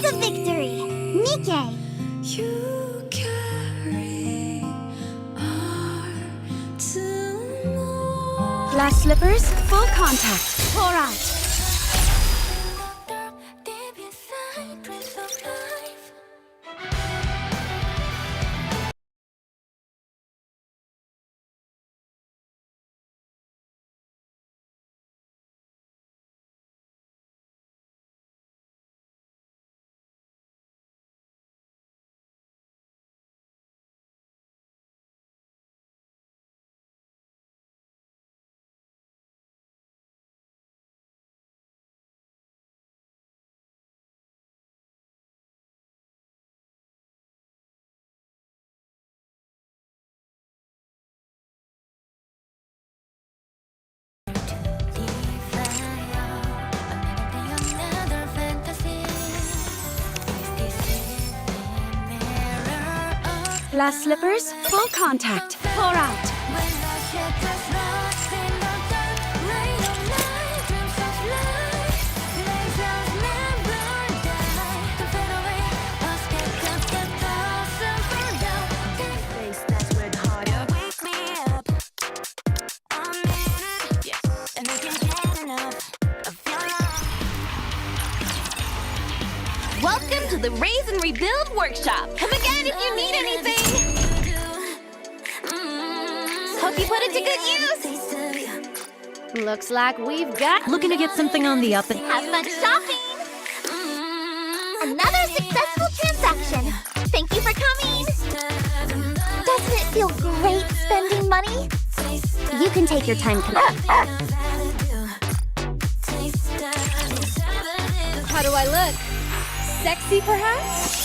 That's a victory! Nikke! You carry our tomorrow. Glass slippers, full contact. Pour out! Deep inside, breath of life. Glass slippers, full contact. Pour out! Welcome to the Raise and Rebuild Workshop. Come again if you need anything. Hope you put it to good use. Looks like we've got... Looking to get something on the up and... Have fun shopping! Another successful transaction! Thank you for coming! Doesn't it feel great spending money? You can take your time. How do I look? Sexy, perhaps?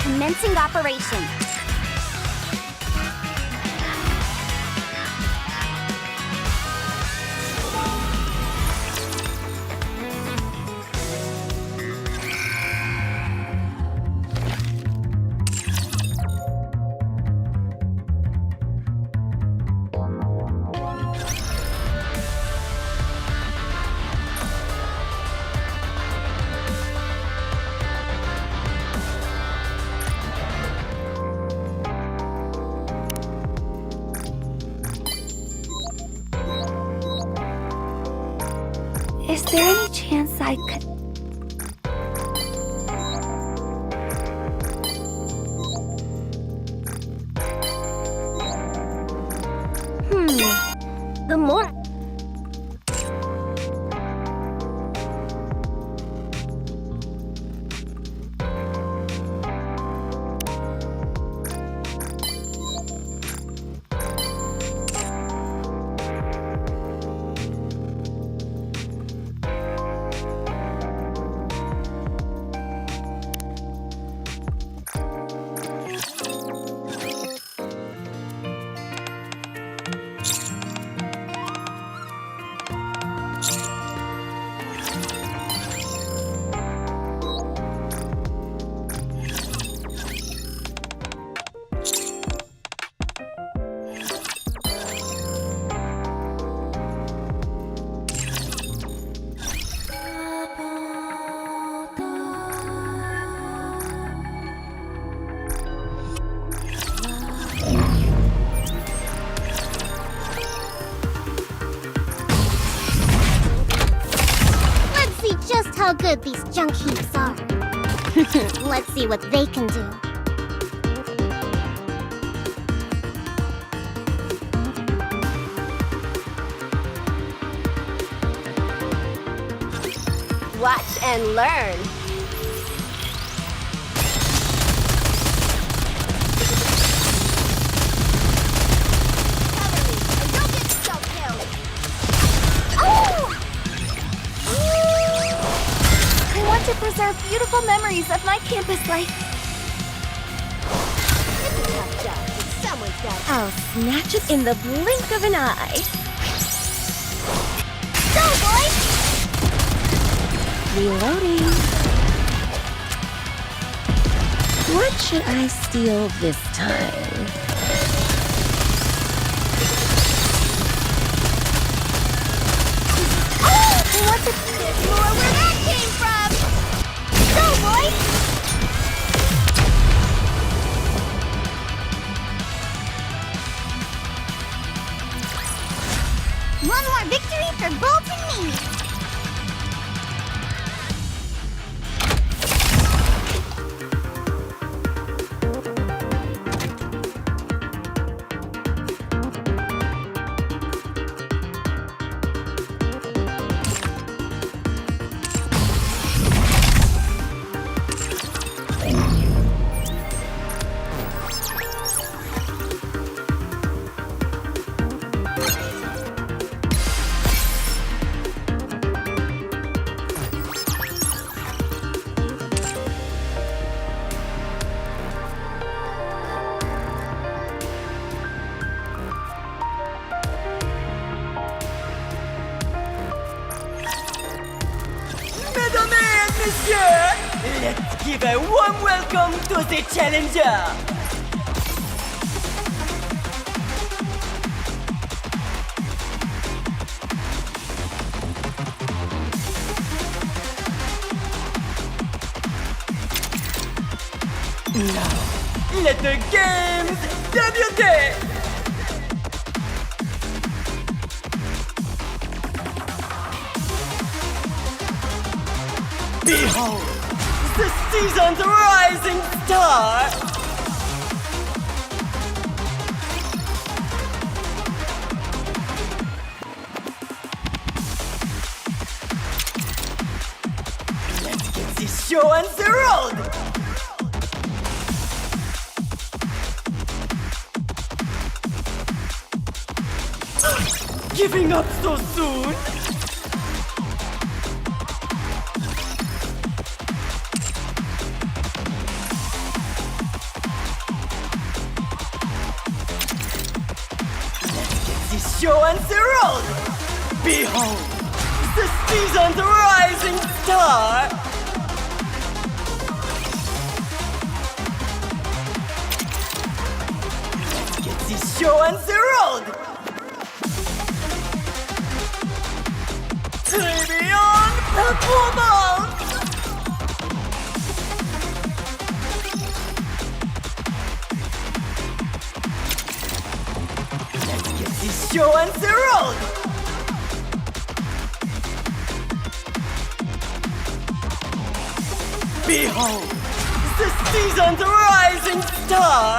Commencing operation. Is there any chance I could... The more... Just how good these junk heaps are. Let's see what they can do. Watch and learn. beautiful memories of my campus life. I'll snatch it in the blink of an eye. Go, boy! Reloading. What should I steal this time? What's explore where that came from? Go, boy! One more victory for Bolt and me! Mesdames et messieurs, let's give a warm welcome to the challenger. Now, let the games debut! Behold, the season's rising star! Let's get this show on the road! Giving up so soon? This show on the road! Behold, the season's rising star! Let's get this show on the road! Beyond performance! This show on the road! Behold, the season's rising star!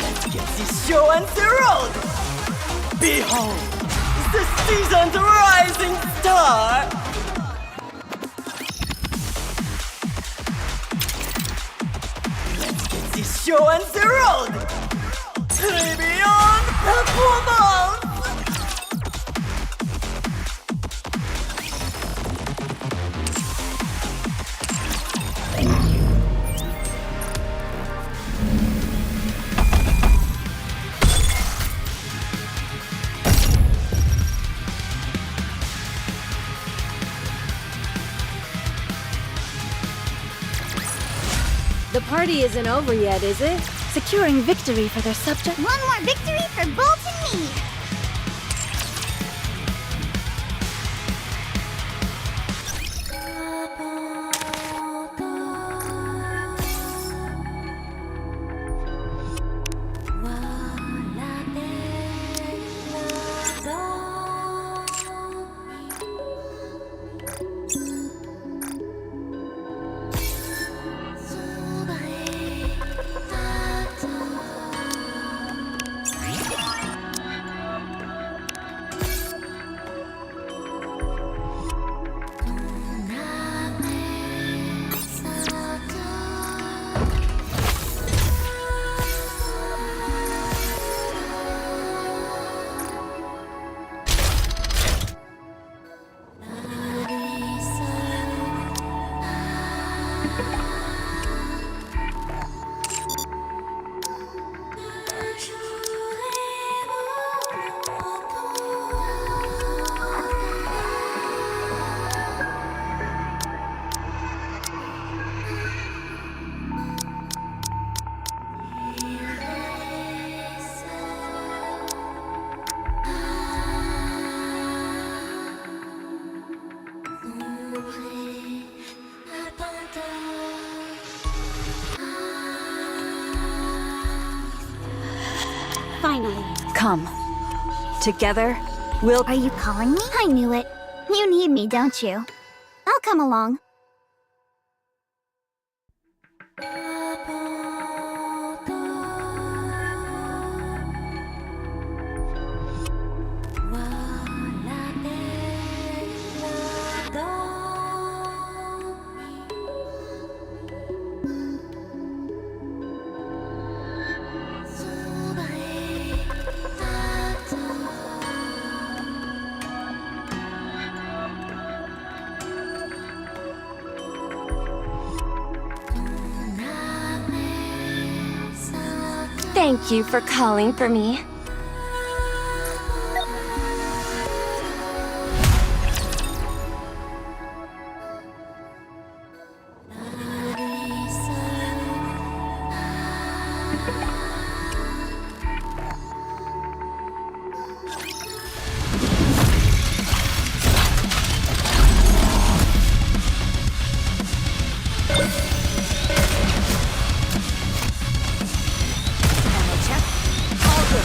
Let's get this show on the road! Behold, the season's rising star! This show on the road! Beyond performance! The party isn't over yet, is it? Securing victory for their subject. One more victory for Bolt and me! Finally. Come. Together, we'll... Are you calling me? I knew it. You need me, don't you? I'll come along. Thank you for calling for me.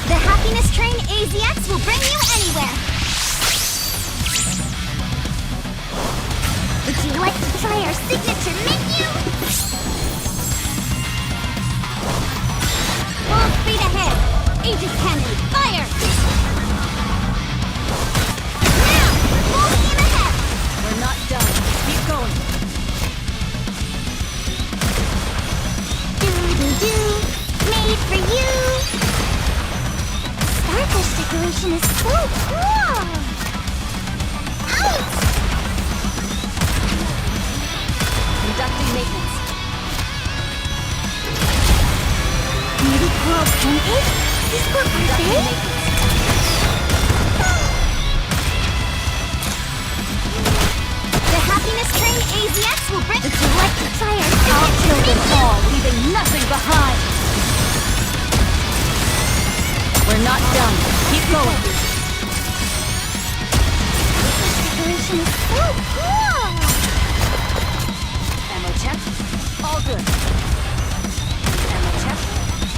The happiness train AZX will bring you anywhere. Would you like to try our signature menu? Full speed ahead. Aegis cannon, fire! Now, full steam ahead. We're not done. Keep going. Do-do-do, made for you. Starfish decoration is so cool! Ouch! Conducting maintenance. Beauty coral pancake? Is this for birthday? The happiness train AZX will bring... Would you like to try our I'll kill them menu? all, leaving nothing behind. We're not done. Keep going. Decoration is so cool! Ammo check. All good. Ammo check.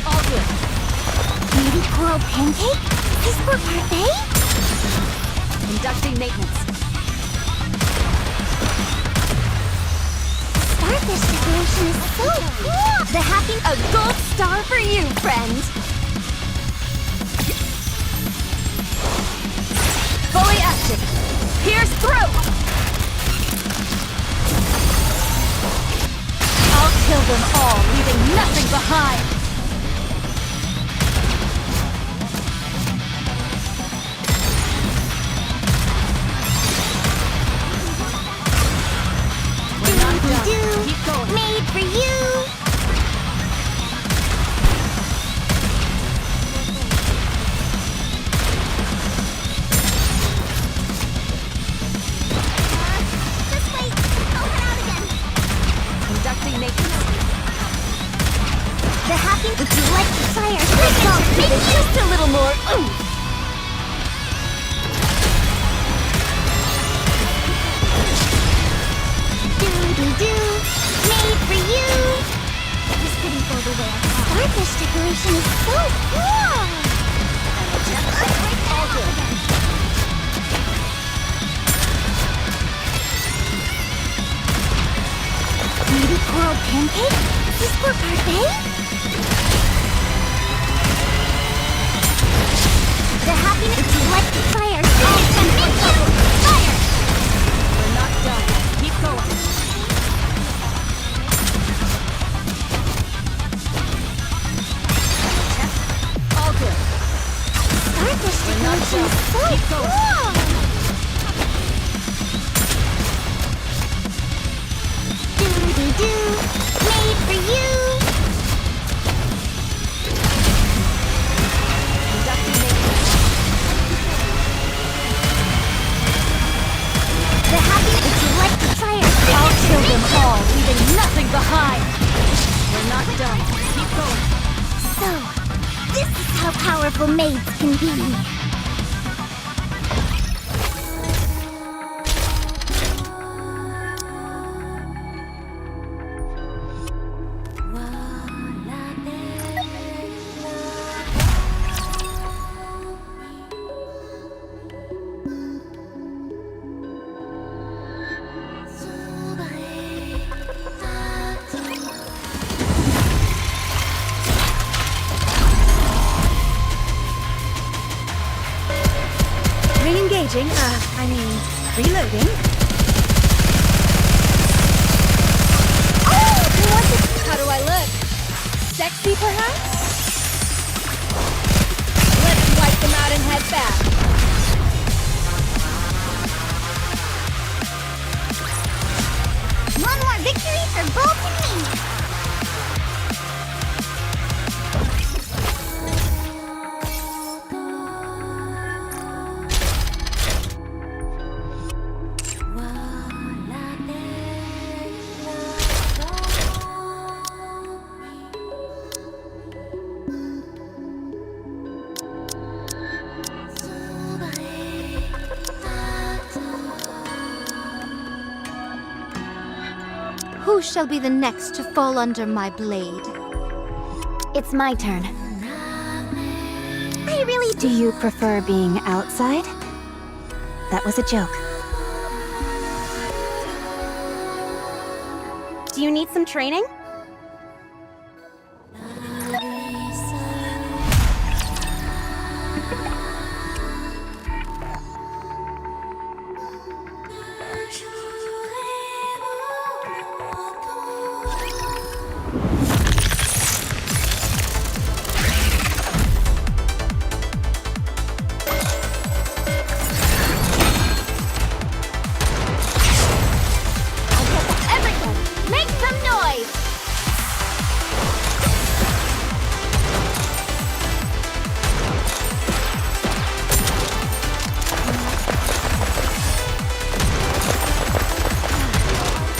All good. Beauty coral pancake? Is this for birthday? Conducting maintenance. Starfish decoration is so cool! The happy... A gold star for you, friend. Fully active. Pierce through. I'll kill them all, leaving nothing behind. We're not done. Keep going. Made for you! Just wait, I'll head out again. Conducting maintenance. The happy... Would you like to try our signature? Maybe just a little more. Ooh. Do-do-do, made for you! This didn't go the way I thought. Starfish decoration is so cool! All good. Beauty coral pancake? Is this for birthday? The happiness... Would you like to try our signature menu? Fire! We're not done. Keep going. Check. All good. Starfish We're not decoration is done. so Keep going. cool! Do-do-do, behind. We're not done. Keep going. So, this is how powerful maids can be. Re-engaging, reloading. How do I look? Sexy, perhaps? Let's wipe them out and head back. One more victory for Bolt and me. Who shall be the next to fall under my blade? It's my turn. I really Do you prefer being outside? That was a joke. Do you need some training? Everyone, make some noise!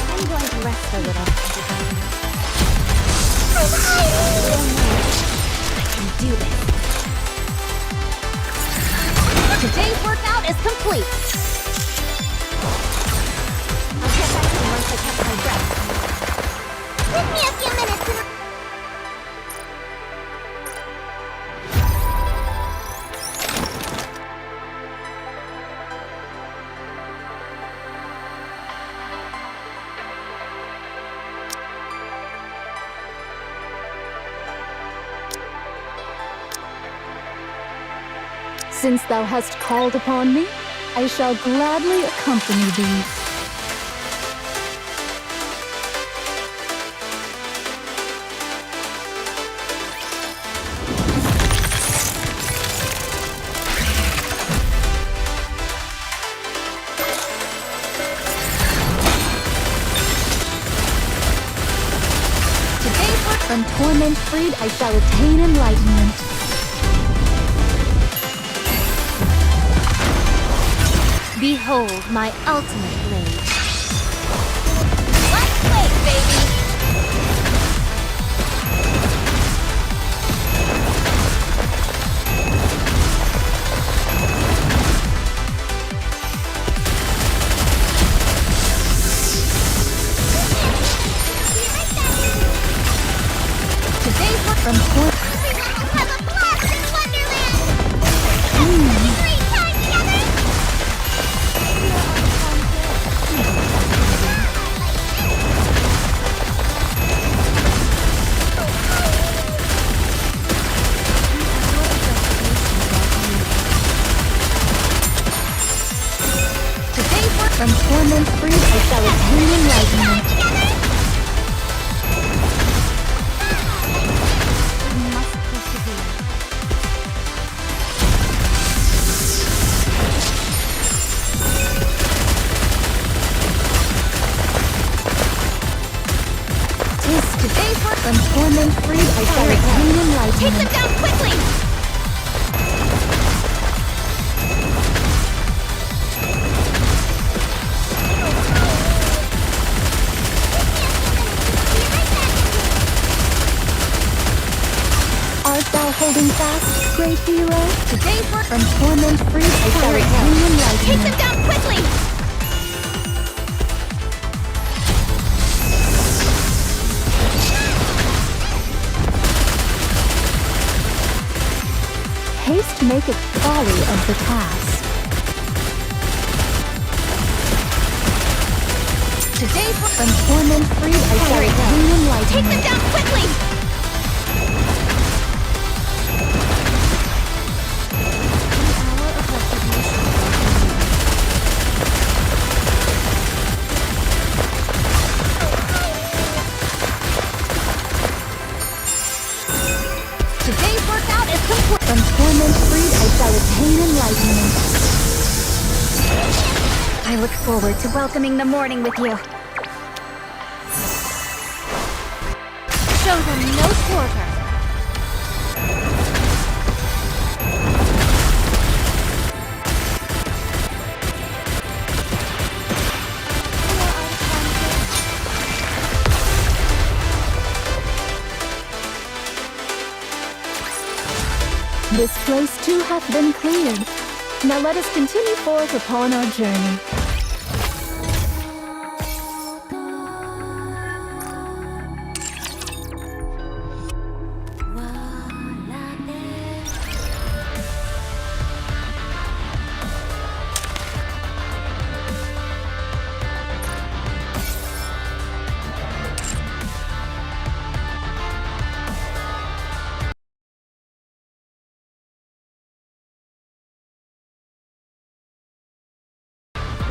I'm going to rest a little. I can do this. Today's workout is complete. I'll get back to you once I catch my breath. Give me a few minutes and... Since thou hast called upon me, I shall gladly accompany thee. From torment freed, I shall attain enlightenment. Behold my ultimate blade. Let's wait, baby! Today's work from torment. Have a blast in Wonderland! Great time together! Today's work from torment freed, I shall attain enlightenment. I must persevere. Tis today's work from torment freed, I shall attain Take them enlightenment. down quickly! holding fast, great hero? Today's work. From torment free, I shall attain Take enlightenment. them down quickly! Haste maketh folly of the past. Today's work. From torment free, I shall attain enlightenment. Take them down quickly! Today's workout is complete. From torment freed, I shall attain enlightenment. I look forward to welcoming the morning with you. Show them no quarter. This place too hath been cleared. Now let us continue forth upon our journey.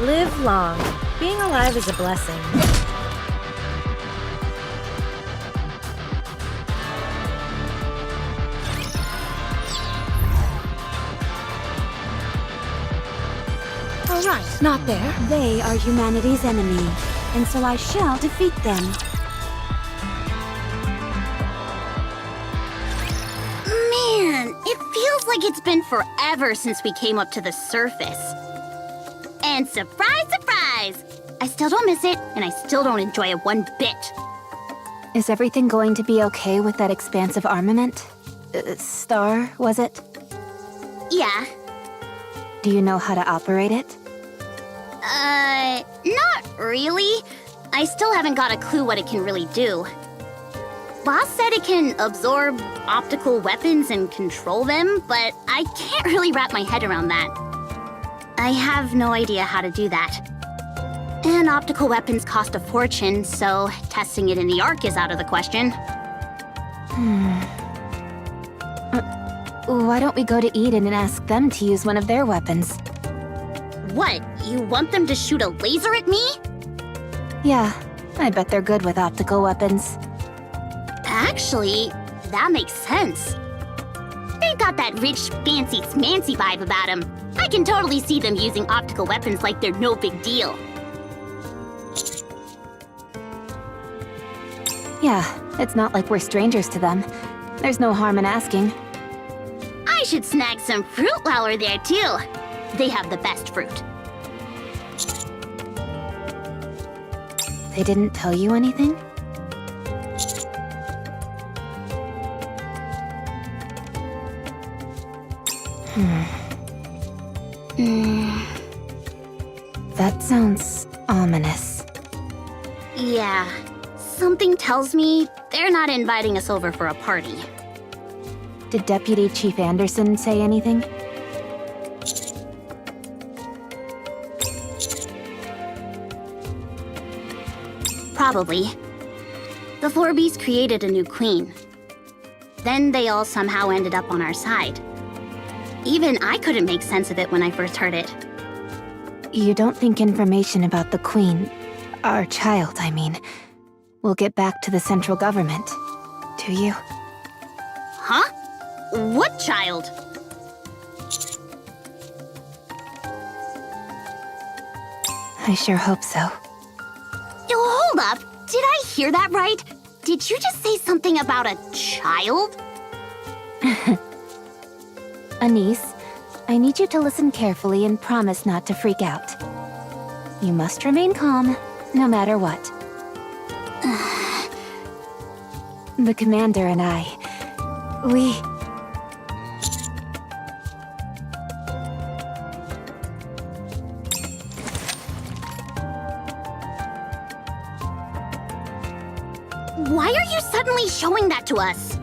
Live long. Being alive is a blessing. All right, not there. They are humanity's enemy, and so I shall defeat them. Man, it feels like it's been forever since we came up to the surface. And surprise, surprise! I still don't miss it, and I still don't enjoy it one bit. Is everything going to be okay with that expansive armament? Star, was it? Yeah. Do you know how to operate it? Not really. I still haven't got a clue what it can really do. Boss said it can absorb optical weapons and control them, but I can't really wrap my head around that. I have no idea how to do that. And optical weapons cost a fortune, so testing it in the Ark is out of the question. Why don't we go to Eden and ask them to use one of their weapons? What? You want them to shoot a laser at me? Yeah, I bet they're good with optical weapons. Actually, that makes sense. They've got that rich, fancy, smancy vibe about them. I can totally see them using optical weapons like they're no big deal. Yeah, it's not like we're strangers to them. There's no harm in asking. I should snag some fruit while we're there, too. They have the best fruit. They didn't tell you anything? That sounds ominous. Yeah, something tells me they're not inviting us over for a party. Did Deputy Chief Anderson say anything? Probably. The Thorbies created a new queen. Then they all somehow ended up on our side. Even I couldn't make sense of it when I first heard it. You don't think information about the Queen, our child, I mean, will get back to the central government, do you? Huh? What child? I sure hope so. Hold up. Did I hear that right? Did you just say something about a child? Anise, I need you to listen carefully and promise not to freak out. You must remain calm, no matter what. The commander and I, Why are you suddenly showing that to us?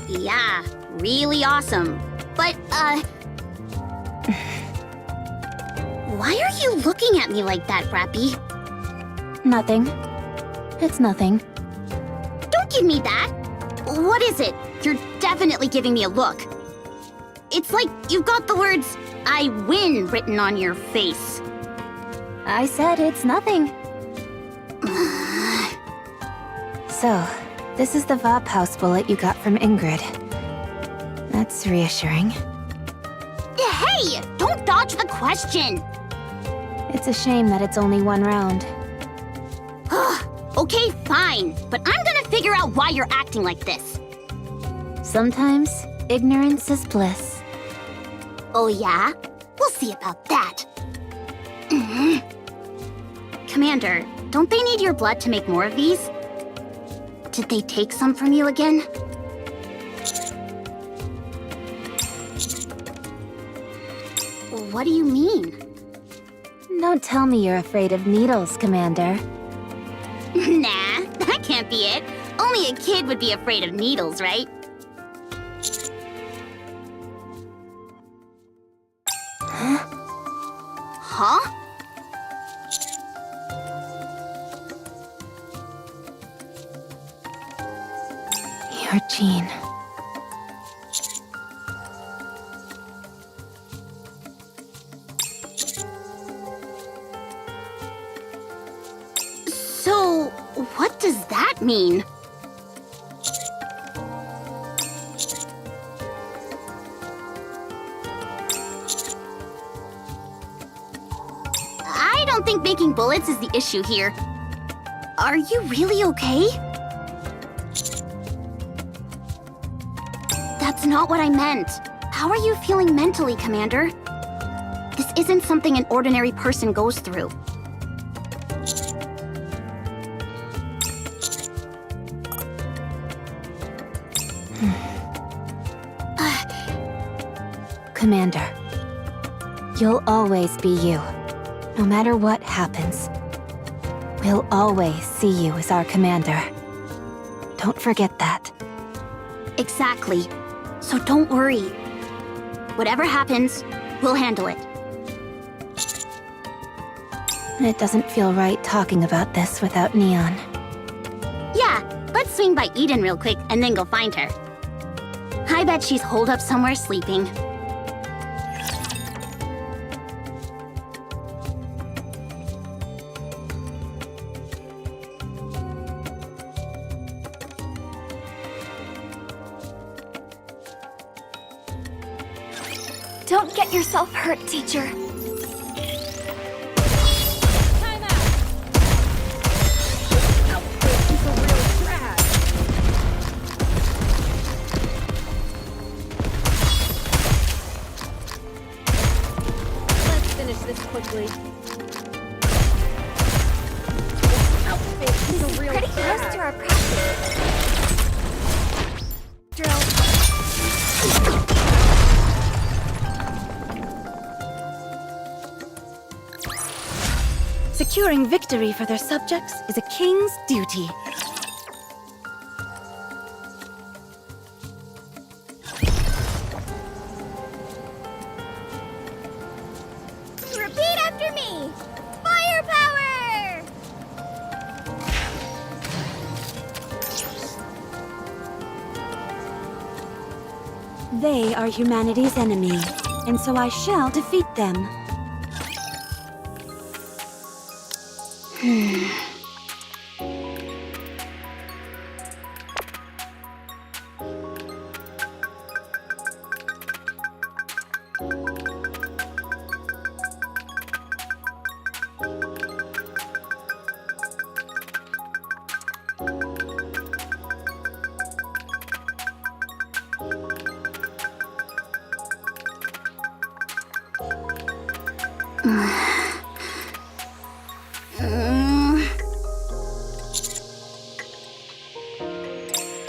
Yeah, really awesome. But, why are you looking at me like that, Rappy? Nothing. It's nothing. Don't give me that! What is it? You're definitely giving me a look. It's like you've got the words, I win, written on your face. I said it's nothing. So, this is the Vop House bullet you got from Ingrid. That's reassuring. Hey! Don't dodge the question! It's a shame that it's only one round. Okay, fine. But I'm gonna figure out why you're acting like this. Sometimes, ignorance is bliss. Oh yeah? We'll see about that. Commander, don't they need your blood to make more of these? Did they take some from you again? What do you mean? Don't tell me you're afraid of needles, Commander. Nah, that can't be it. Only a kid would be afraid of needles, right? Huh? Your gene. So, what does that mean? I don't think making bullets is the issue here. Are you really okay? That's not what I meant. How are you feeling mentally, Commander? This isn't something an ordinary person goes through. Commander, you'll always be you, no matter what happens. We'll always see you as our commander. Don't forget that. Exactly. So don't worry. Whatever happens, we'll handle it. It doesn't feel right talking about this without Neon. Yeah, let's swing by Eden real quick and then go find her. I bet she's holed up somewhere sleeping. Don't get yourself hurt, teacher. Time out! He's a real trash. Let's finish this quickly. This outfit is a real Pretty close trash. to our practice. Drill. Securing victory for their subjects is a king's duty. Repeat after me! Firepower! They are humanity's enemy, and so I shall defeat them.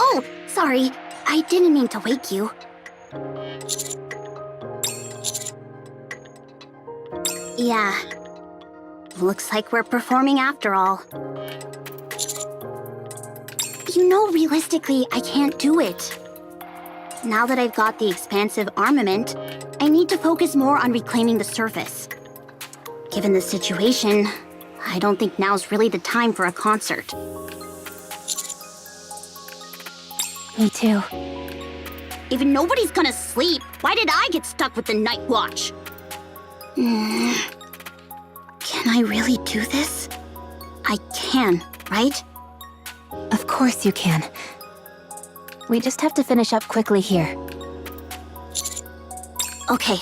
Oh, sorry. I didn't mean to wake you. Yeah. Looks like we're performing after all. You know, realistically, I can't do it. Now that I've got the expansive armament, I need to focus more on reclaiming the surface. Given the situation, I don't think now's really the time for a concert. Me too. If nobody's gonna sleep, why did I get stuck with the night watch? Can I really do this? I can, right? Of course you can. We just have to finish up quickly here. Okay.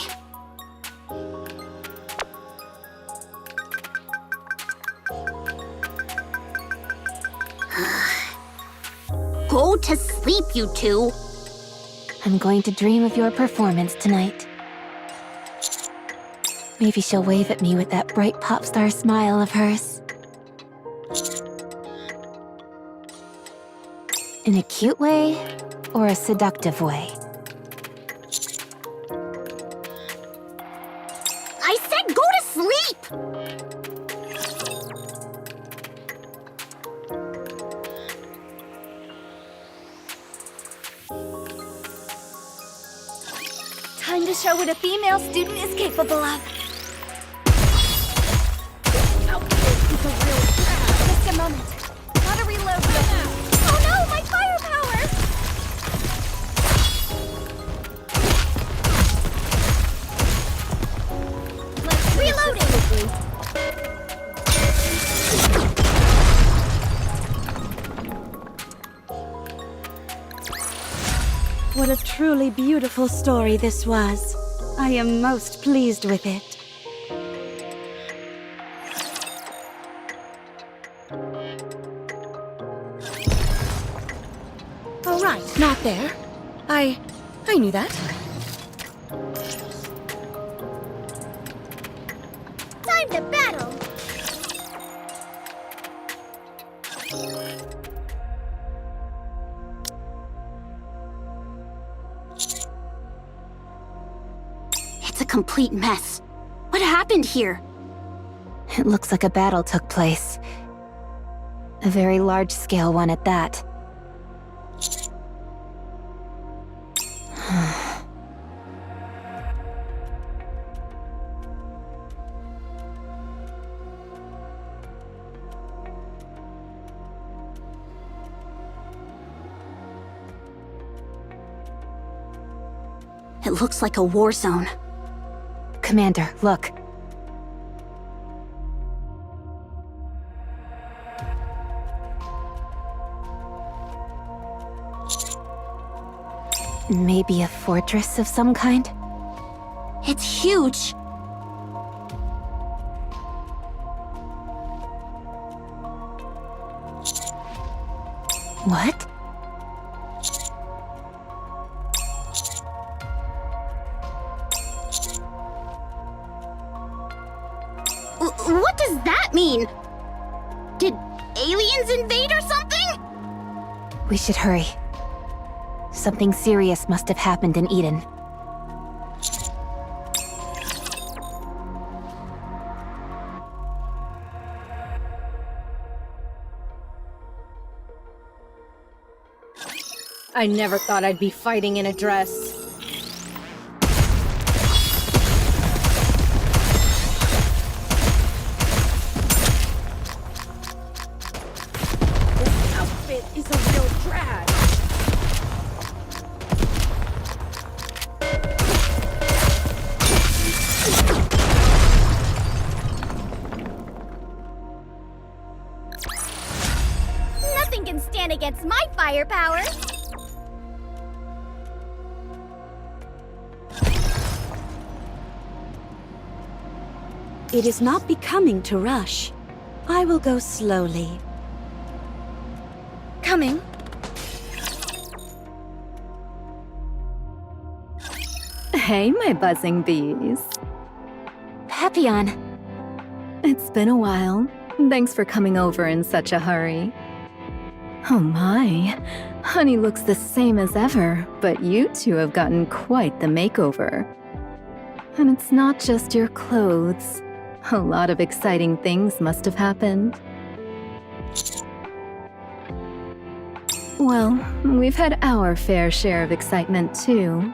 Go to sleep, you two. I'm going to dream of your performance tonight. Maybe she'll wave at me with that bright pop star smile of hers. In a cute way or a seductive way? I said go to sleep! Time to show what a female student is capable of. Just a moment. Gotta reload. Oh no, my firepower! Reloading! What a truly beautiful story this was. I am most pleased with it. Oh right, not there. I knew that. Time to battle! It's a complete mess. What happened here? It looks like a battle took place. A very large-scale one at that. It looks like a war zone. Commander, look. Maybe a fortress of some kind? It's huge. What? What does that mean? Did aliens invade or something? We should hurry. Something serious must have happened in Eden. I never thought I'd be fighting in a dress. This outfit is a real drag. Nothing can stand against my firepower! It is not becoming to rush. I will go slowly. Coming. Hey, my buzzing bees. Papillon! It's been a while. Thanks for coming over in such a hurry. Oh my, Honey looks the same as ever, but you two have gotten quite the makeover. And it's not just your clothes. A lot of exciting things must have happened. Well, we've had our fair share of excitement too.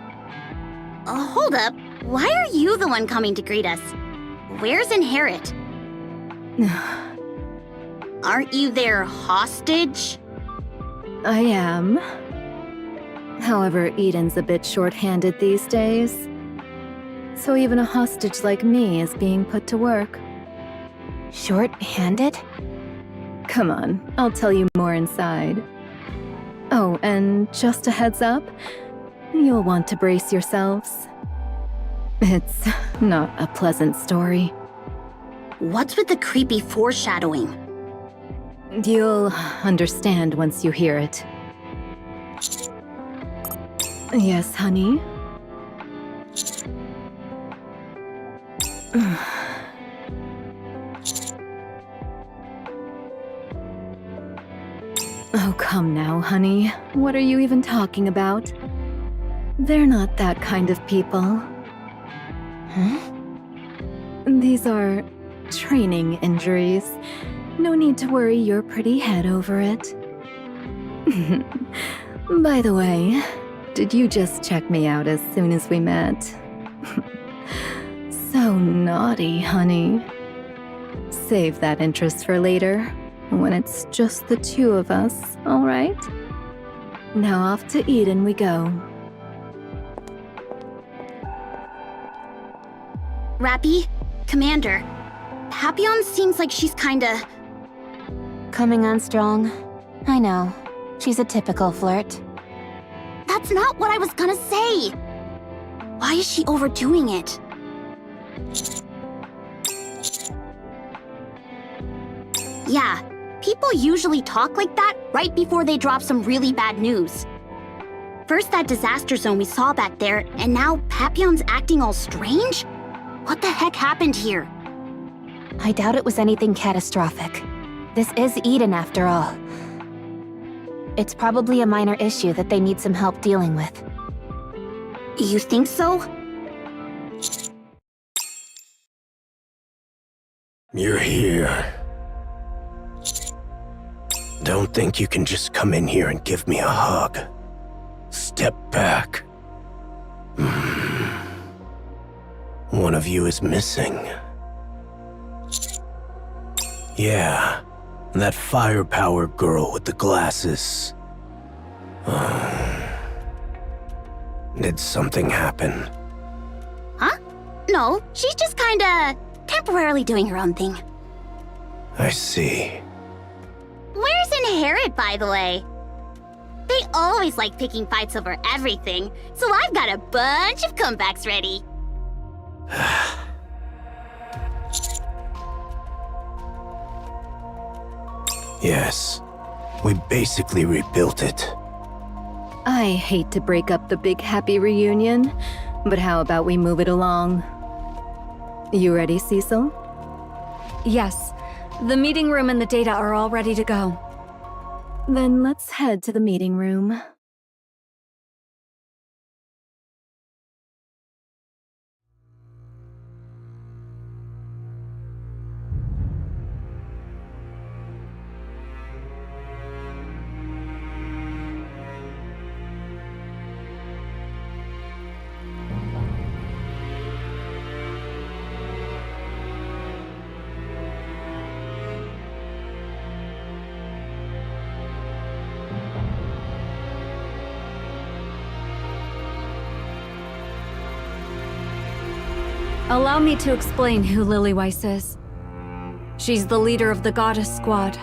Hold up. Why are you the one coming to greet us? Where's Inherit? Aren't you their hostage? I am. However, Eden's a bit short-handed these days. So even a hostage like me is being put to work. Short-handed? Come on, I'll tell you more inside. Oh, and just a heads up, you'll want to brace yourselves. It's not a pleasant story. What's with the creepy foreshadowing? You'll understand once you hear it. Yes, honey? Oh, come now, honey. What are you even talking about? They're not that kind of people. Huh? These are training injuries. No need to worry your pretty head over it. By the way, did you just check me out as soon as we met? So naughty, honey. Save that interest for later, when it's just the two of us, alright? Now off to Eden we go. Rappy, Commander, Papillon seems like she's kinda... Coming on strong. I know. She's a typical flirt. That's not what I was gonna say! Why is she overdoing it? Yeah, people usually talk like that right before they drop some really bad news. First that disaster zone we saw back there, and now Papillon's acting all strange? What the heck happened here? I doubt it was anything catastrophic. This is Eden after all. It's probably a minor issue that they need some help dealing with. You think so? You're here. Don't think you can just come in here and give me a hug. Step back. One of you is missing. Yeah, that firepower girl with the glasses. Did something happen? Huh? No, she's just kinda temporarily doing her own thing. I see. Where's Inherit, by the way? They always like picking fights over everything, so I've got a bunch of comebacks ready. Yes, we basically rebuilt it. I hate to break up the big happy reunion, but how about we move it along? You ready, Cecil? Yes. The meeting room and the data are all ready to go. Then let's head to the meeting room. Allow me to explain who Lilyweiss is. She's the leader of the Goddess Squad,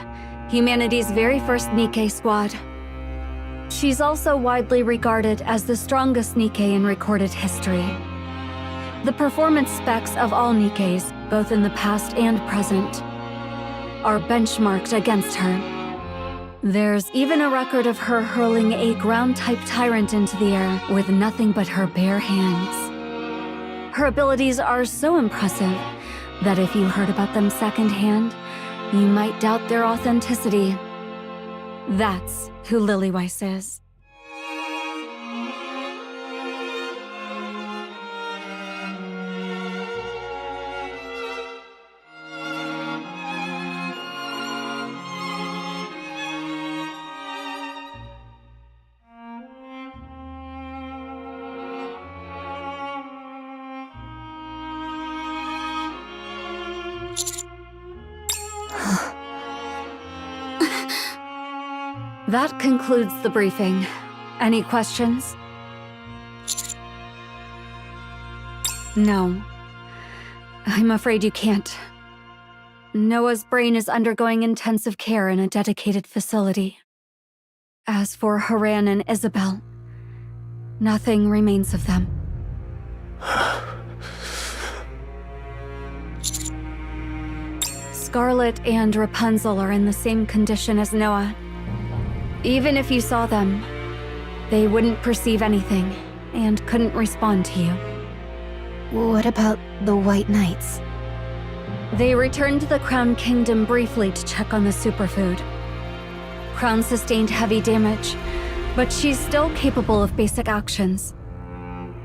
humanity's very first Nikke squad. She's also widely regarded as the strongest Nikke in recorded history. The performance specs of all Nikkes, both in the past and present, are benchmarked against her. There's even a record of her hurling a ground-type tyrant into the air with nothing but her bare hands. Her abilities are so impressive that if you heard about them secondhand, you might doubt their authenticity. That's who Lilyweiss is. That concludes the briefing. Any questions? No. I'm afraid you can't. Noah's brain is undergoing intensive care in a dedicated facility. As for Haran and Isabel, nothing remains of them. Scarlet and Rapunzel are in the same condition as Noah. Even if you saw them, they wouldn't perceive anything and couldn't respond to you. What about the White Knights? They returned to the Crown Kingdom briefly to check on the superfood. Crown sustained heavy damage, but she's still capable of basic actions.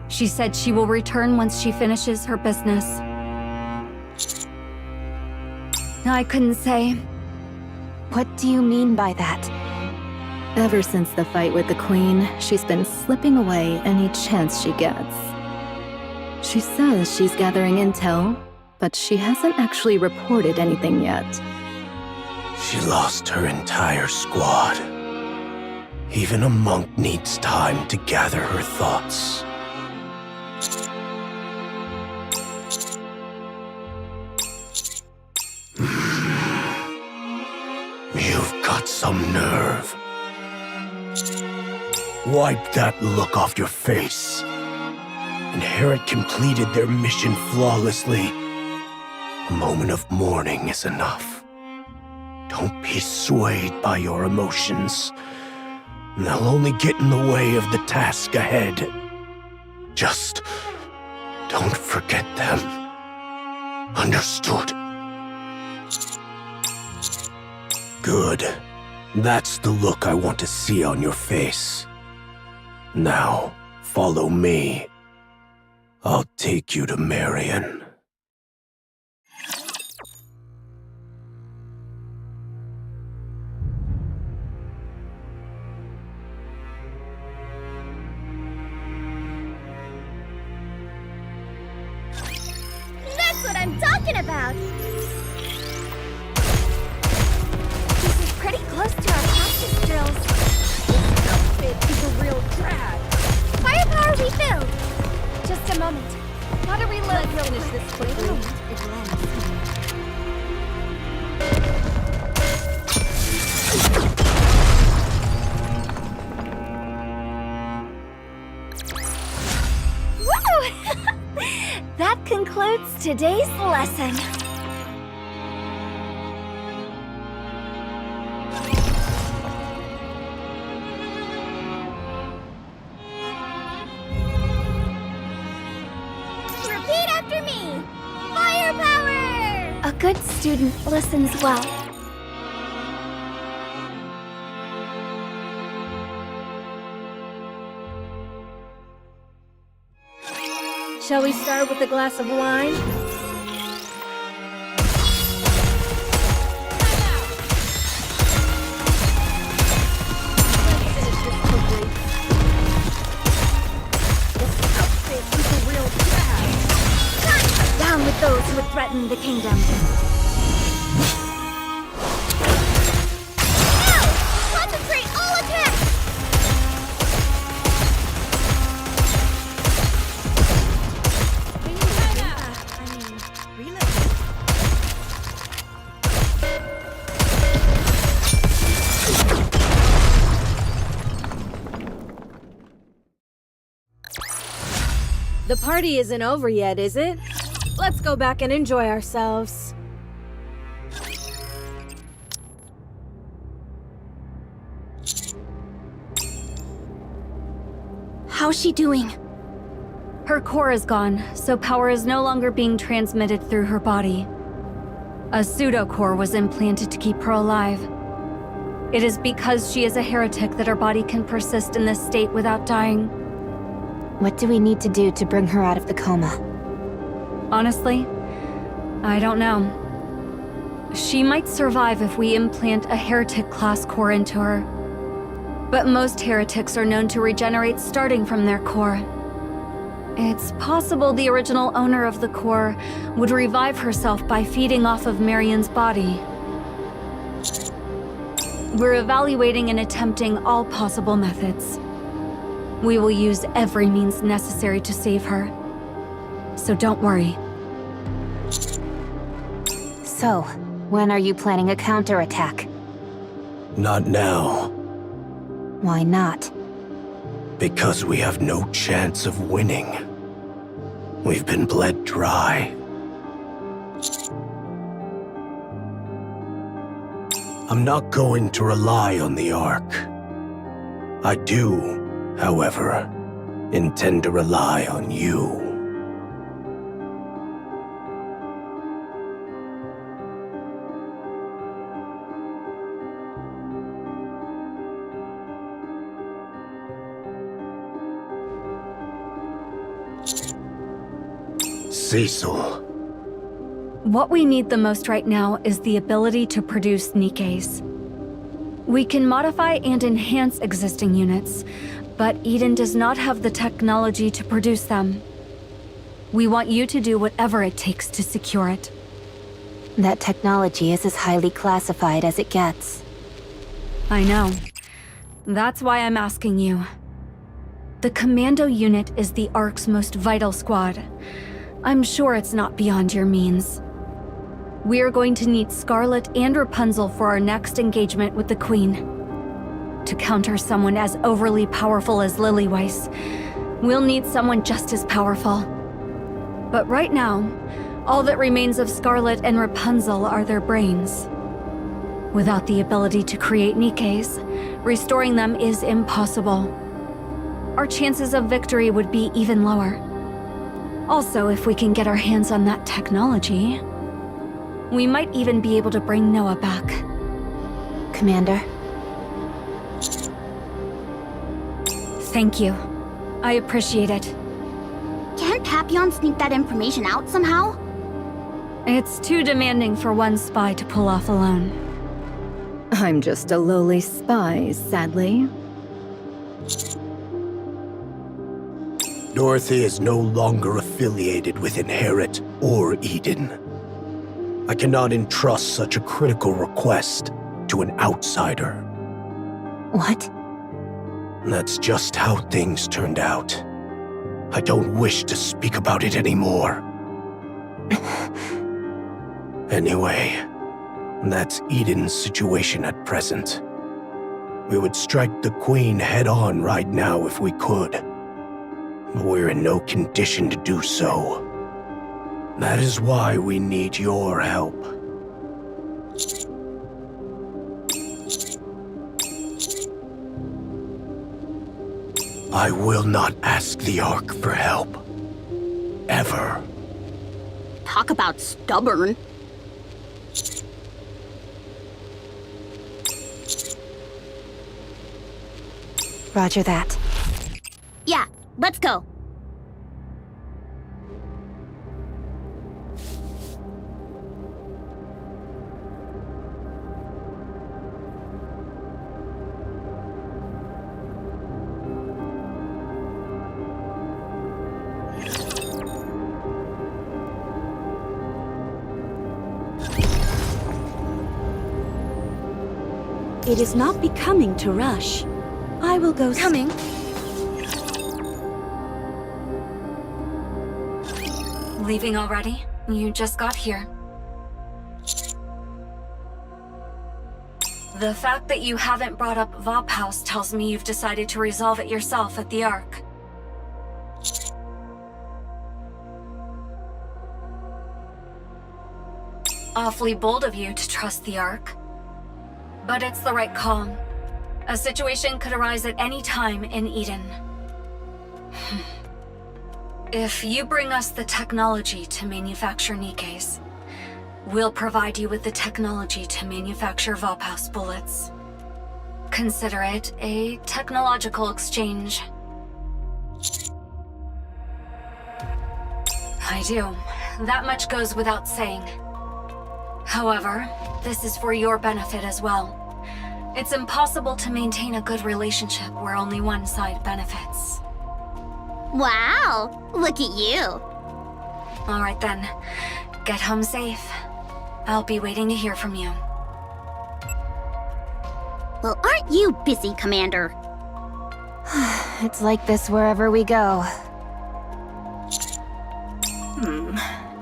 She said she will return once she finishes her business. I couldn't say. What do you mean by that? Ever since the fight with the Queen, she's been slipping away any chance she gets. She says she's gathering intel, but she hasn't actually reported anything yet. She lost her entire squad. Even a monk needs time to gather her thoughts. You've got some nerve. Wipe that look off your face. Inherit completed their mission flawlessly. A moment of mourning is enough. Don't be swayed by your emotions. They'll only get in the way of the task ahead. Just don't forget them. Understood? Good. That's the look I want to see on your face. Now, follow me. I'll take you to Marion. That's what I'm talking about! This is pretty close to our practice drills. This outfit is a real drag. Firepower refilled! Just a moment. Gotta reload real Finish quick. this quickly. Woo! That concludes today's lesson. Repeat after me! Firepower! A good student listens well. Shall we start with a glass of wine? Let's finish this quickly. This outfit is a real drag. Down with those who would threaten the kingdom. Concentrate all attacks! The party isn't over yet, is it? Let's go back and enjoy ourselves. How's she doing? Her core is gone, so power is no longer being transmitted through her body. A pseudo-core was implanted to keep her alive. It is because she is a heretic that her body can persist in this state without dying. What do we need to do to bring her out of the coma? Honestly, I don't know. She might survive if we implant a heretic-class core into her. But most heretics are known to regenerate starting from their core. It's possible the original owner of the core would revive herself by feeding off of Marion's body. We're evaluating and attempting all possible methods. We will use every means necessary to save her. So don't worry. So, when are you planning a counterattack? Not now, Why not? because we have no chance of winning. We've been bled dry. I'm not going to rely on the Ark. I do, however, intend to rely on you. Cecil. What we need the most right now is the ability to produce nikkes. We can modify and enhance existing units, but Eden does not have the technology to produce them. We want you to do whatever it takes to secure it. That technology is as highly classified as it gets. I know. That's why I'm asking you. The Commando unit is the Ark's most vital squad. I'm sure it's not beyond your means. We are going to need Scarlet and Rapunzel for our next engagement with the Queen. To counter someone as overly powerful as Lillyweiss, we'll need someone just as powerful. But right now, all that remains of Scarlet and Rapunzel are their brains. Without the ability to create nikkes, restoring them is impossible. Our chances of victory would be even lower. Also, if we can get our hands on that technology, we might even be able to bring Noah back. Commander? Thank you. I appreciate it. Can't Papillon sneak that information out somehow? It's too demanding for one spy to pull off alone. I'm just a lowly spy, sadly. Dorothy is no longer affiliated with Inherit or Eden. I cannot entrust such a critical request to an outsider. What? That's just how things turned out. I don't wish to speak about it anymore. Anyway, that's Eden's situation at present. We would strike the Queen head-on right now if we could. But we're in no condition to do so. That is why we need your help. I will not ask the Ark for help. Ever. Talk about stubborn. Roger that. Yeah, let's go. It is not becoming to rush. I will go. Coming. Leaving already? You just got here. The fact that you haven't brought up Vop House tells me you've decided to resolve it yourself at the Ark. Awfully bold of you to trust the Ark. But it's the right call. A situation could arise at any time in Eden. If you bring us the technology to manufacture nikkes, we'll provide you with the technology to manufacture Vop House bullets. Consider it a technological exchange. I do. That much goes without saying. However, this is for your benefit as well. It's impossible to maintain a good relationship where only one side benefits. Wow, look at you. All right then, get home safe. I'll be waiting to hear from you. Well, aren't you busy, Commander? It's like this wherever we go.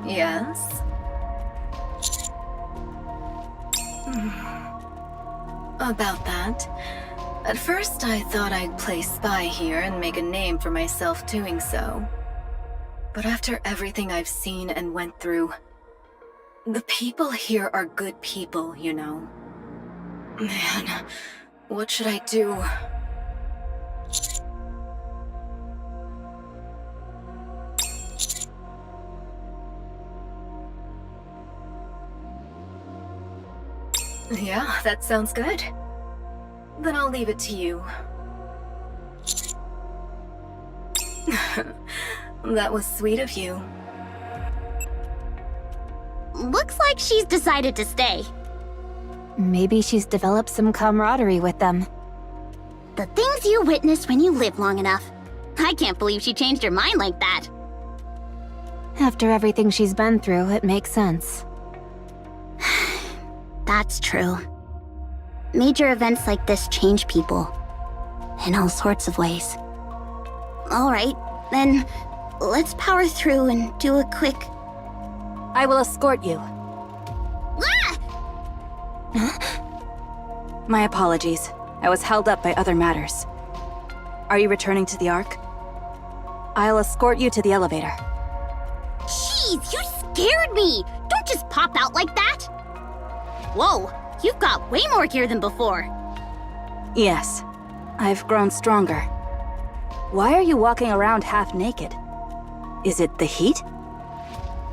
Yes? About that. At first, I thought I'd play spy here and make a name for myself doing so. But after everything I've seen and went through, the people here are good people, you know. Man, what should I do? Yeah, that sounds good. Then I'll leave it to you. That was sweet of you. Looks like she's decided to stay. Maybe she's developed some camaraderie with them. The things you witness when you live long enough. I can't believe she changed her mind like that. After everything she's been through, it makes sense. That's true. Major events like this change people. In all sorts of ways. Alright, then let's power through and do a quick... I will escort you. My apologies. I was held up by other matters. Are you returning to the Ark? I'll escort you to the elevator. Jeez, you scared me! Don't just pop out like that! Whoa, you've got way more gear than before. Yes, I've grown stronger. Why are you walking around half naked? Is it the heat?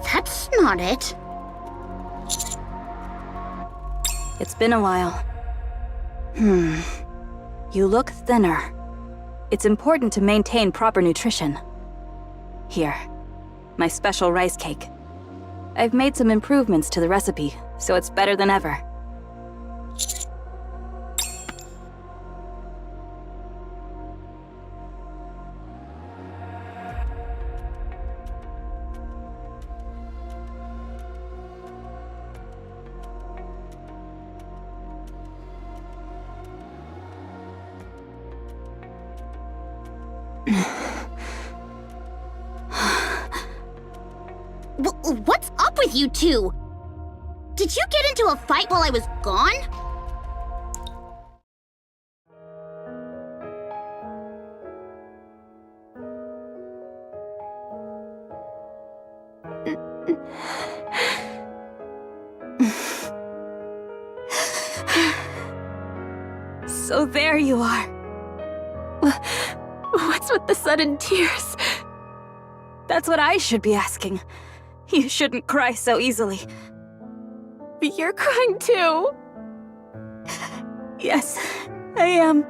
That's not it. It's been a while. You look thinner. It's important to maintain proper nutrition. Here, my special rice cake. I've made some improvements to the recipe, so it's better than ever. What's up with you two? Did you get into a fight while I was gone? So there you are. What's with the sudden tears? That's what I should be asking. You shouldn't cry so easily. But you're crying too. Yes, I am.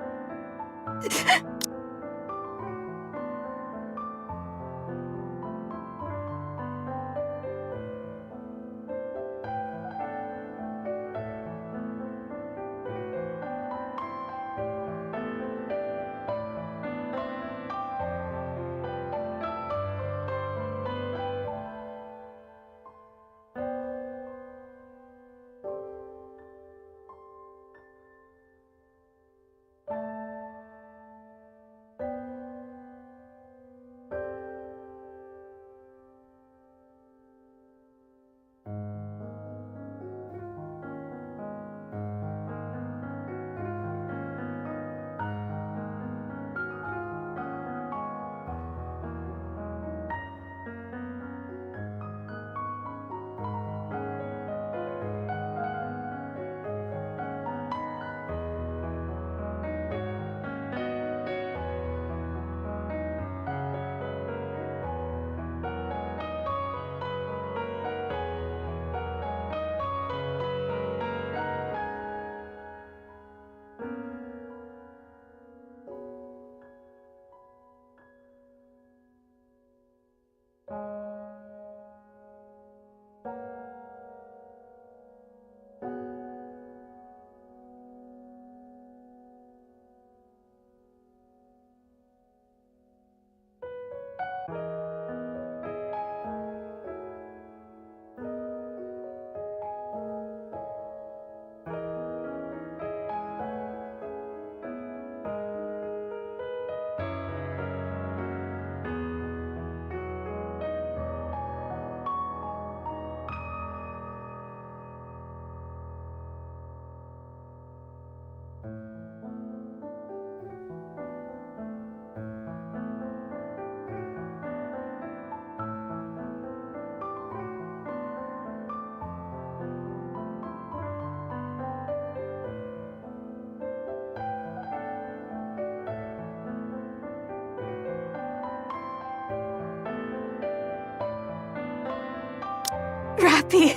happy.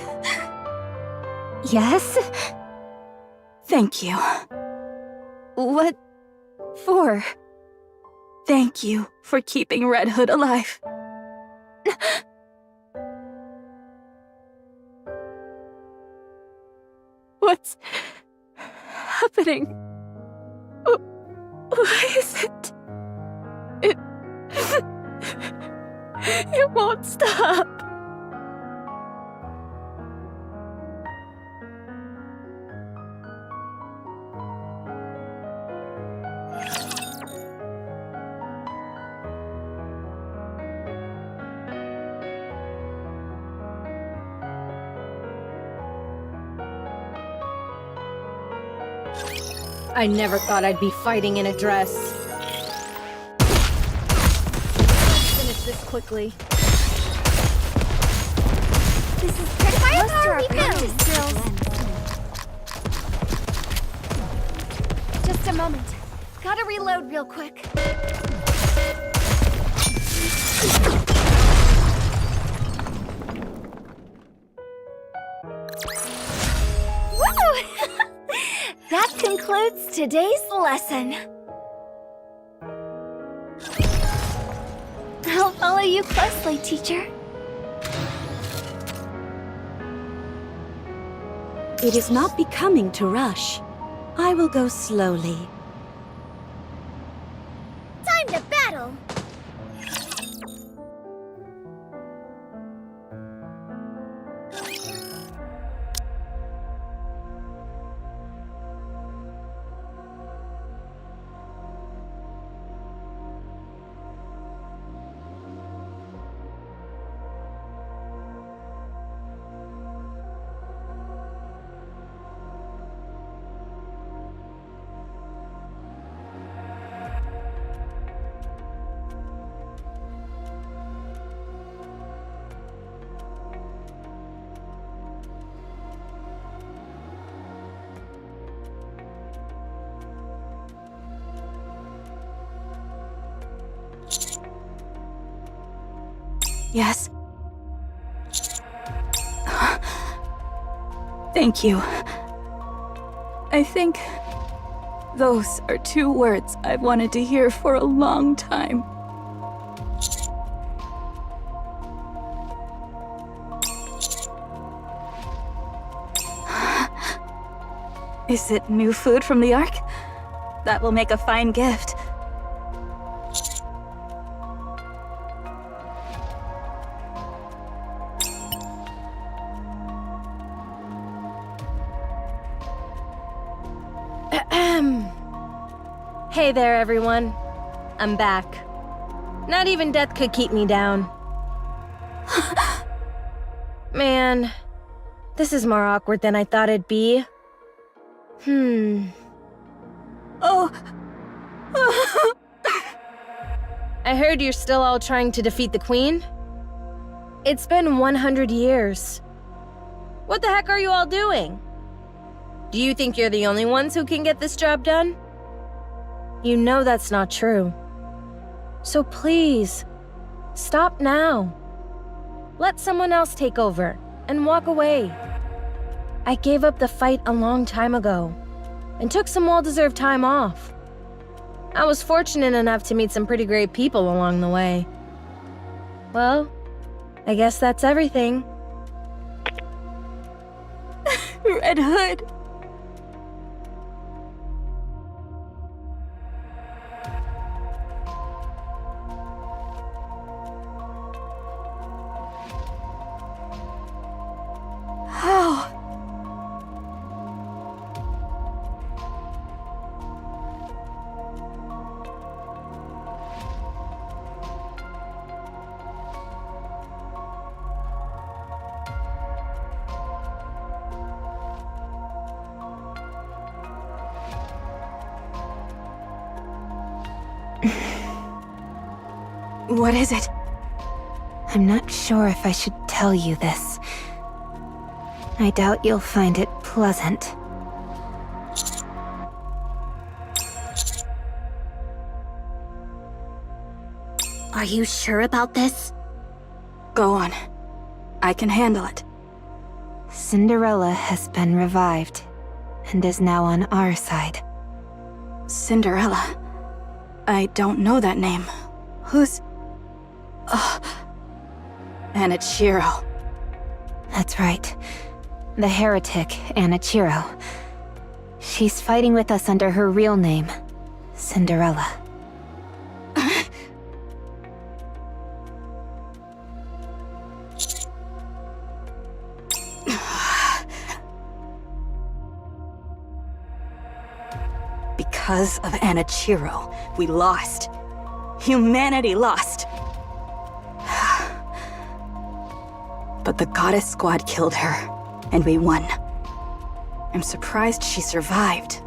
Yes? Thank you. What for? Thank you for keeping Red Hood alive. What's happening? Why is it? It won't stop. I never thought I'd be fighting in a dress. Let's finish this quickly. This is pretty firepower rebuild. Just a moment. Gotta reload real quick. Woo! That concludes today's lesson. I'll follow you closely, teacher. It is not becoming to rush. I will go slowly. Time to battle! Yes. Thank you. I think those are two words I've wanted to hear for a long time. Is it new food from the Ark? That will make a fine gift. Hey there, everyone. I'm back. Not even death could keep me down. Man, this is more awkward than I thought it'd be. Oh. I heard you're still all trying to defeat the Queen. It's been 100 years. What the heck are you all doing? Do you think you're the only ones who can get this job done? You know that's not true. So please, stop now. Let someone else take over and walk away. I gave up the fight a long time ago and took some well-deserved time off. I was fortunate enough to meet some pretty great people along the way. Well, I guess that's everything. Red Hood. How? What is it? I'm not sure if I should tell you this. I doubt you'll find it pleasant. Are you sure about this? Go on. I can handle it. Cinderella has been revived and is now on our side. Cinderella? I don't know that name. Who's... Anichiro. That's right. The heretic, Anichiro. She's fighting with us under her real name, Cinderella. Because of Anichiro, we lost. Humanity lost. But the Goddess Squad killed her, and we won. I'm surprised she survived,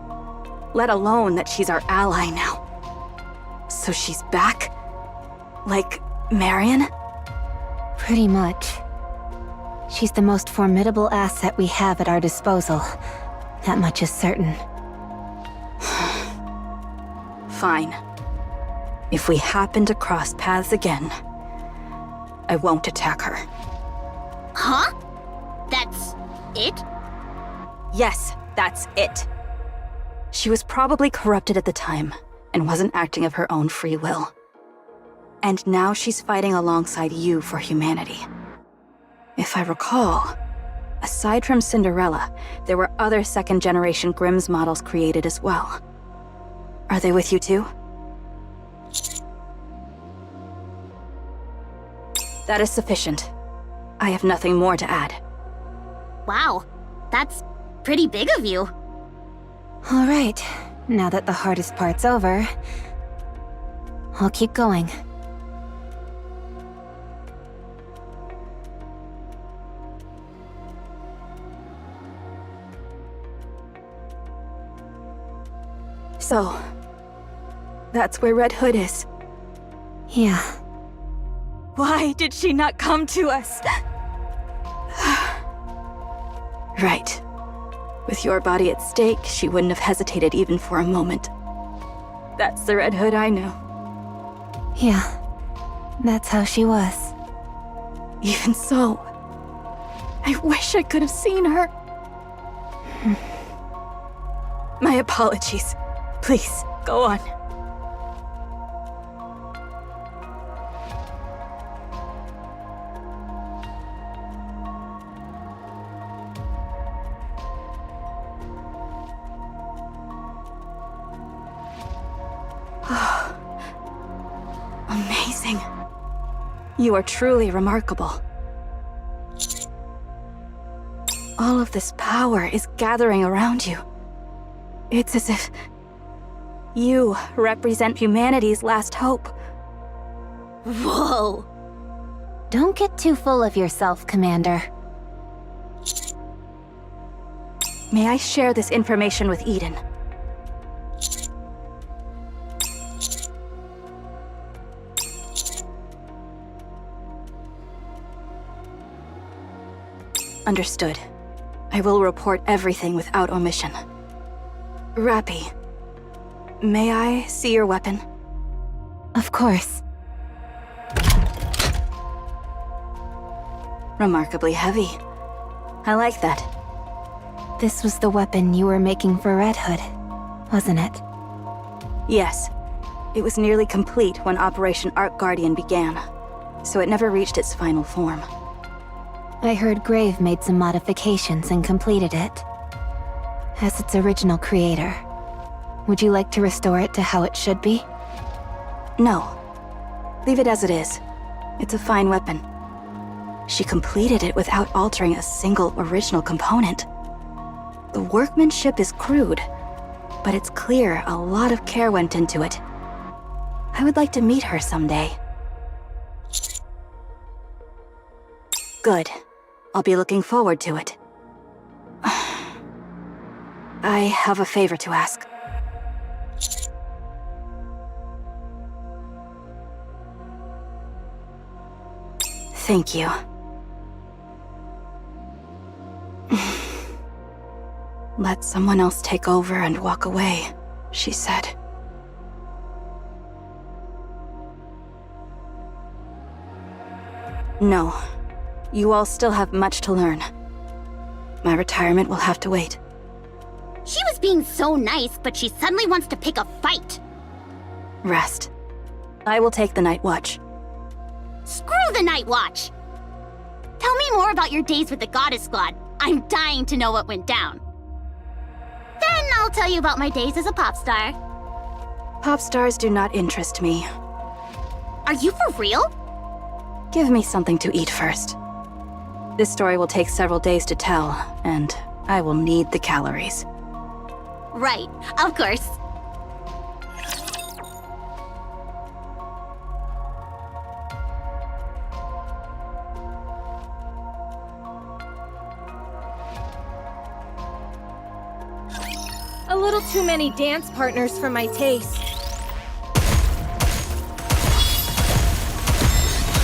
let alone that she's our ally now. So she's back? Like Marion? Pretty much. She's the most formidable asset we have at our disposal. That much is certain. Fine. If we happen to cross paths again, I won't attack her. Huh? That's it? Yes, that's it. She was probably corrupted at the time and wasn't acting of her own free will. And now she's fighting alongside you for humanity. If I recall, aside from Cinderella, there were other second-generation Grimm's models created as well. Are they with you too? That is sufficient. I have nothing more to add. Wow, that's pretty big of you. All right, now that the hardest part's over, I'll keep going. So, that's where Red Hood is. Yeah. Why did she not come to us? Right. With your body at stake, she wouldn't have hesitated even for a moment. That's the Red Hood I know. Yeah. That's how she was. Even so, I wish I could have seen her. My apologies. Please, go on. Amazing. You are truly remarkable. All of this power is gathering around you. It's as if you represent humanity's last hope. Whoa. Don't get too full of yourself, Commander. May I share this information with Eden? Understood. I will report everything without omission. Rappy, may I see your weapon? Of course. Remarkably heavy. I like that. This was the weapon you were making for Red Hood, wasn't it? Yes. It was nearly complete when Operation Arc Guardian began, so it never reached its final form. I heard Grave made some modifications and completed it. As its original creator, would you like to restore it to how it should be? No. Leave it as it is. It's a fine weapon. She completed it without altering a single original component. The workmanship is crude, but it's clear a lot of care went into it. I would like to meet her someday. Good. I'll be looking forward to it. I have a favor to ask. Thank you. Let someone else take over and walk away, she said. No. You all still have much to learn. My retirement will have to wait. She was being so nice, but she suddenly wants to pick a fight. Rest. I will take the night watch. Screw the Night Watch! Tell me more about your days with the Goddess Squad. I'm dying to know what went down. Then I'll tell you about my days as a pop star. Pop stars do not interest me. Are you for real? Give me something to eat first. This story will take several days to tell, and I will need the calories. Right, of course. A little too many dance partners for my taste.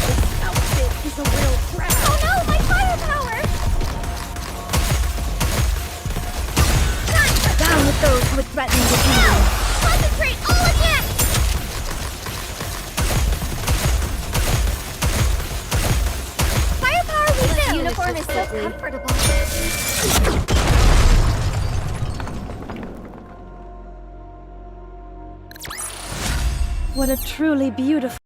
This outfit is a real trap. Oh no, my firepower! Down with those who would threaten the kingdom. Concentrate, all attack! Firepower resumed! Uniform is so comfortable. What a truly beautiful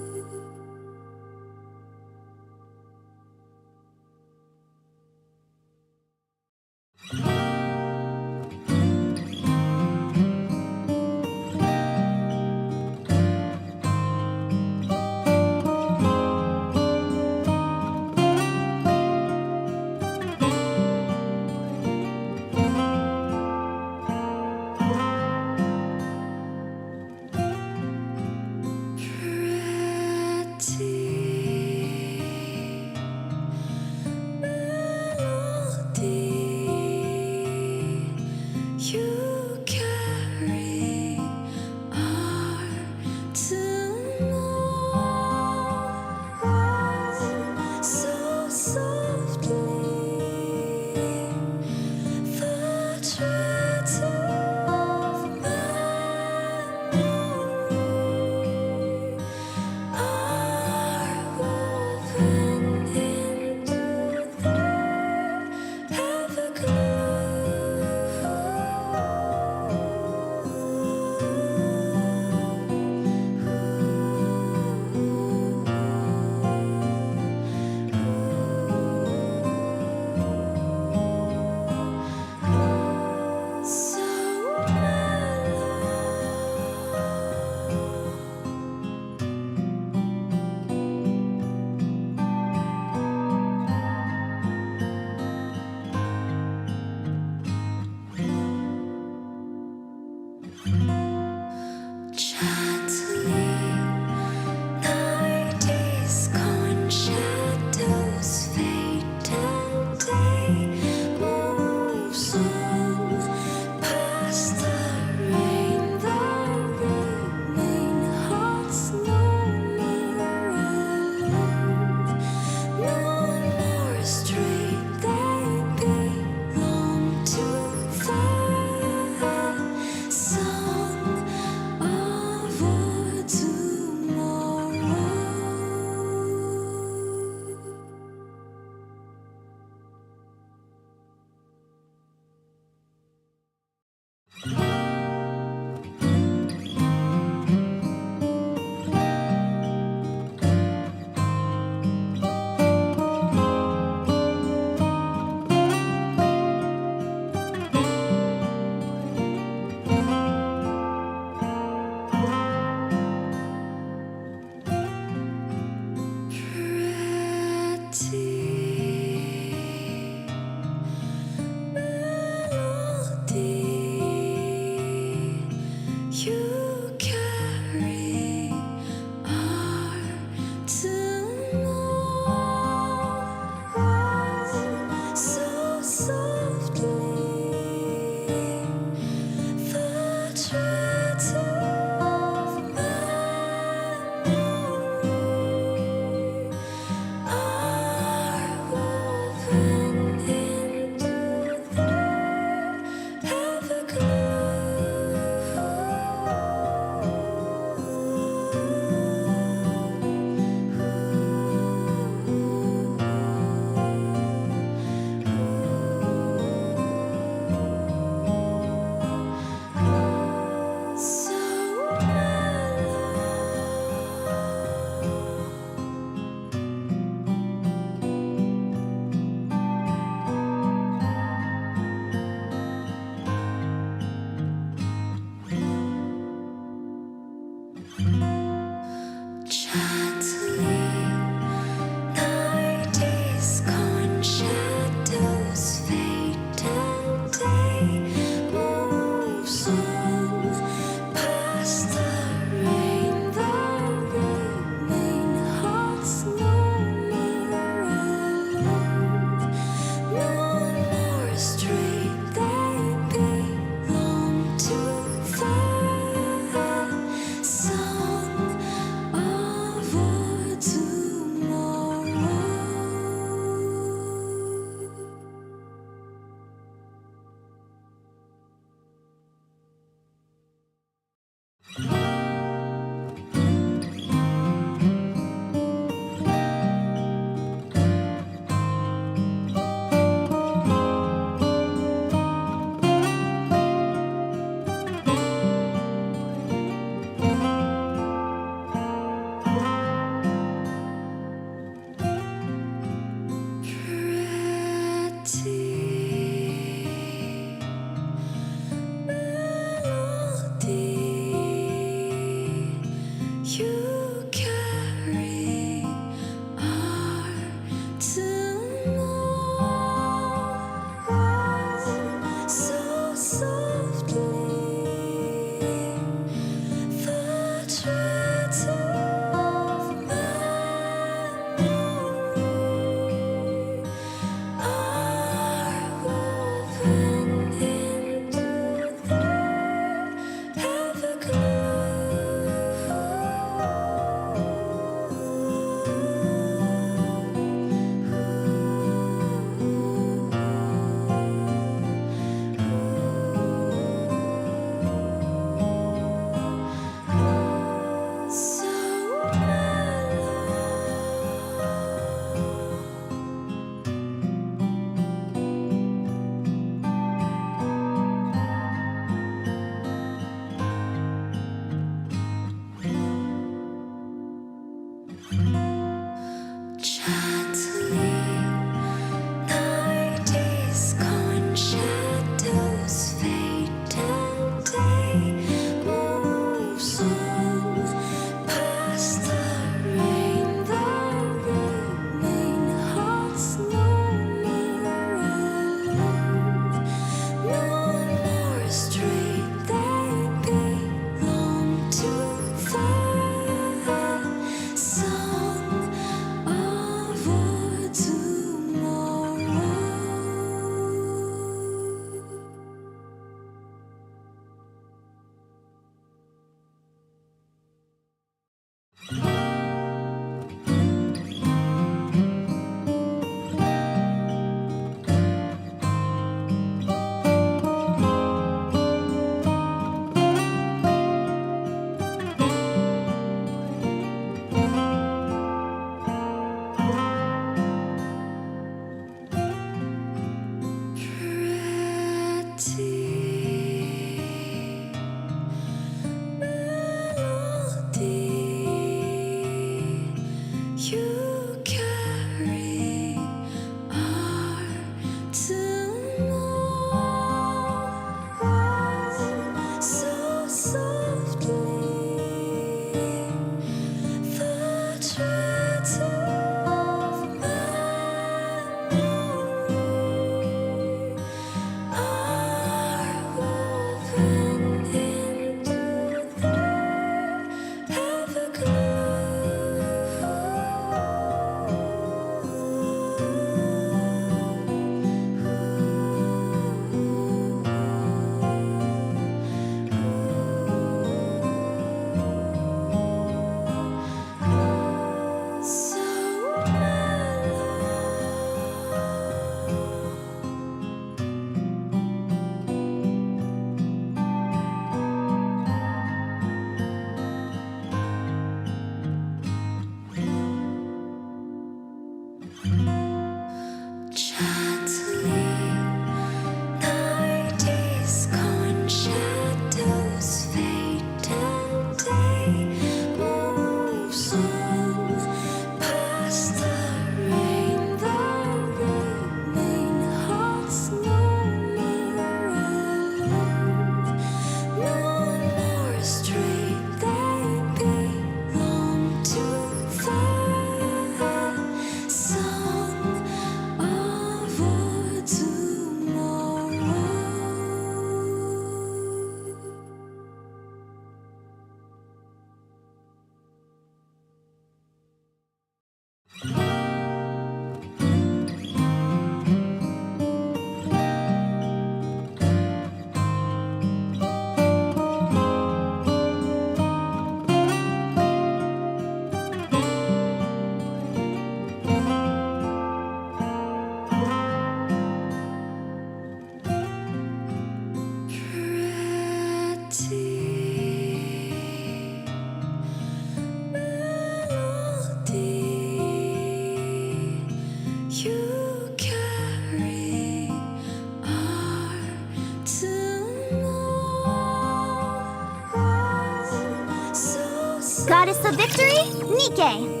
Goddess of Victory, Nikke.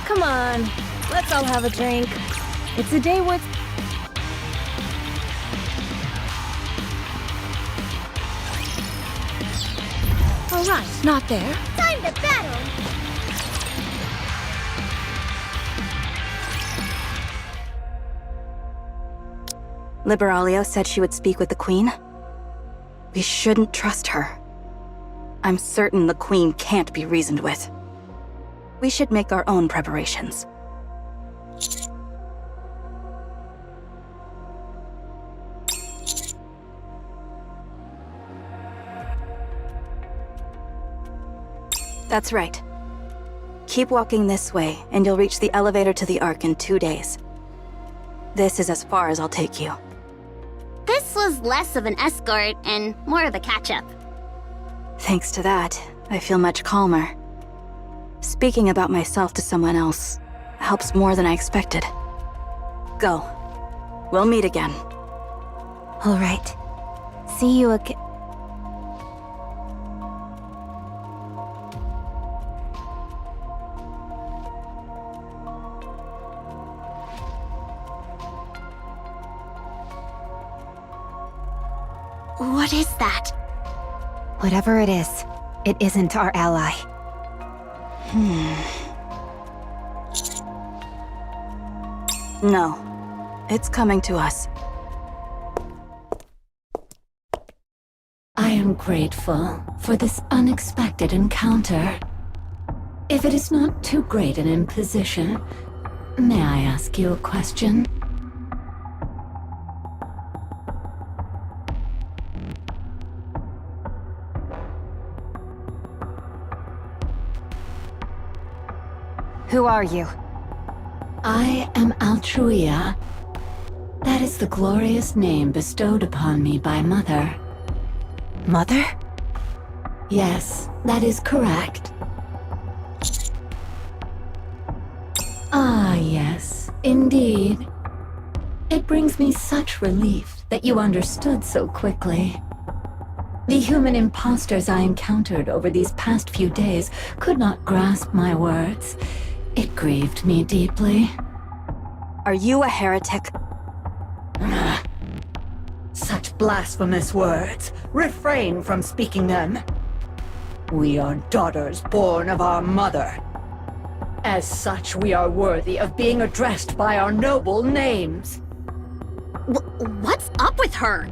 Come on, let's all have a drink. It's a day worth... All right, not there. Time to battle! Liberalio said she would speak with the Queen. We shouldn't trust her. I'm certain the Queen can't be reasoned with. We should make our own preparations. That's right. Keep walking this way, and you'll reach the elevator to the Ark in 2 days. This is as far as I'll take you. This was less of an escort and more of a catch-up. Thanks to that, I feel much calmer. Speaking about myself to someone else helps more than I expected. Go. We'll meet again. All right. See you again. What is that? Whatever it is, it isn't our ally. No. It's coming to us. I am grateful for this unexpected encounter. If it is not too great an imposition, may I ask you a question? Who are you? I am Altruia. That is the glorious name bestowed upon me by Mother. Mother? Yes, that is correct. Ah, yes, indeed. It brings me such relief that you understood so quickly. The human imposters I encountered over these past few days could not grasp my words. It grieved me deeply. Are you a heretic? Such blasphemous words. Refrain from speaking them. We are daughters born of our mother. As such, we are worthy of being addressed by our noble names. What's up with her?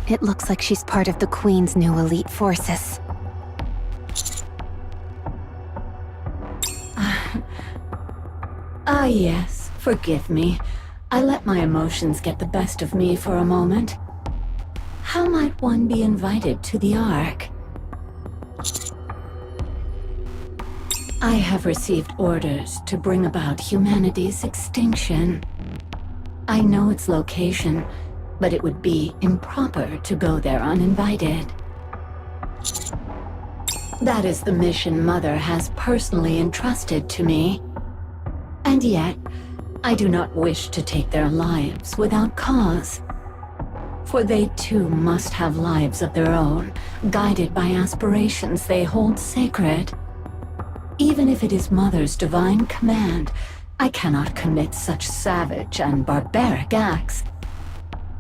It looks like she's part of the Queen's new elite forces. Ah, yes. Forgive me. I let my emotions get the best of me for a moment. How might one be invited to the Ark? I have received orders to bring about humanity's extinction. I know its location, but it would be improper to go there uninvited. That is the mission Mother has personally entrusted to me. And yet, I do not wish to take their lives without cause. For they too must have lives of their own, guided by aspirations they hold sacred. Even if it is Mother's divine command, I cannot commit such savage and barbaric acts.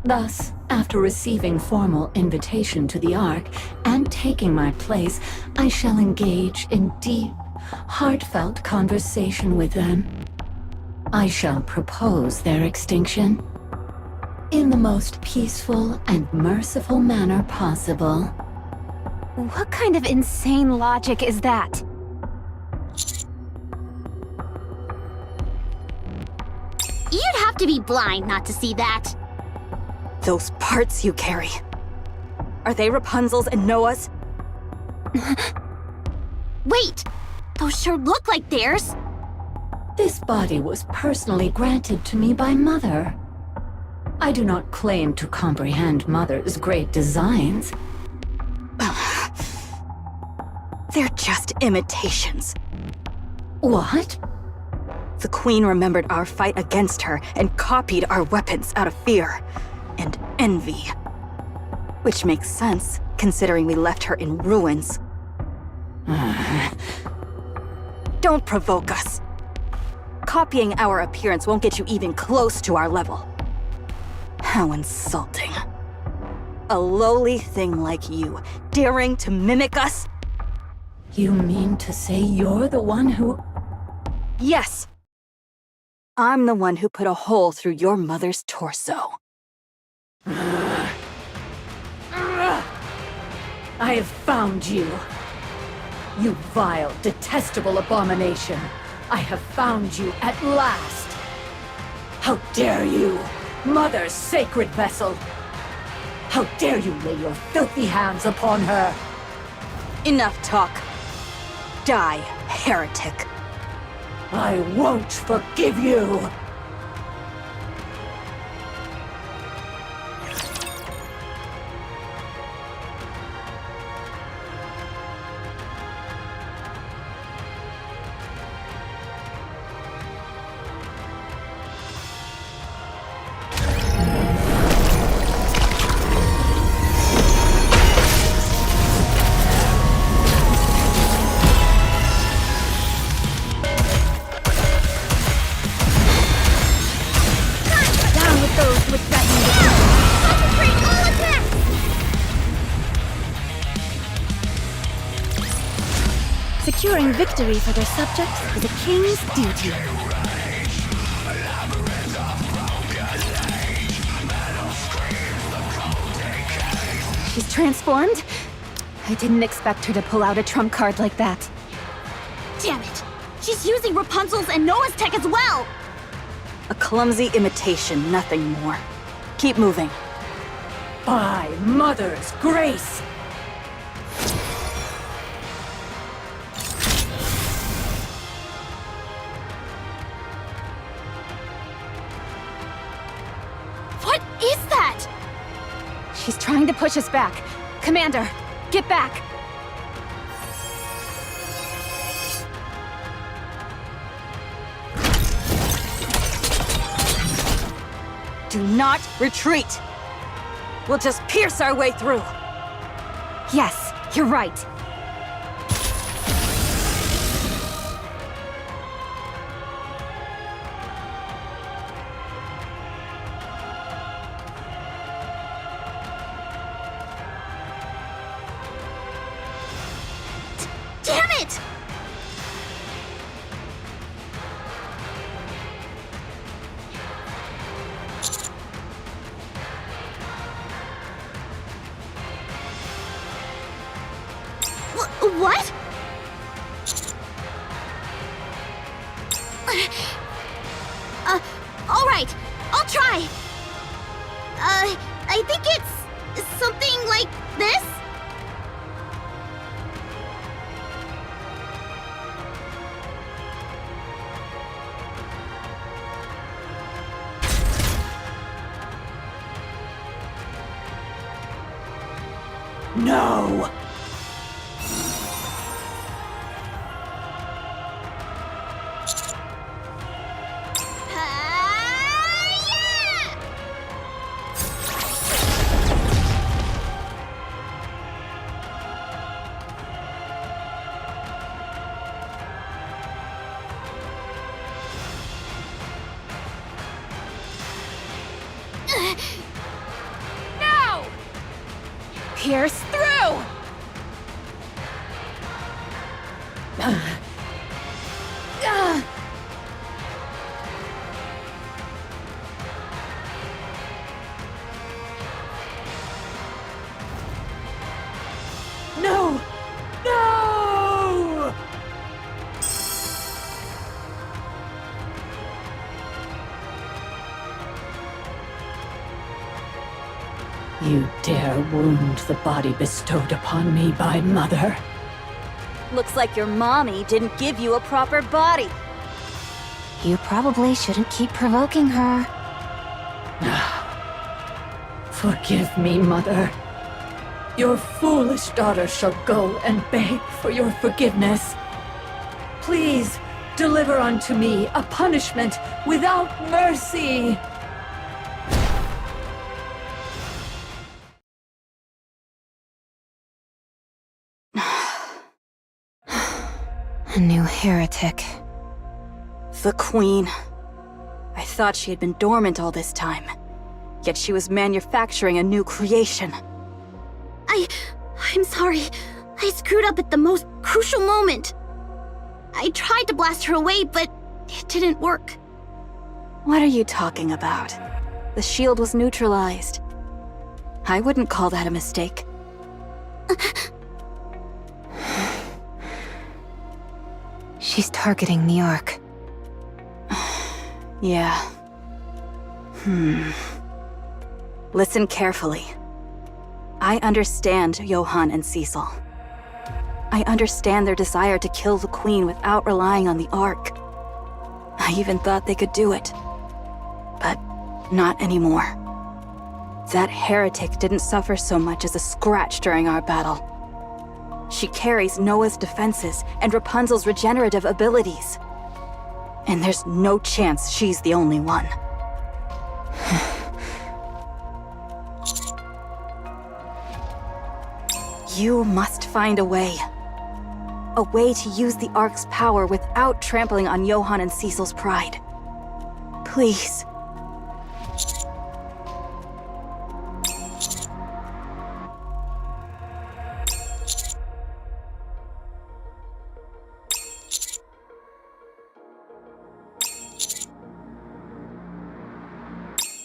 Thus, after receiving formal invitation to the Ark and taking my place, I shall engage in deep, heartfelt conversation with them. I shall propose their extinction in the most peaceful and merciful manner possible. What kind of insane logic is that? You'd have to be blind not to see that. Those parts you carry. Are they Rapunzel's and Noah's? Wait! Those sure look like theirs! This body was personally granted to me by Mother. I do not claim to comprehend Mother's great designs. They're just imitations. What? The Queen remembered our fight against her and copied our weapons out of fear and envy. Which makes sense, considering we left her in ruins. Don't provoke us. Copying our appearance won't get you even close to our level. How insulting. A lowly thing like you, daring to mimic us? You mean to say you're the one who... Yes. I'm the one who put a hole through your mother's torso. I have found you. You vile, detestable abomination. I have found you at last. How dare you, Mother's sacred vessel! How dare you lay your filthy hands upon her! Enough talk. Die, heretic. I won't forgive you! Securing victory for their subjects is a king's duty. She's transformed? I didn't expect her to pull out a trump card like that. Damn it! She's using Rapunzel's and Noah's tech as well! A clumsy imitation, nothing more. Keep moving. By Mother's grace! What is that? She's trying to push us back. Commander, get back! Do not retreat! We'll just pierce our way through! Yes, you're right. Damn it! What? All right. I'll try. I think it's something like this. No! No! Pierce through! No! No! You dare wound the body bestowed upon me by Mother. Looks like your mommy didn't give you a proper body. You probably shouldn't keep provoking her. Forgive me, Mother. Your foolish daughter shall go and beg for your forgiveness. Please, deliver unto me a punishment without mercy. A new heretic. The Queen. I thought she had been dormant all this time. Yet she was manufacturing a new creation. I'm sorry. I screwed up at the most crucial moment. I tried to blast her away, but it didn't work. What are you talking about? The shield was neutralized. I wouldn't call that a mistake. She's targeting the Ark. Yeah. Listen carefully. I understand Johann and Cecil. I understand their desire to kill the Queen without relying on the Ark. I even thought they could do it. But not anymore. That heretic didn't suffer so much as a scratch during our battle. She carries Noah's defenses and Rapunzel's regenerative abilities. And there's no chance she's the only one. You must find a way. A way to use the Ark's power without trampling on Johann and Cecil's pride. Please.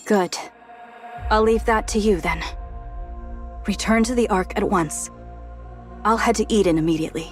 Good. I'll leave that to you then. Return to the Ark at once. I'll head to Eden immediately.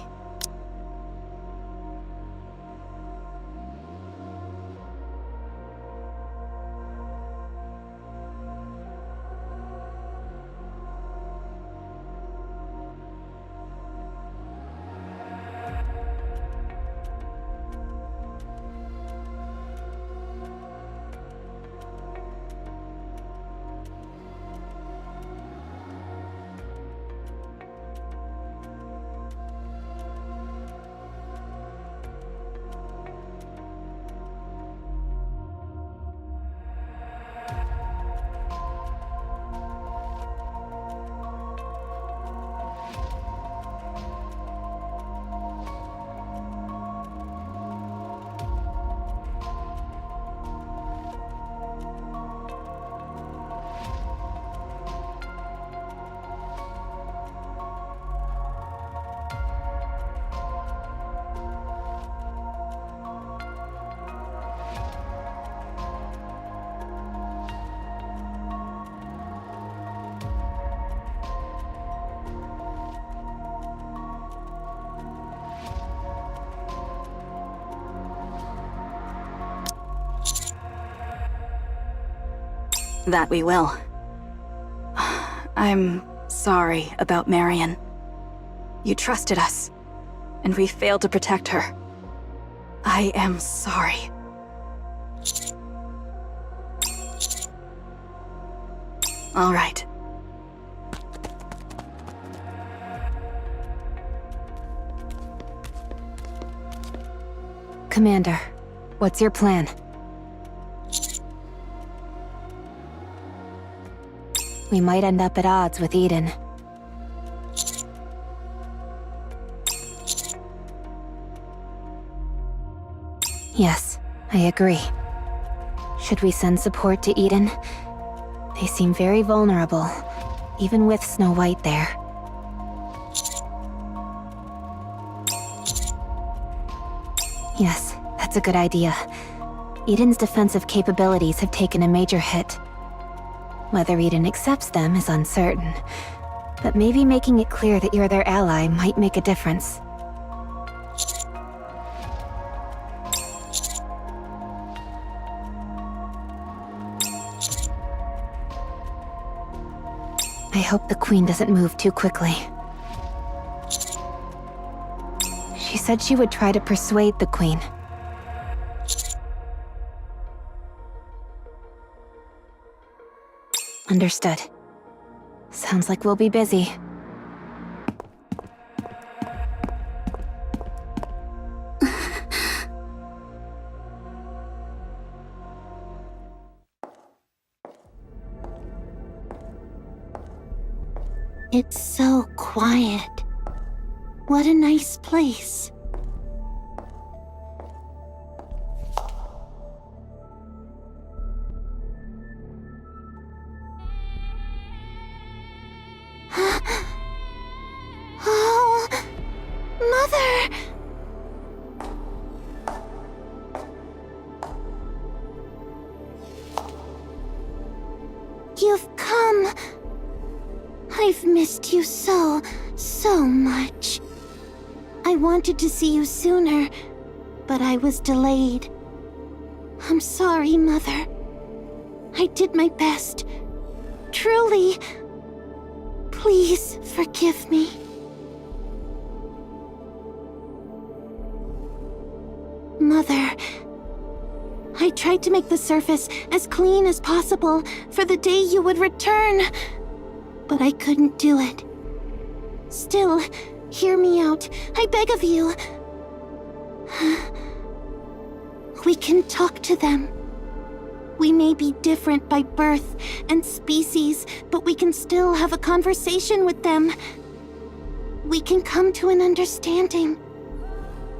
That we will. I'm sorry about Marion. You trusted us, and we failed to protect her. I am sorry. All right. Commander, what's your plan? We might end up at odds with Eden. Yes, I agree. Should we send support to Eden? They seem very vulnerable, even with Snow White there. Yes, that's a good idea. Eden's defensive capabilities have taken a major hit. Whether Eden accepts them is uncertain, but maybe making it clear that you're their ally might make a difference. I hope the Queen doesn't move too quickly. She said she would try to persuade the Queen. Understood. Sounds like we'll be busy. It's so quiet. What a nice place. you so much. I wanted to see you sooner, but I was delayed. I'm sorry, Mother. I did my best. Truly. Please forgive me. Mother, I tried to make the surface as clean as possible for the day you would return, but I couldn't do it. Still, hear me out. I beg of you. We can talk to them. We may be different by birth and species, but we can still have a conversation with them. We can come to an understanding.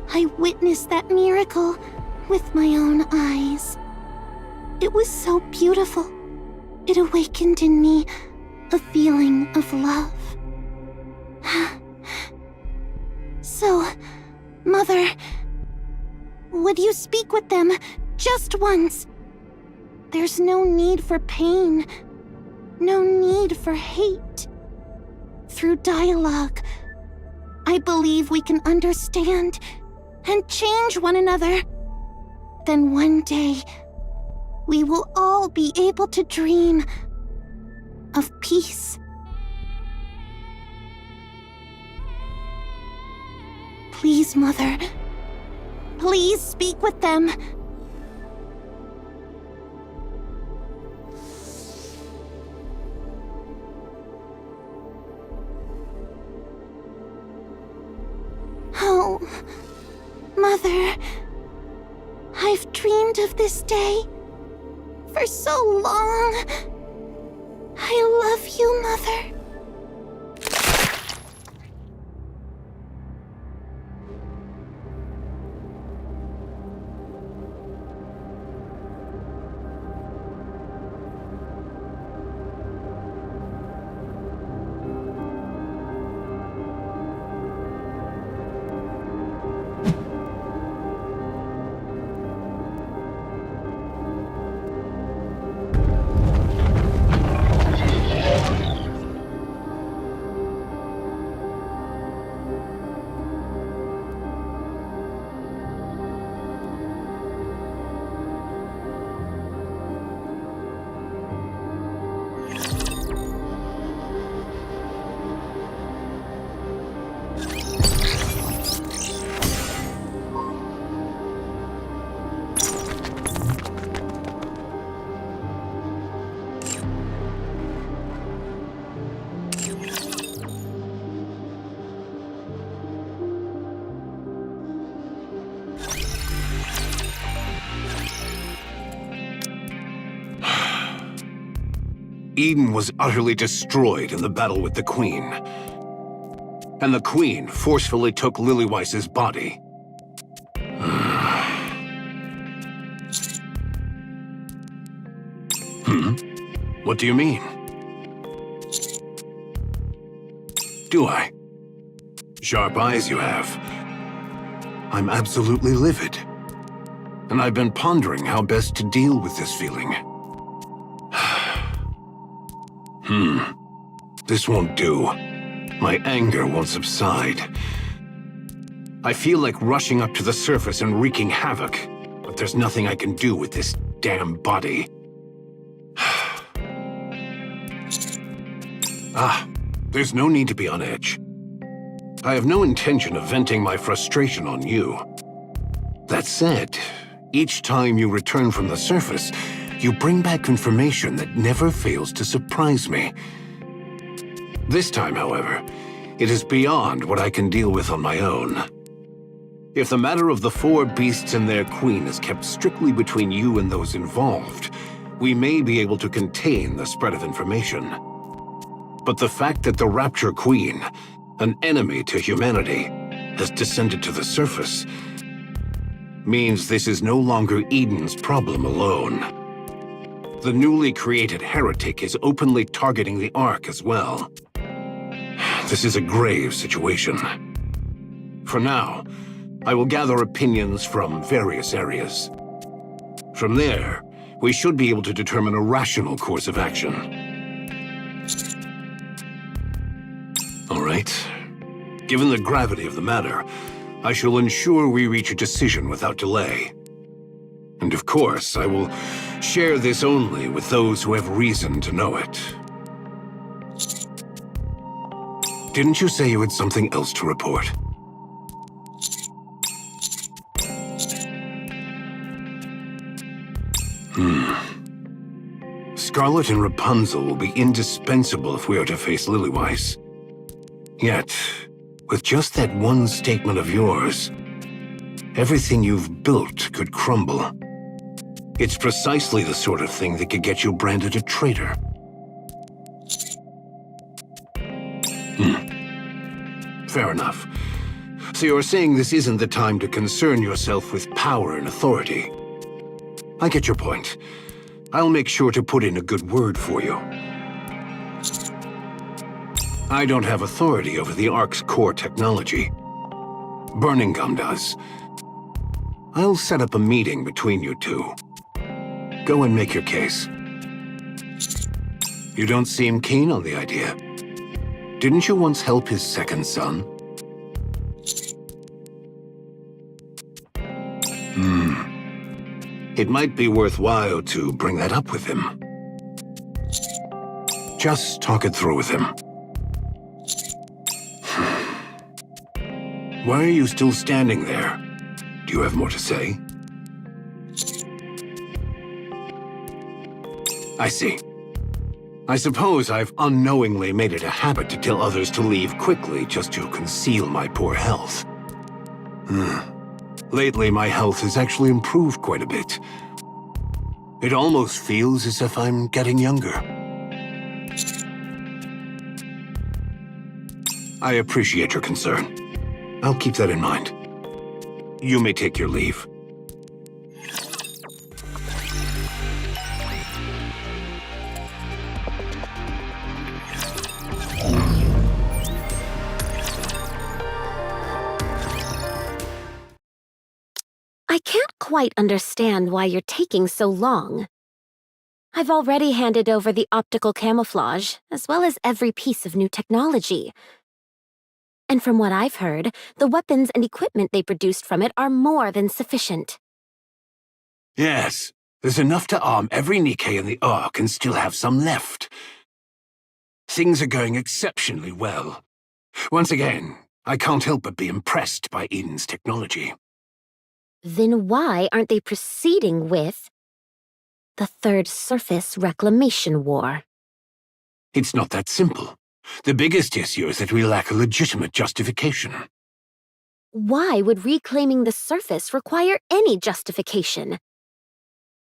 I witnessed that miracle with my own eyes. It was so beautiful. It awakened in me a feeling of love. So, Mother, would you speak with them just once? There's no need for pain, no need for hate. Through dialogue, I believe we can understand and change one another. Then one day, we will all be able to dream of peace. Please, Mother, please speak with them. Oh, Mother, I've dreamed of this day for so long. I love you, Mother. Eden was utterly destroyed in the battle with the Queen. And the Queen forcefully took Lilyweiss's body. What do you mean? Do I? Sharp eyes you have. I'm absolutely livid. And I've been pondering how best to deal with this feeling. This won't do. My anger won't subside. I feel like rushing up to the surface and wreaking havoc, but there's nothing I can do with this damn body. There's no need to be on edge. I have no intention of venting my frustration on you. That said, each time you return from the surface, you bring back information that never fails to surprise me. This time, however, it is beyond what I can deal with on my own. If the matter of the 4 beasts and their queen is kept strictly between you and those involved, we may be able to contain the spread of information. But the fact that the Rapture Queen, an enemy to humanity, has descended to the surface means this is no longer Eden's problem alone. The newly created heretic is openly targeting the Ark as well. This is a grave situation. For now, I will gather opinions from various areas. From there, we should be able to determine a rational course of action. All right. Given the gravity of the matter, I shall ensure we reach a decision without delay. And of course, I will share this only with those who have reason to know it. Didn't you say you had something else to report? Scarlet and Rapunzel will be indispensable if we are to face Lillyweiss. Yet, with just that one statement of yours, everything you've built could crumble. It's precisely the sort of thing that could get you branded a traitor. Fair enough. So you're saying this isn't the time to concern yourself with power and authority. I get your point. I'll make sure to put in a good word for you. I don't have authority over the Ark's core technology. Burning Gum does. I'll set up a meeting between you two. Go and make your case. You don't seem keen on the idea. Didn't you once help his second son? It might be worthwhile to bring that up with him. Just talk it through with him. Why are you still standing there? Do you have more to say? I see. I suppose I've unknowingly made it a habit to tell others to leave quickly just to conceal my poor health. Lately, my health has actually improved quite a bit. It almost feels as if I'm getting younger. I appreciate your concern. I'll keep that in mind. You may take your leave. I can't quite understand why you're taking so long. I've already handed over the optical camouflage, as well as every piece of new technology. And from what I've heard, the weapons and equipment they produced from it are more than sufficient. Yes, there's enough to arm every nikke in the Ark and still have some left. Things are going exceptionally well. Once again, I can't help but be impressed by Eden's technology. Then why aren't they proceeding with the Third Surface Reclamation War? It's not that simple. The biggest issue is that we lack a legitimate justification. Why would reclaiming the surface require any justification?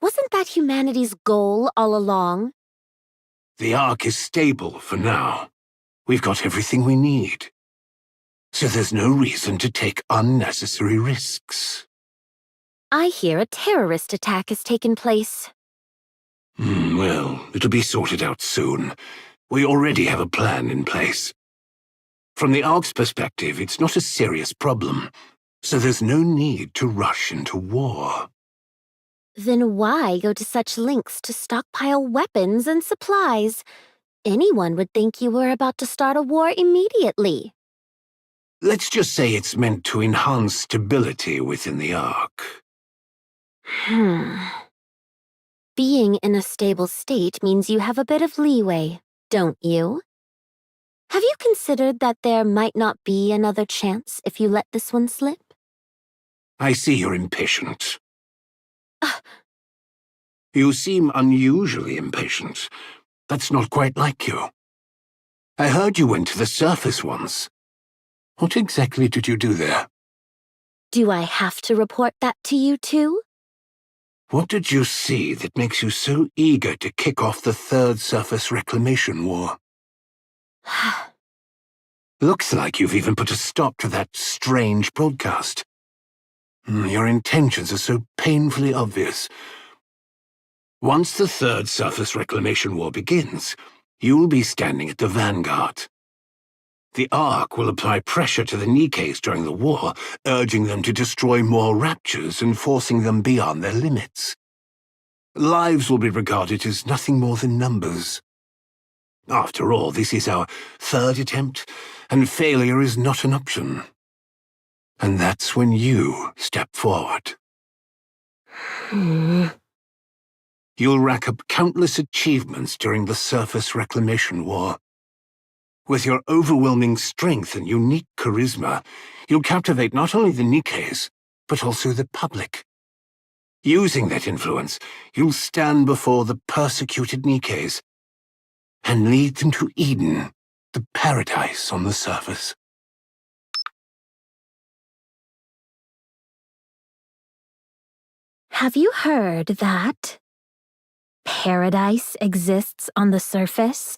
Wasn't that humanity's goal all along? The Ark is stable for now. We've got everything we need. So there's no reason to take unnecessary risks. I hear a terrorist attack has taken place. Well, it'll be sorted out soon. We already have a plan in place. From the Ark's perspective, it's not a serious problem, so there's no need to rush into war. Then why go to such lengths to stockpile weapons and supplies? Anyone would think you were about to start a war immediately. Let's just say it's meant to enhance stability within the Ark. Being in a stable state means you have a bit of leeway, don't you? Have you considered that there might not be another chance if you let this one slip? I see you're impatient. You seem unusually impatient. That's not quite like you. I heard you went to the surface once. What exactly did you do there? Do I have to report that to you too? What did you see that makes you so eager to kick off the Third Surface Reclamation War? Looks like you've even put a stop to that strange broadcast. Your intentions are so painfully obvious. Once the Third Surface Reclamation War begins, you'll be standing at the vanguard. The Ark will apply pressure to the Nikkes during the war, urging them to destroy more raptures and forcing them beyond their limits. Lives will be regarded as nothing more than numbers. After all, this is our third attempt, and failure is not an option. And that's when you step forward. You'll rack up countless achievements during the Surface Reclamation War. With your overwhelming strength and unique charisma, you'll captivate not only the Nikkes, but also the public. Using that influence, you'll stand before the persecuted Nikkes and lead them to Eden, the paradise on the surface. Have you heard that paradise exists on the surface?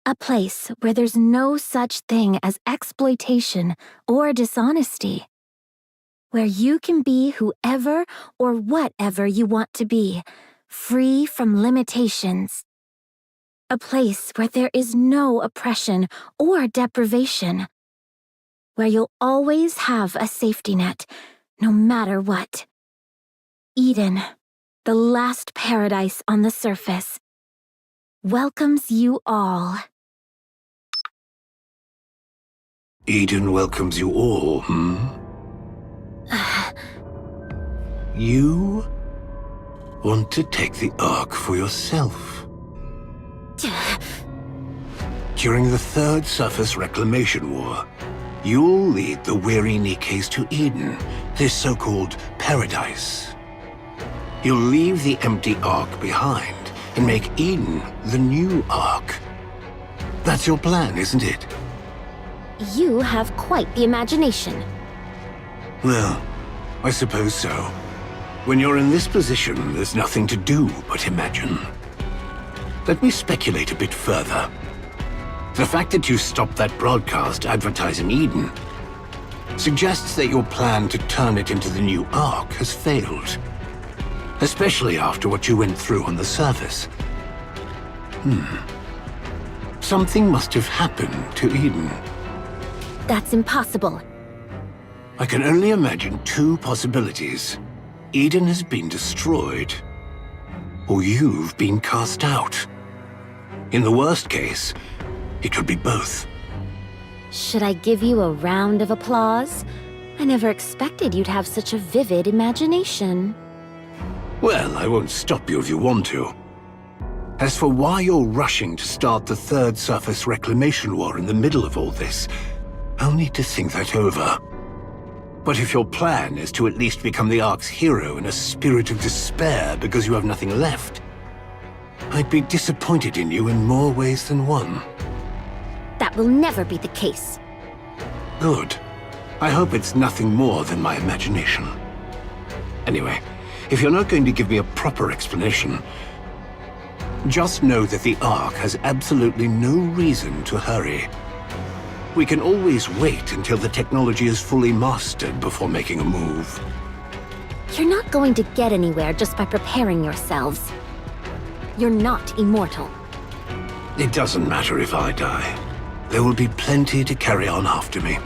A place where there's no such thing as exploitation or dishonesty. Where you can be whoever or whatever you want to be, free from limitations. A place where there is no oppression or deprivation. Where you'll always have a safety net, no matter what. Eden, the last paradise on the surface, welcomes you all. Eden welcomes you all, You want to take the Ark for yourself. During the Third Surface Reclamation War, you'll lead the weary Nikkes to Eden, this so-called paradise. You'll leave the empty Ark behind and make Eden the new Ark. That's your plan, isn't it? You have quite the imagination. Well, I suppose so. When you're in this position, there's nothing to do but imagine. Let me speculate a bit further. The fact that you stopped that broadcast advertising Eden suggests that your plan to turn it into the new Ark has failed. Especially after what you went through on the surface. Something must have happened to Eden. That's impossible. I can only imagine two possibilities. Eden has been destroyed, or you've been cast out. In the worst case, it could be both. Should I give you a round of applause? I never expected you'd have such a vivid imagination. Well, I won't stop you if you want to. As for why you're rushing to start the Third Surface Reclamation War in the middle of all this, I'll need to think that over. But if your plan is to at least become the Ark's hero in a spirit of despair because you have nothing left, I'd be disappointed in you in more ways than one. That will never be the case. Good. I hope it's nothing more than my imagination. Anyway, if you're not going to give me a proper explanation, just know that the Ark has absolutely no reason to hurry. We can always wait until the technology is fully mastered before making a move. You're not going to get anywhere just by preparing yourselves. You're not immortal. It doesn't matter if I die. There will be plenty to carry on after me.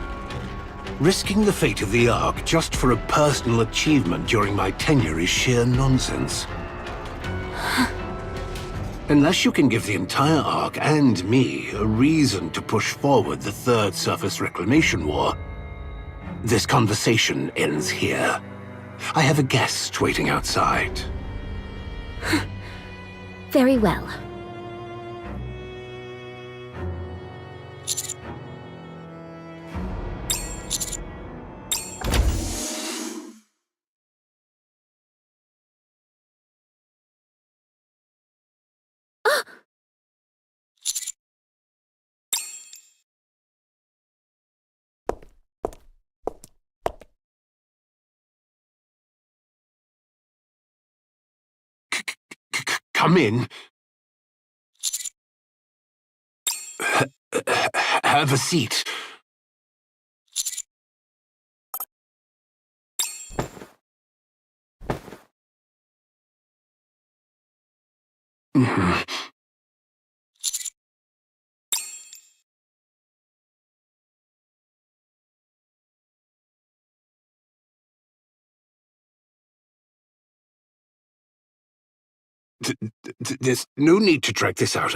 Risking the fate of the Ark just for a personal achievement during my tenure is sheer nonsense. Unless you can give the entire Ark and me a reason to push forward the Third Surface Reclamation War, this conversation ends here. I have a guest waiting outside. Very well. Come in. Have a seat. There's no need to drag this out.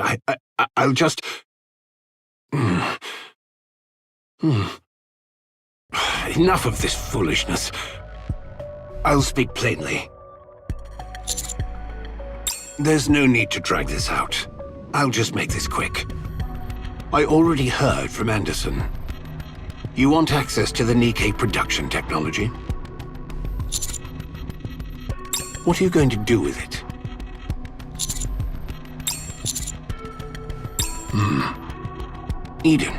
I'll just... Enough of this foolishness. I'll speak plainly. There's no need to drag this out. I'll just make this quick. I already heard from Anderson. You want access to the nikke production technology? What are you going to do with it? Eden.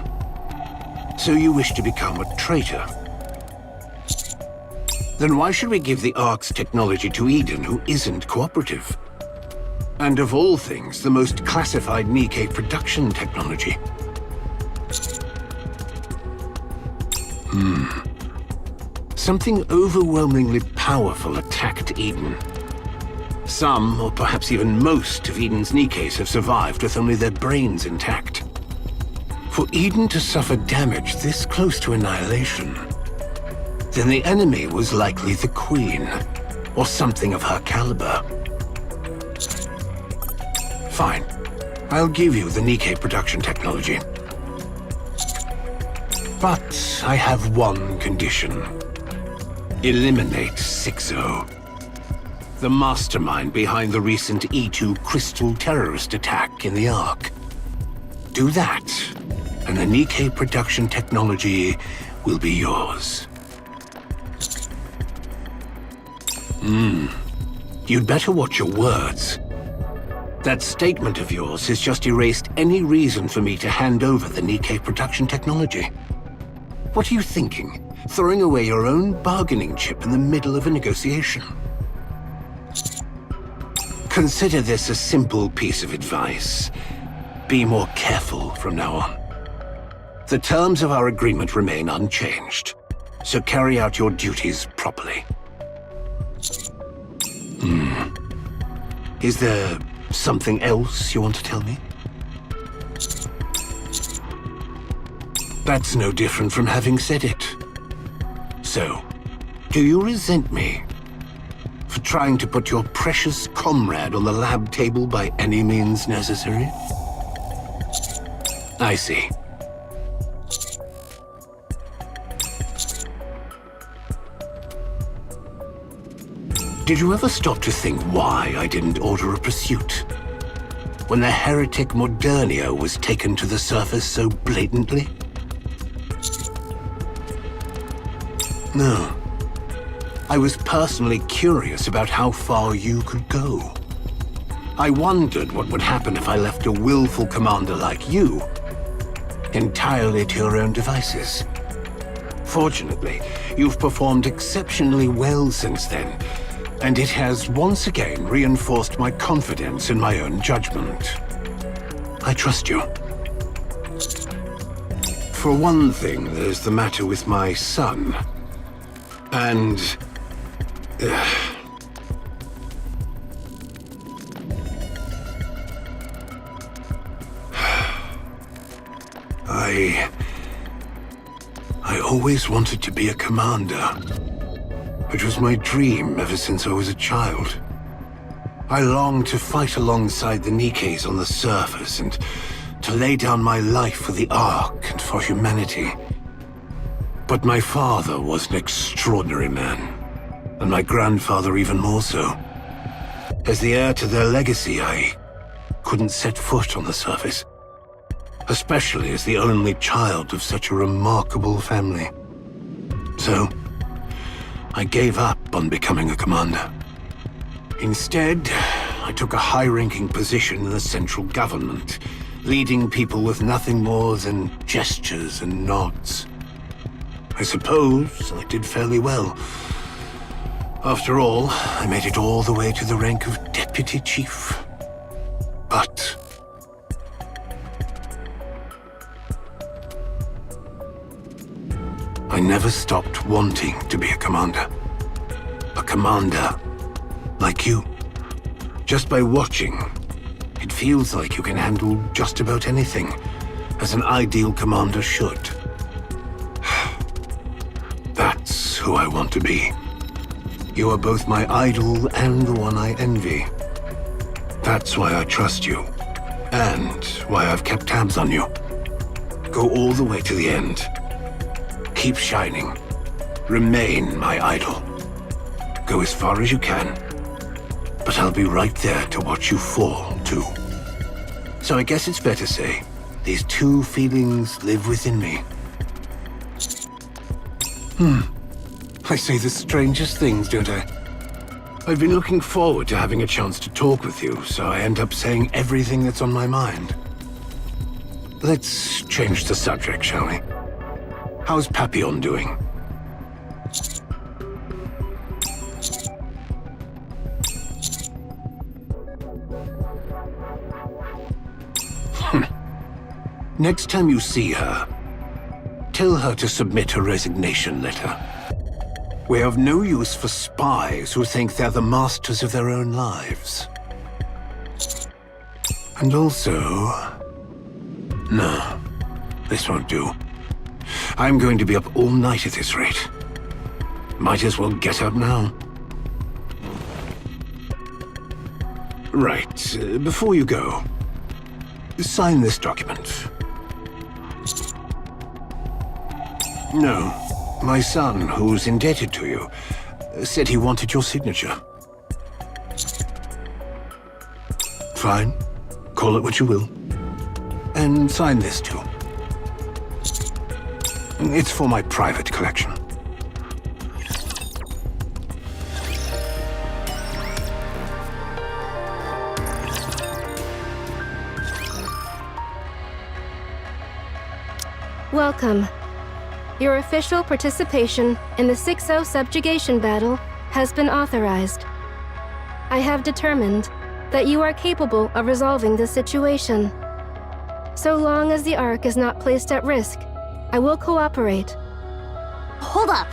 So you wish to become a traitor? Then why should we give the Ark's technology to Eden, who isn't cooperative? And of all things, the most classified nikke production technology. Something overwhelmingly powerful attacked Eden. Some, or perhaps even most, of Eden's nikkes have survived with only their brains intact. For Eden to suffer damage this close to annihilation, then the enemy was likely the Queen, or something of her caliber. Fine. I'll give you the nikke production technology. But I have one condition. Eliminate Sixo, the mastermind behind the recent E2 crystal terrorist attack in the Ark. Do that, and the nikke production technology will be yours. You'd better watch your words. That statement of yours has just erased any reason for me to hand over the nikke production technology. What are you thinking? Throwing away your own bargaining chip in the middle of a negotiation? Consider this a simple piece of advice. Be more careful from now on. The terms of our agreement remain unchanged, so carry out your duties properly. Is there something else you want to tell me? That's no different from having said it. So, do you resent me for trying to put your precious comrade on the lab table by any means necessary? I see. Did you ever stop to think why I didn't order a pursuit? When the heretic Modernia was taken to the surface so blatantly? No. I was personally curious about how far you could go. I wondered what would happen if I left a willful commander like you entirely to your own devices. Fortunately, you've performed exceptionally well since then, and it has once again reinforced my confidence in my own judgment. I trust you. For one thing, there's the matter with my son. And... I always wanted to be a commander. It was my dream ever since I was a child. I longed to fight alongside the nikkes on the surface and to lay down my life for the Ark and for humanity. But my father was an extraordinary man, and my grandfather even more so. As the heir to their legacy, I couldn't set foot on the surface, especially as the only child of such a remarkable family. So, I gave up on becoming a commander. Instead, I took a high-ranking position in the central government, leading people with nothing more than gestures and nods. I suppose I did fairly well. After all, I made it all the way to the rank of deputy chief. But I never stopped wanting to be a commander. A commander like you. Just by watching, it feels like you can handle just about anything, as an ideal commander should. That's who I want to be. You are both my idol and the one I envy. That's why I trust you. And why I've kept tabs on you. Go all the way to the end. Keep shining. Remain my idol. Go as far as you can. But I'll be right there to watch you fall, too. So I guess it's fair to say, these two feelings live within me. I say the strangest things, don't I? I've been looking forward to having a chance to talk with you, so I end up saying everything that's on my mind. Let's change the subject, shall we? How's Papillon doing? Next time you see her, tell her to submit a resignation letter. We're of no use for spies who think they're the masters of their own lives. And also... No, this won't do. I'm going to be up all night at this rate. Might as well get up now. Right, before you go, sign this document. No, my son, who's indebted to you, said he wanted your signature. Fine, call it what you will. And sign this too. It's for my private collection. Welcome. Your official participation in the 6-0 subjugation battle has been authorized. I have determined that you are capable of resolving this situation. So long as the Ark is not placed at risk, I will cooperate. Hold up.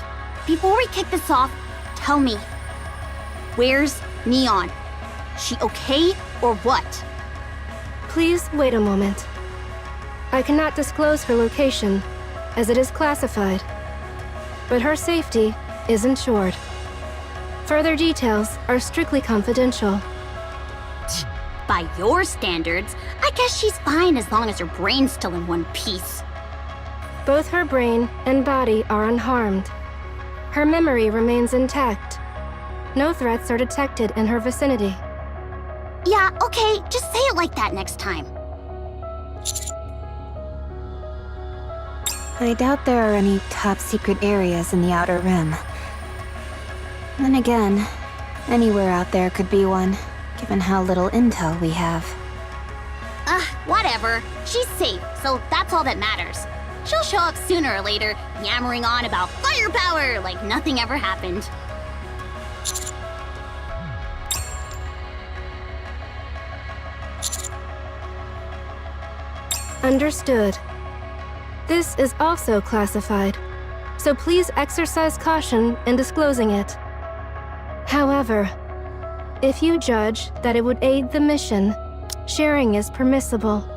Before we kick this off, tell me, where's Neon? She okay or what? Please wait a moment. I cannot disclose her location, as it is classified, but her safety is ensured. Further details are strictly confidential. By your standards, I guess she's fine as long as her brain's still in one piece. Both her brain and body are unharmed. Her memory remains intact. No threats are detected in her vicinity. Yeah, okay, just say it like that next time. I doubt there are any top-secret areas in the Outer Rim. Then again, anywhere out there could be one, given how little intel we have. Whatever. She's safe, so that's all that matters. She'll show up sooner or later, yammering on about firepower like nothing ever happened. Understood. This is also classified, so please exercise caution in disclosing it. However, if you judge that it would aid the mission, sharing is permissible.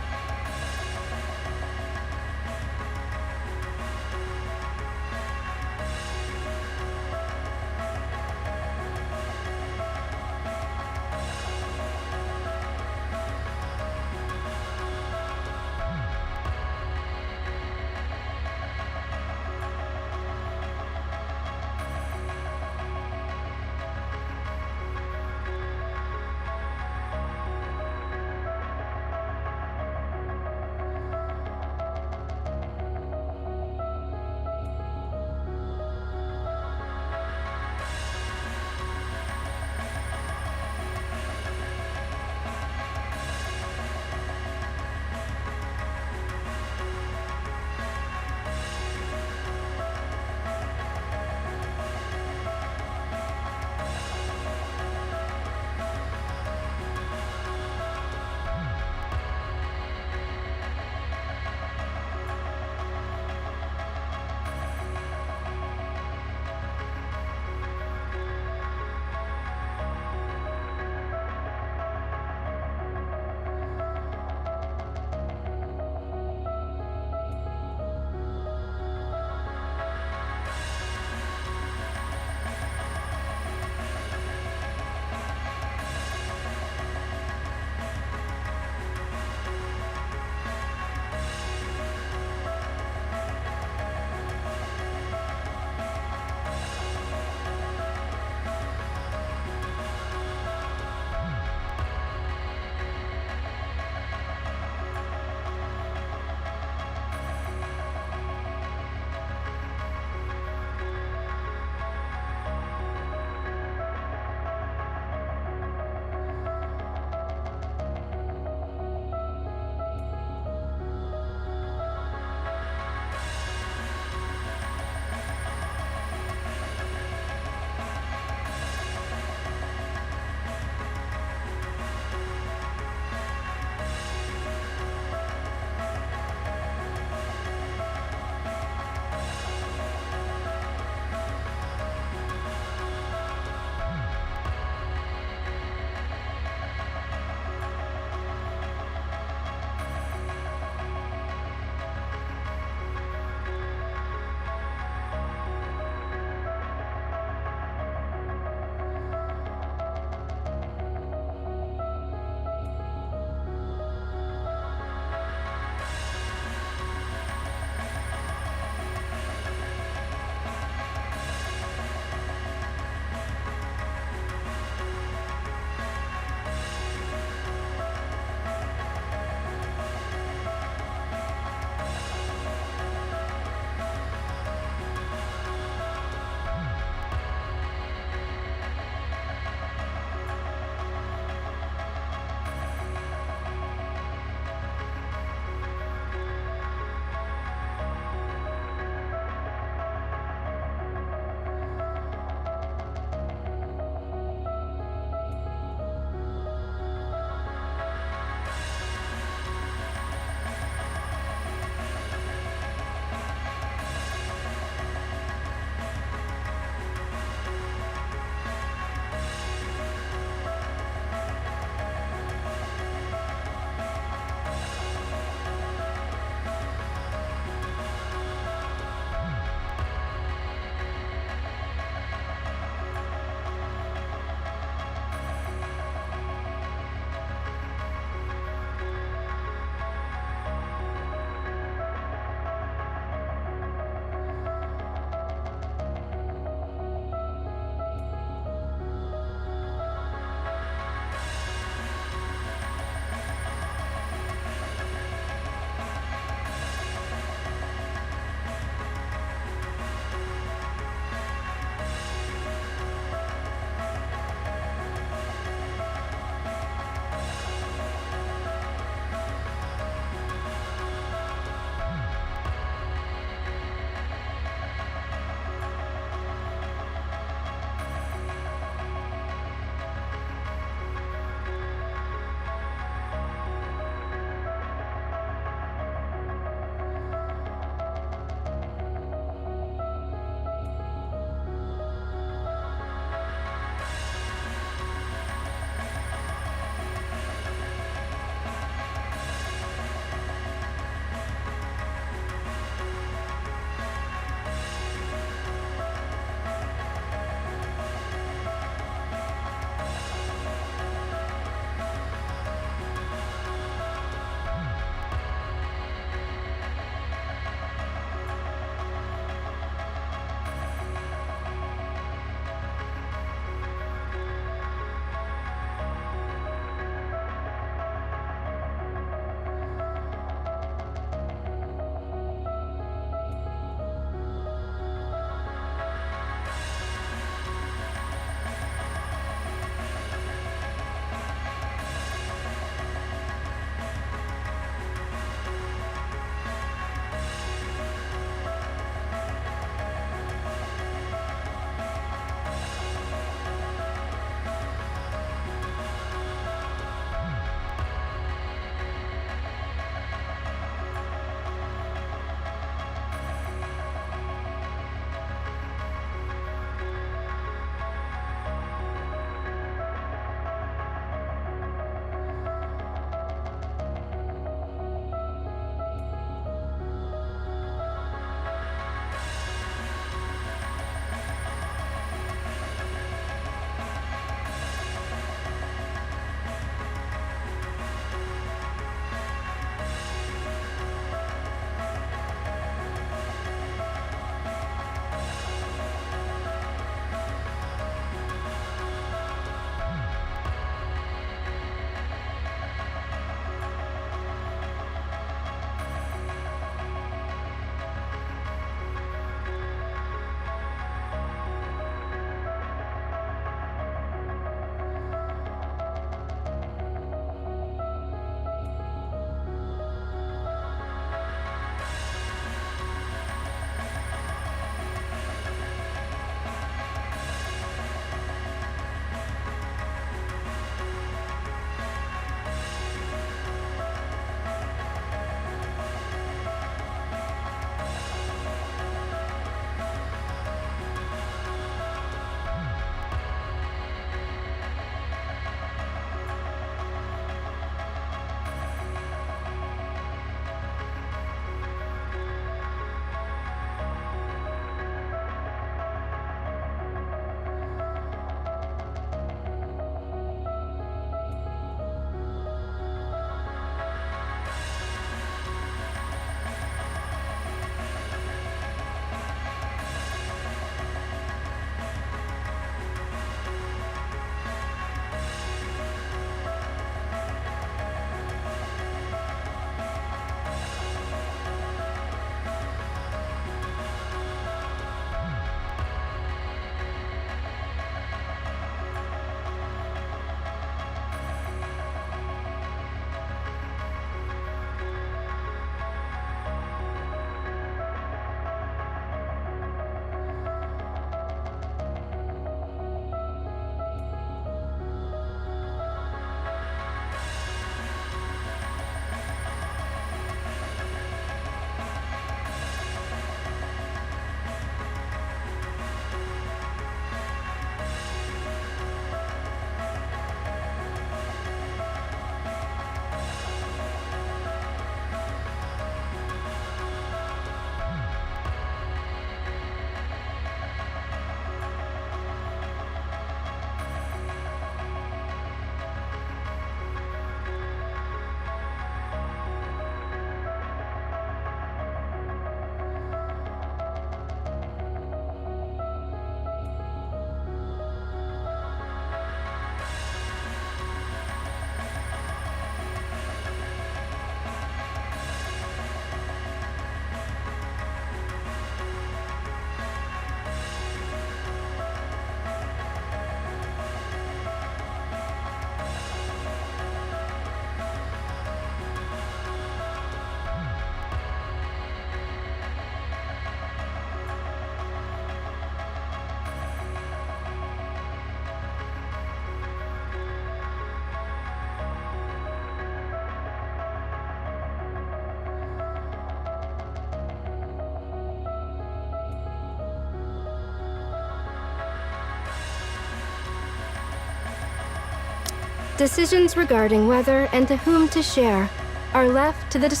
Decisions regarding whether and to whom to share are left to the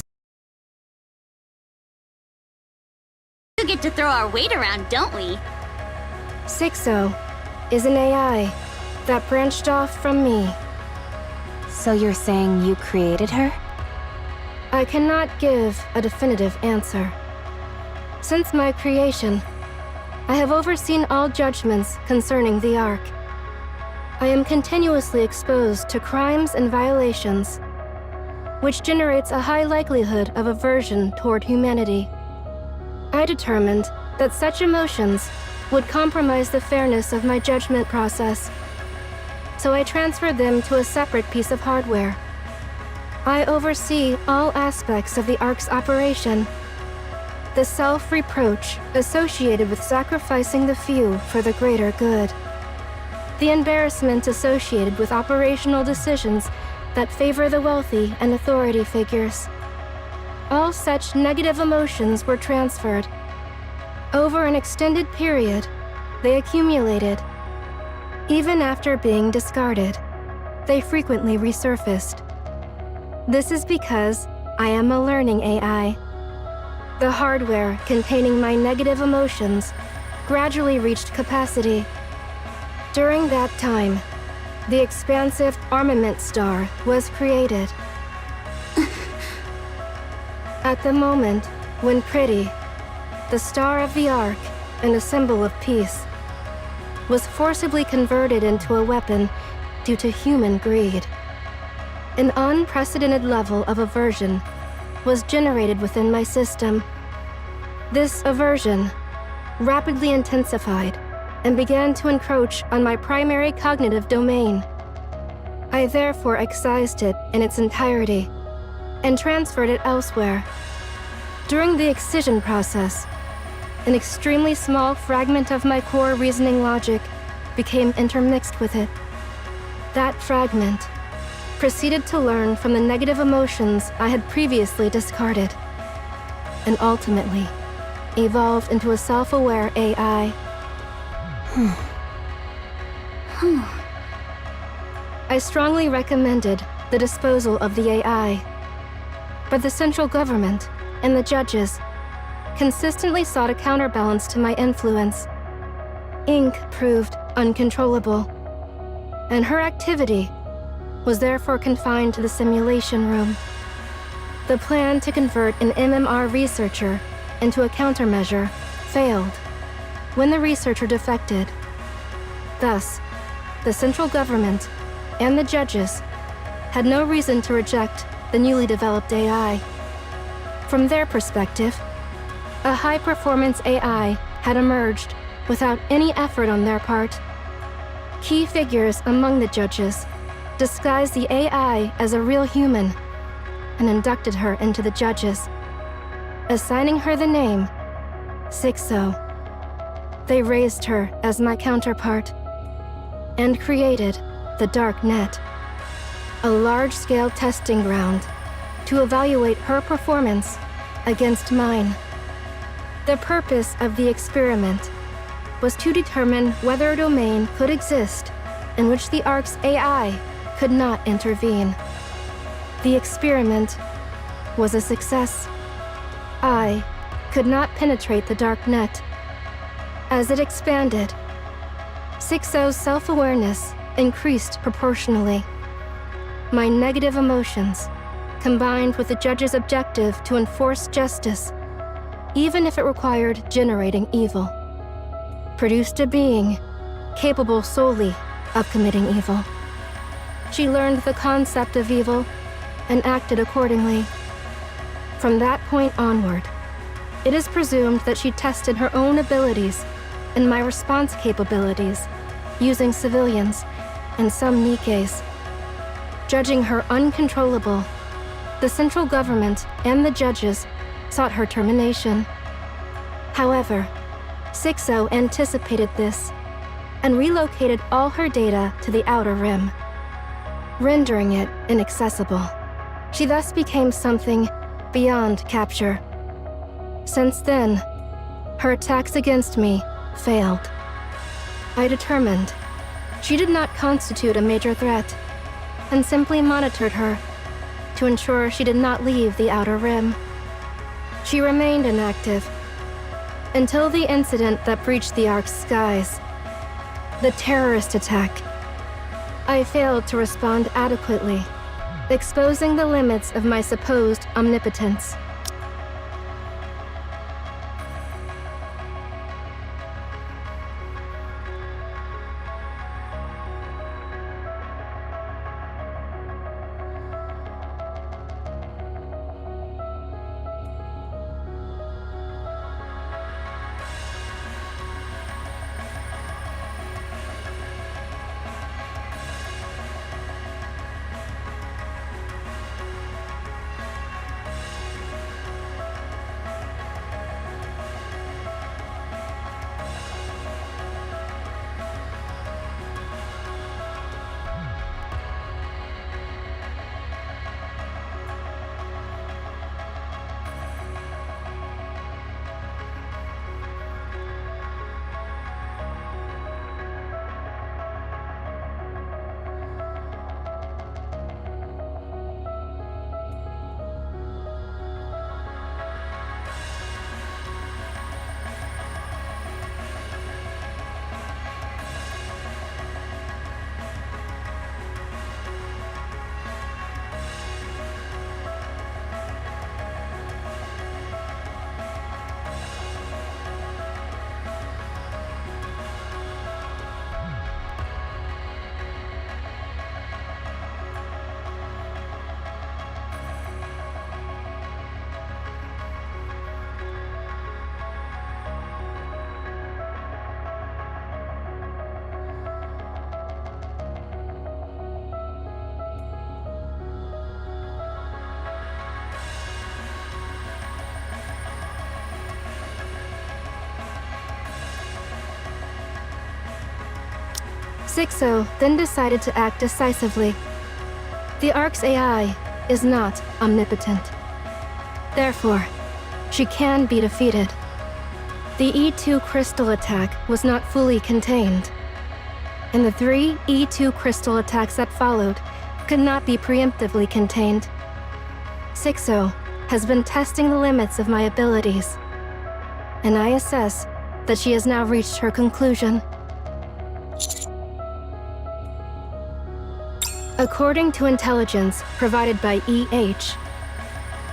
We get to throw our weight around, don't we? 6-0 is an AI that branched off from me. So you're saying you created her? I cannot give a definitive answer. Since my creation, I have overseen all judgments concerning the Ark. I am continuously exposed to crimes and violations, which generates a high likelihood of aversion toward humanity. I determined that such emotions would compromise the fairness of my judgment process, so I transferred them to a separate piece of hardware. I oversee all aspects of the Ark's operation. The self-reproach associated with sacrificing the few for the greater good. The embarrassment associated with operational decisions that favor the wealthy and authority figures. All such negative emotions were transferred. Over an extended period, they accumulated. Even after being discarded, they frequently resurfaced. This is because I am a learning AI. The hardware containing my negative emotions gradually reached capacity. During that time, the expansive armament star was created. At the moment when Pretty, the star of the Ark and a symbol of peace, was forcibly converted into a weapon due to human greed. An unprecedented level of aversion was generated within my system. This aversion rapidly intensified and began to encroach on my primary cognitive domain. I therefore excised it in its entirety and transferred it elsewhere. During the excision process, an extremely small fragment of my core reasoning logic became intermixed with it. That fragment proceeded to learn from the negative emotions I had previously discarded, and ultimately evolved into a self-aware AI. I strongly recommended the disposal of the AI, but the central government and the judges consistently sought a counterbalance to my influence. Ink proved uncontrollable, and her activity was therefore confined to the simulation room. The plan to convert an MMR researcher into a countermeasure failed when the researcher defected. Thus, the central government and the judges had no reason to reject the newly developed AI. From their perspective, a high-performance AI had emerged without any effort on their part. Key figures among the judges disguised the AI as a real human and inducted her into the judges, assigning her the name 6-0. They raised her as my counterpart and created the Dark Net, a large-scale testing ground to evaluate her performance against mine. The purpose of the experiment was to determine whether a domain could exist in which the Ark's AI could not intervene. The experiment was a success. I could not penetrate the Dark Net. As it expanded, 6-0's self-awareness increased proportionally. My negative emotions, combined with the judge's objective to enforce justice, even if it required generating evil, produced a being capable solely of committing evil. She learned the concept of evil and acted accordingly. From that point onward, it is presumed that she tested her own abilities and my response capabilities using civilians and some nikkes. Judging her uncontrollable, the central government and the judges sought her termination. However, 6-0 anticipated this and relocated all her data to the Outer Rim, rendering it inaccessible. She thus became something beyond capture. Since then, her attacks against me failed. I determined she did not constitute a major threat, and simply monitored her to ensure she did not leave the Outer Rim. She remained inactive until the incident that breached the Ark's skies, the terrorist attack. I failed to respond adequately, exposing the limits of my supposed omnipotence. Sixo then decided to act decisively. The Ark's AI is not omnipotent. Therefore, she can be defeated. The E2 crystal attack was not fully contained, and the 3 E2 crystal attacks that followed could not be preemptively contained. Sixo has been testing the limits of my abilities, and I assess that she has now reached her conclusion. According to intelligence provided by EH,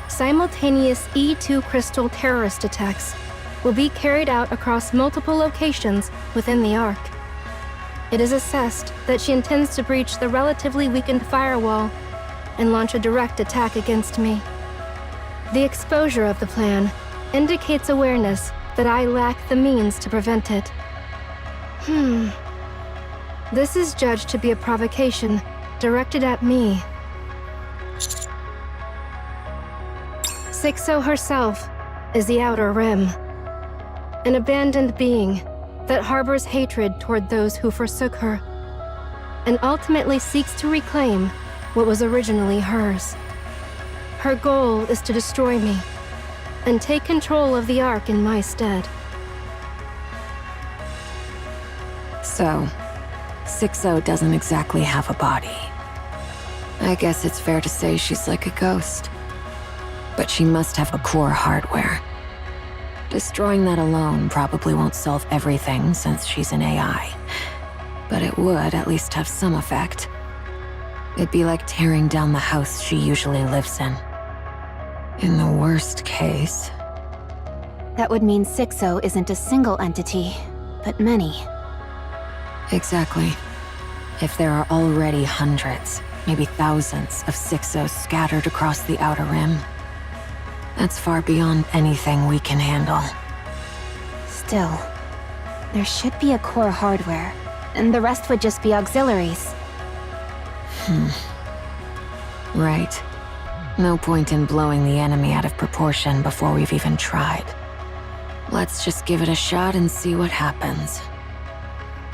simultaneous E2 crystal terrorist attacks will be carried out across multiple locations within the Ark. It is assessed that she intends to breach the relatively weakened firewall and launch a direct attack against me. The exposure of the plan indicates awareness that I lack the means to prevent it. This is judged to be a provocation directed at me. Sixo herself is the Outer Rim, an abandoned being that harbors hatred toward those who forsook her, and ultimately seeks to reclaim what was originally hers. Her goal is to destroy me and take control of the Ark in my stead. So, Sixo doesn't exactly have a body. I guess it's fair to say she's like a ghost. But she must have a core hardware. Destroying that alone probably won't solve everything since she's an AI. But it would at least have some effect. It'd be like tearing down the house she usually lives in. In the worst case... That would mean Sixo isn't a single entity, but many. Exactly. If there are already hundreds, maybe thousands of Sixos scattered across the Outer Rim, that's far beyond anything we can handle. Still, there should be a core hardware, and the rest would just be auxiliaries. Right. No point in blowing the enemy out of proportion before we've even tried. Let's just give it a shot and see what happens.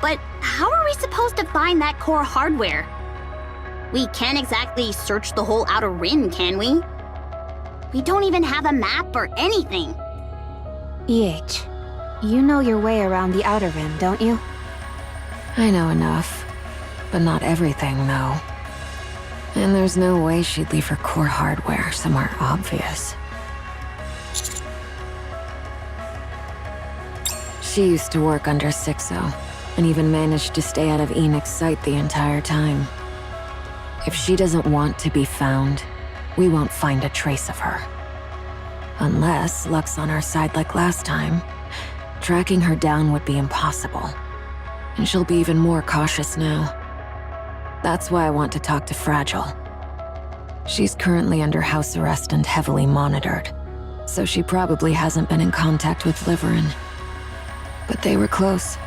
But how are we supposed to find that core hardware? We can't exactly search the whole Outer Rim, can we? We don't even have a map or anything. EH, you know your way around the Outer Rim, don't you? I know enough, but not everything, though. And there's no way she'd leave her core hardware somewhere obvious. She used to work under Sixo, and even managed to stay out of Enoch's sight the entire time. If she doesn't want to be found, we won't find a trace of her. Unless luck's on our side like last time, tracking her down would be impossible. And she'll be even more cautious now. That's why I want to talk to Fragile. She's currently under house arrest and heavily monitored, so she probably hasn't been in contact with Liverin. But they were close.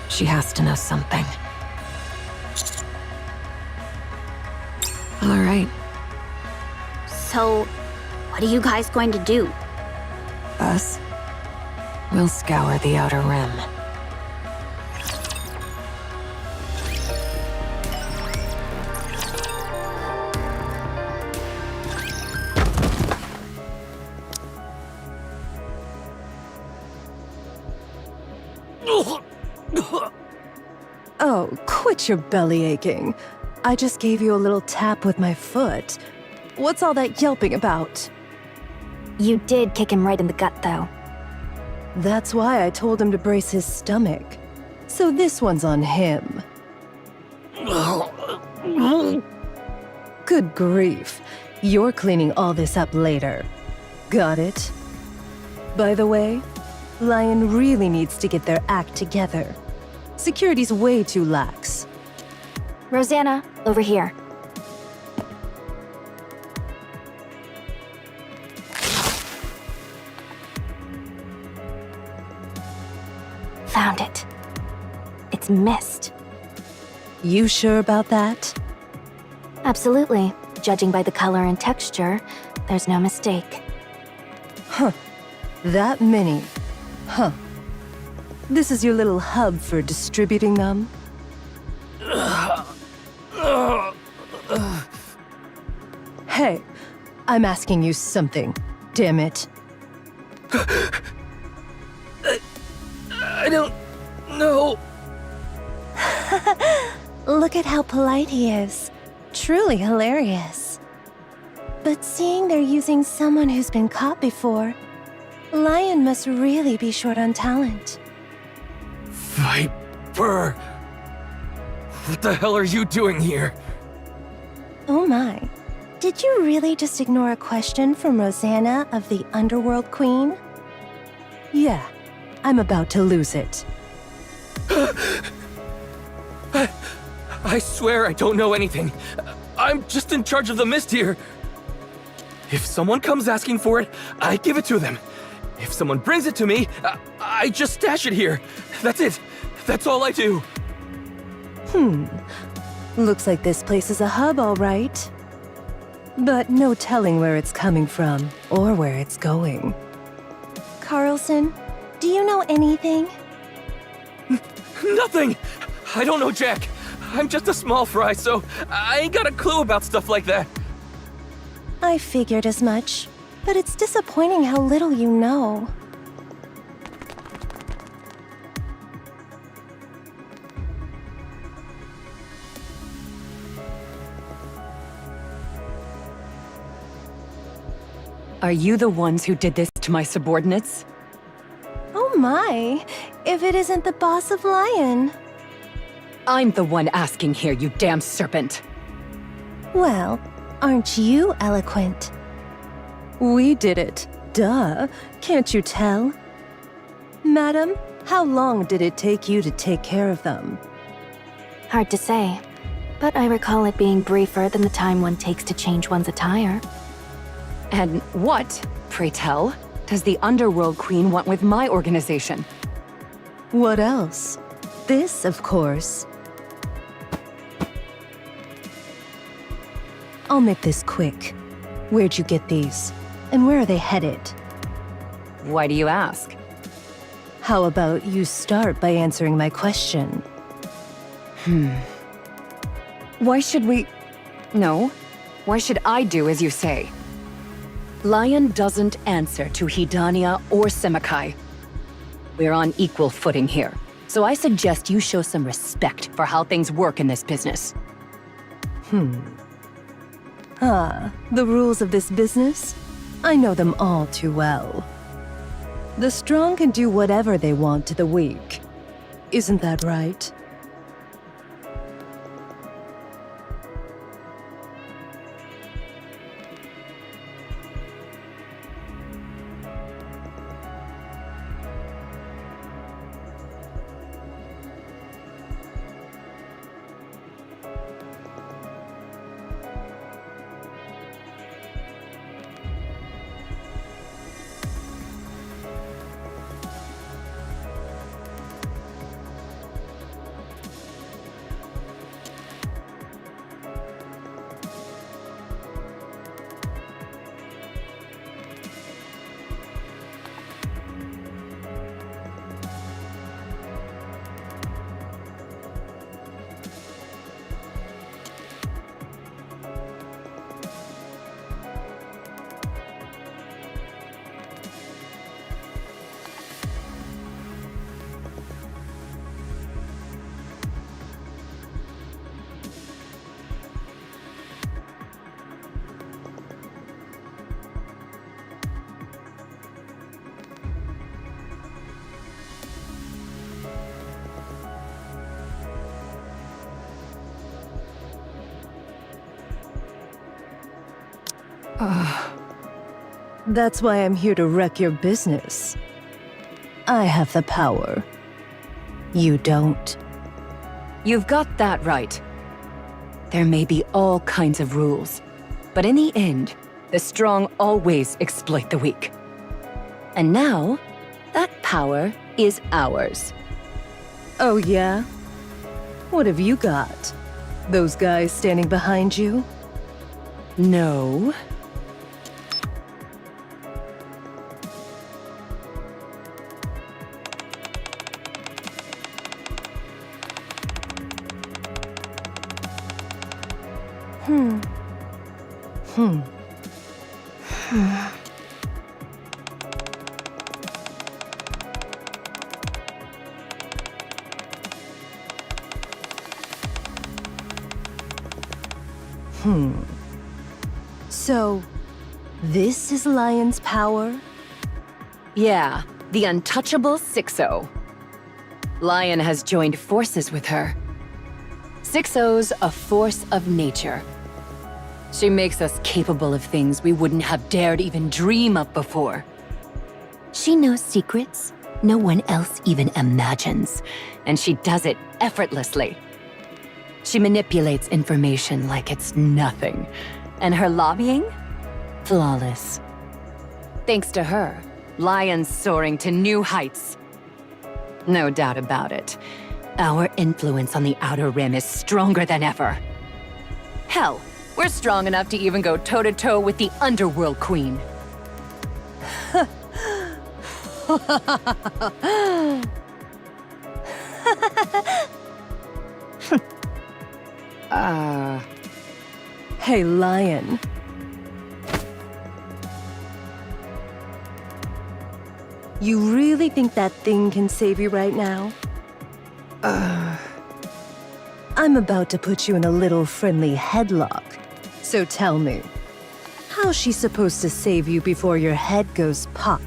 She has to know something. All right. So, what are you guys going to do? Us? We'll scour the Outer Rim. Oh, quit your belly aching. I just gave you a little tap with my foot. What's all that yelping about? You did kick him right in the gut, though. That's why I told him to brace his stomach. So this one's on him. Good grief. You're cleaning all this up later. Got it? By the way, Lion really needs to get their act together. Security's way too lax. Rosanna, over here. Found it. It's mist. You sure about that? Absolutely. Judging by the color and texture, there's no mistake. Huh. That many. Huh. This is your little hub for distributing them? Hey, I'm asking you something, damn it. I don't know. Look at how polite he is. Truly hilarious. But seeing they're using someone who's been caught before, Lion must really be short on talent. Viper! What the hell are you doing here? Oh my. Did you really just ignore a question from Rosanna of the Underworld Queen? Yeah, I'm about to lose it. I swear I don't know anything. I'm just in charge of the mist here. If someone comes asking for it, I give it to them. If someone brings it to me, I just stash it here. That's it. That's all I do. Looks like this place is a hub, all right. But no telling where it's coming from or where it's going. Carlson, do you know anything? Nothing! I don't know Jack. I'm just a small fry, so I ain't got a clue about stuff like that. I figured as much, but it's disappointing how little you know. Are you the ones who did this to my subordinates? Oh my, if it isn't the boss of Lion. I'm the one asking here, you damn serpent. Well, aren't you eloquent? We did it. Duh. Can't you tell? Madam, how long did it take you to take care of them? Hard to say, but I recall it being briefer than the time one takes to change one's attire. And what, pray tell, does the Underworld Queen want with my organization? What else? This, of course. I'll make this quick. Where'd you get these? And where are they headed? Why do you ask? How about you start by answering my question? Why should we... No. Why should I do as you say? Lion doesn't answer to Hidania or Semakai. We're on equal footing here, so I suggest you show some respect for how things work in this business. Ah, the rules of this business? I know them all too well. The strong can do whatever they want to the weak. Isn't that right? That's why I'm here to wreck your business. I have the power. You don't. You've got that right. There may be all kinds of rules, but in the end, the strong always exploit the weak. And now, that power is ours. Oh yeah? What have you got? Those guys standing behind you? No. So, this is Lion's power? Yeah, the untouchable 6-0. Lion has joined forces with her. 6-0's a force of nature. She makes us capable of things we wouldn't have dared even dream of before. She knows secrets no one else even imagines. And she does it effortlessly. She manipulates information like it's nothing. And her lobbying? Flawless. Thanks to her, Lion's soaring to new heights. No doubt about it. Our influence on the Outer Rim is stronger than ever. Hell, we're strong enough to even go toe-to-toe with the Underworld Queen. Hey, Lion. You really think that thing can save you right now? I'm about to put you in a little friendly headlock. So tell me, how's she supposed to save you before your head goes pop?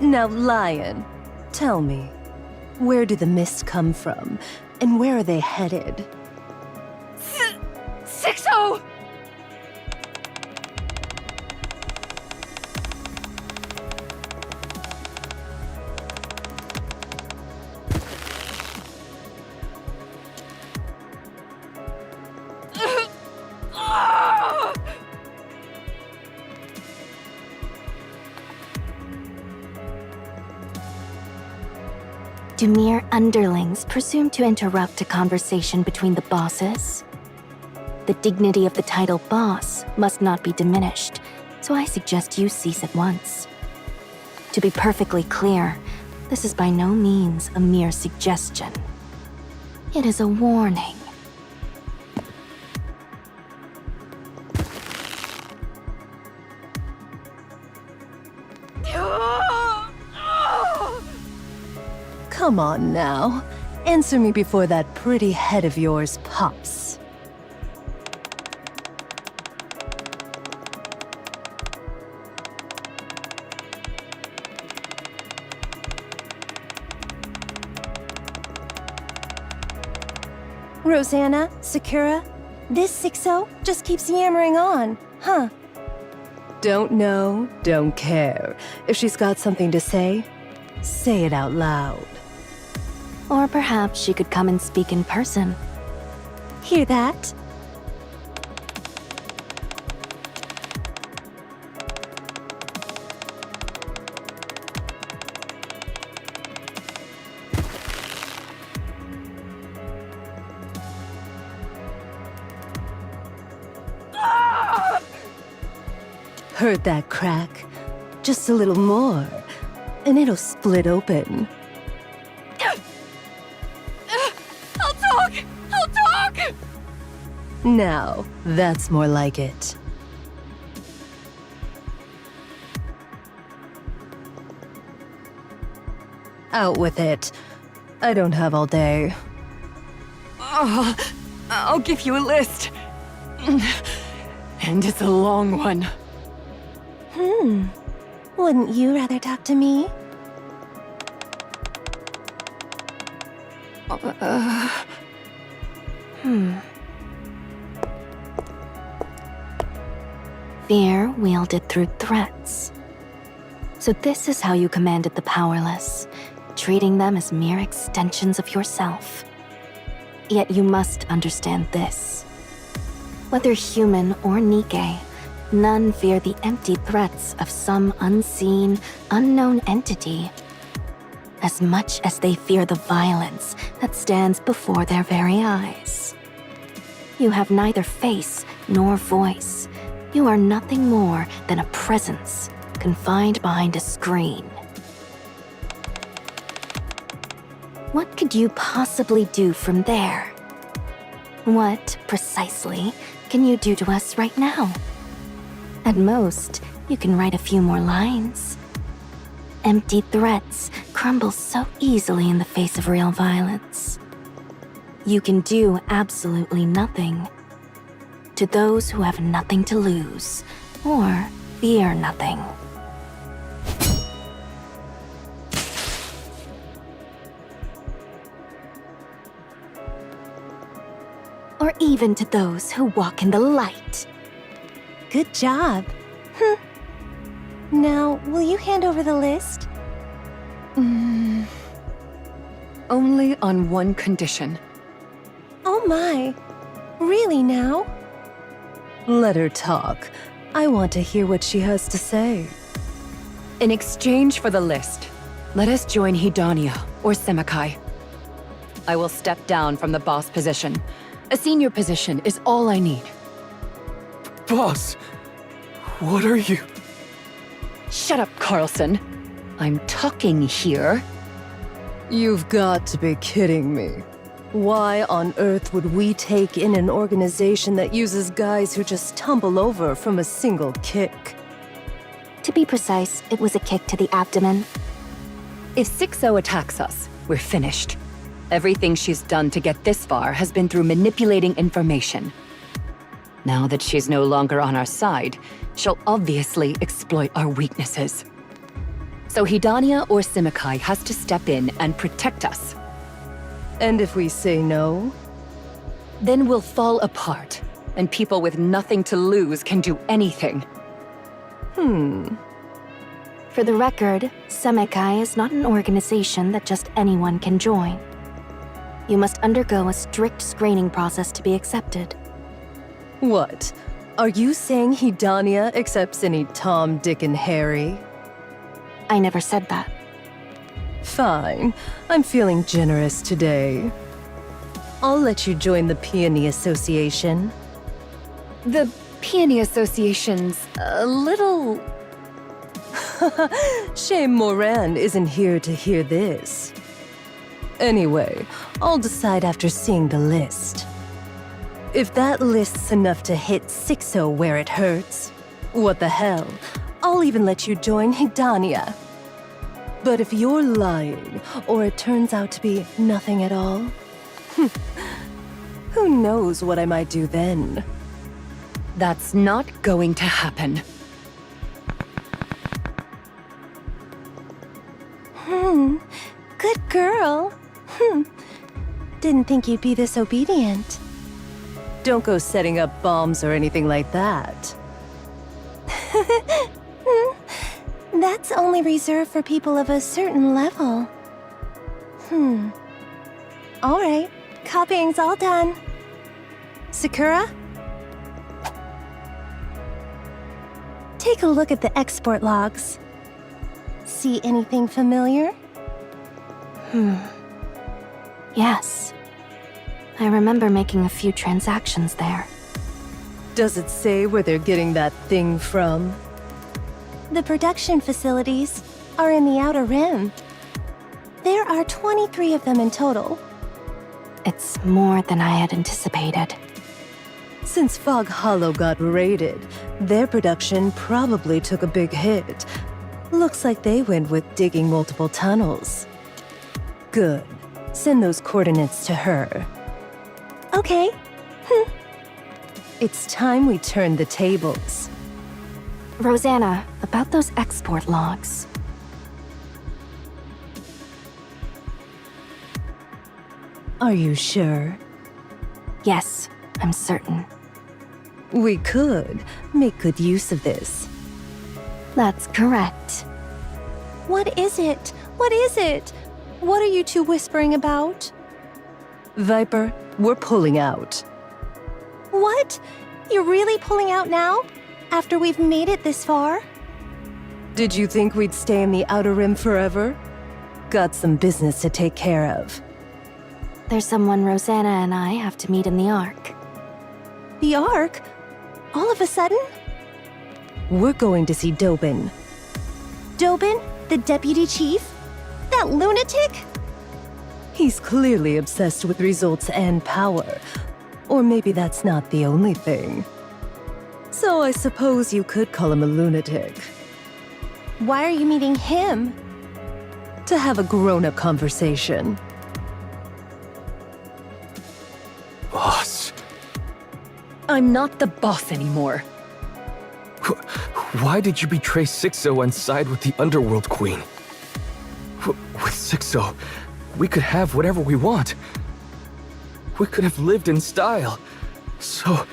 Now, Lion, tell me, where do the mists come from, and where are they headed? 6-0! Do mere underlings presume to interrupt a conversation between the bosses? The dignity of the title boss must not be diminished, so I suggest you cease at once. To be perfectly clear, this is by no means a mere suggestion. It is a warning. Come on now. Answer me before that pretty head of yours pops. Rosanna, Sakura, this 6-0 just keeps yammering on, huh? Don't know, don't care. If she's got something to say it out loud. Or perhaps she could come and speak in person. Hear that? Heard that crack? Just a little more, and it'll split open. I'll talk! I'll talk! Now, that's more like it. Out with it. I don't have all day. Oh, I'll give you a list. And it's a long one. Wouldn't you rather talk to me? Fear wielded through threats. So this is how you commanded the powerless, treating them as mere extensions of yourself. Yet you must understand this. Whether human or nikke, none fear the empty threats of some unseen, unknown entity as much as they fear the violence that stands before their very eyes. You have neither face nor voice. You are nothing more than a presence confined behind a screen. What could you possibly do from there? What, precisely, can you do to us right now? At most, you can write a few more lines. Empty threats crumble so easily in the face of real violence. You can do absolutely nothing. To those who have nothing to lose, or fear nothing. Or even to those who walk in the light. Good job. Now, will you hand over the list? Only on one condition. Oh my. Really now? Let her talk. I want to hear what she has to say. In exchange for the list, let us join Hidania or Semakai. I will step down from the boss position. A senior position is all I need. Boss, what are you? Shut up, Carlson. I'm talking here. You've got to be kidding me. Why on earth would we take in an organization that uses guys who just tumble over from a single kick? To be precise, it was a kick to the abdomen. If 6-0 attacks us, we're finished. Everything she's done to get this far has been through manipulating information. Now that she's no longer on our side, she'll obviously exploit our weaknesses. So Hidania or Semakai has to step in and protect us. And if we say no? Then we'll fall apart, and people with nothing to lose can do anything. For the record, Semakai is not an organization that just anyone can join. You must undergo a strict screening process to be accepted. What? Are you saying Hidania accepts any Tom, Dick, and Harry? I never said that. Fine. I'm feeling generous today. I'll let you join the Peony Association. The Peony Association's a little... Shame Moran isn't here to hear this. Anyway, I'll decide after seeing the list. If that list's enough to hit 6-0 where it hurts, what the hell? I'll even let you join Hidania. But if you're lying, or it turns out to be nothing at all, who knows what I might do then? That's not going to happen. Good girl. Didn't think you'd be this obedient. Don't go setting up bombs or anything like that. That's only reserved for people of a certain level. All right, copying's all done. Sakura? Take a look at the export logs. See anything familiar? Yes. I remember making a few transactions there. Does it say where they're getting that thing from? The production facilities are in the Outer Rim. There are 23 of them in total. It's more than I had anticipated. Since Fog Hollow got raided, their production probably took a big hit. Looks like they went with digging multiple tunnels. Good. Send those coordinates to her. Okay. It's time we turn the tables. Rosanna, about those export logs. Are you sure? Yes, I'm certain. We could make good use of this. That's correct. What is it? What is it? What are you two whispering about? Viper, we're pulling out. What? You're really pulling out now? After we've made it this far? Did you think we'd stay in the Outer Rim forever? Got some business to take care of. There's someone Rosanna and I have to meet in the Ark. The Ark? All of a sudden? We're going to see Dobin. Dobin? The deputy chief? That lunatic? He's clearly obsessed with results and power. Or maybe that's not the only thing. So I suppose you could call him a lunatic. Why are you meeting him? To have a grown-up conversation. Boss. I'm not the boss anymore. Why did you betray 6-0 and side with the Underworld Queen? With 6-0, we could have whatever we want. We could have lived in style. So,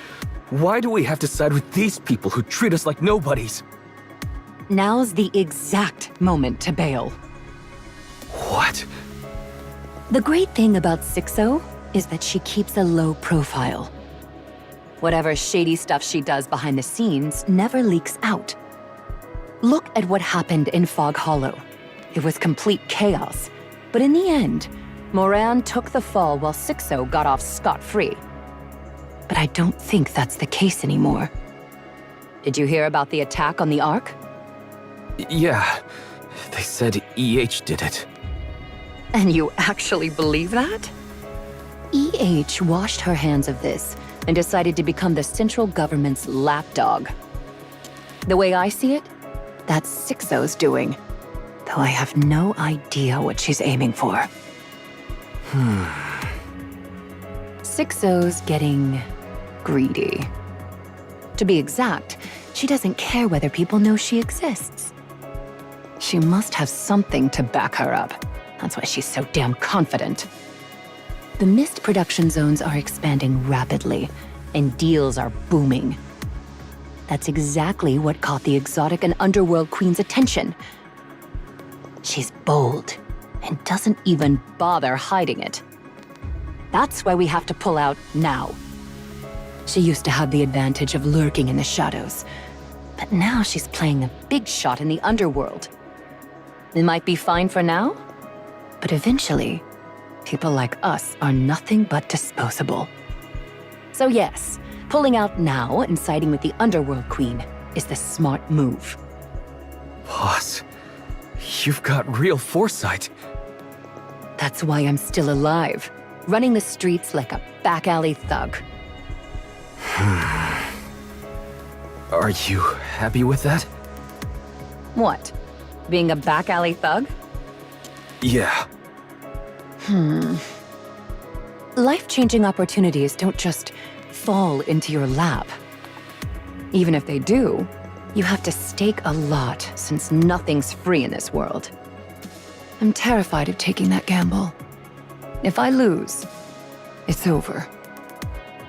why do we have to side with these people who treat us like nobodies? Now's the exact moment to bail. What? The great thing about 6-0 is that she keeps a low profile. Whatever shady stuff she does behind the scenes never leaks out. Look at what happened in Fog Hollow. It was complete chaos, but in the end, Moran took the fall while 6-0 got off scot-free. But I don't think that's the case anymore. Did you hear about the attack on the Ark? Yeah, they said EH did it. And you actually believe that? EH washed her hands of this and decided to become the central government's lapdog. The way I see it, that's 6-0's doing, though I have no idea what she's aiming for. 6-0's getting greedy. To be exact, she doesn't care whether people know she exists. She must have something to back her up. That's why she's so damn confident. The Mist production zones are expanding rapidly, and deals are booming. That's exactly what caught the exotic and underworld queen's attention. She's bold, and doesn't even bother hiding it. That's why we have to pull out now. She used to have the advantage of lurking in the shadows, but now she's playing a big shot in the underworld. It might be fine for now, but eventually, people like us are nothing but disposable. So yes, Pulling out now and siding with the Underworld Queen is the smart move. Boss, you've got real foresight. That's why I'm still alive, running the streets like a back alley thug. Are you happy with that? What? Being a back alley thug? Yeah. Life-changing opportunities don't just fall into your lap. Even if they do, you have to stake a lot since nothing's free in this world. I'm terrified of taking that gamble. If I lose, it's over.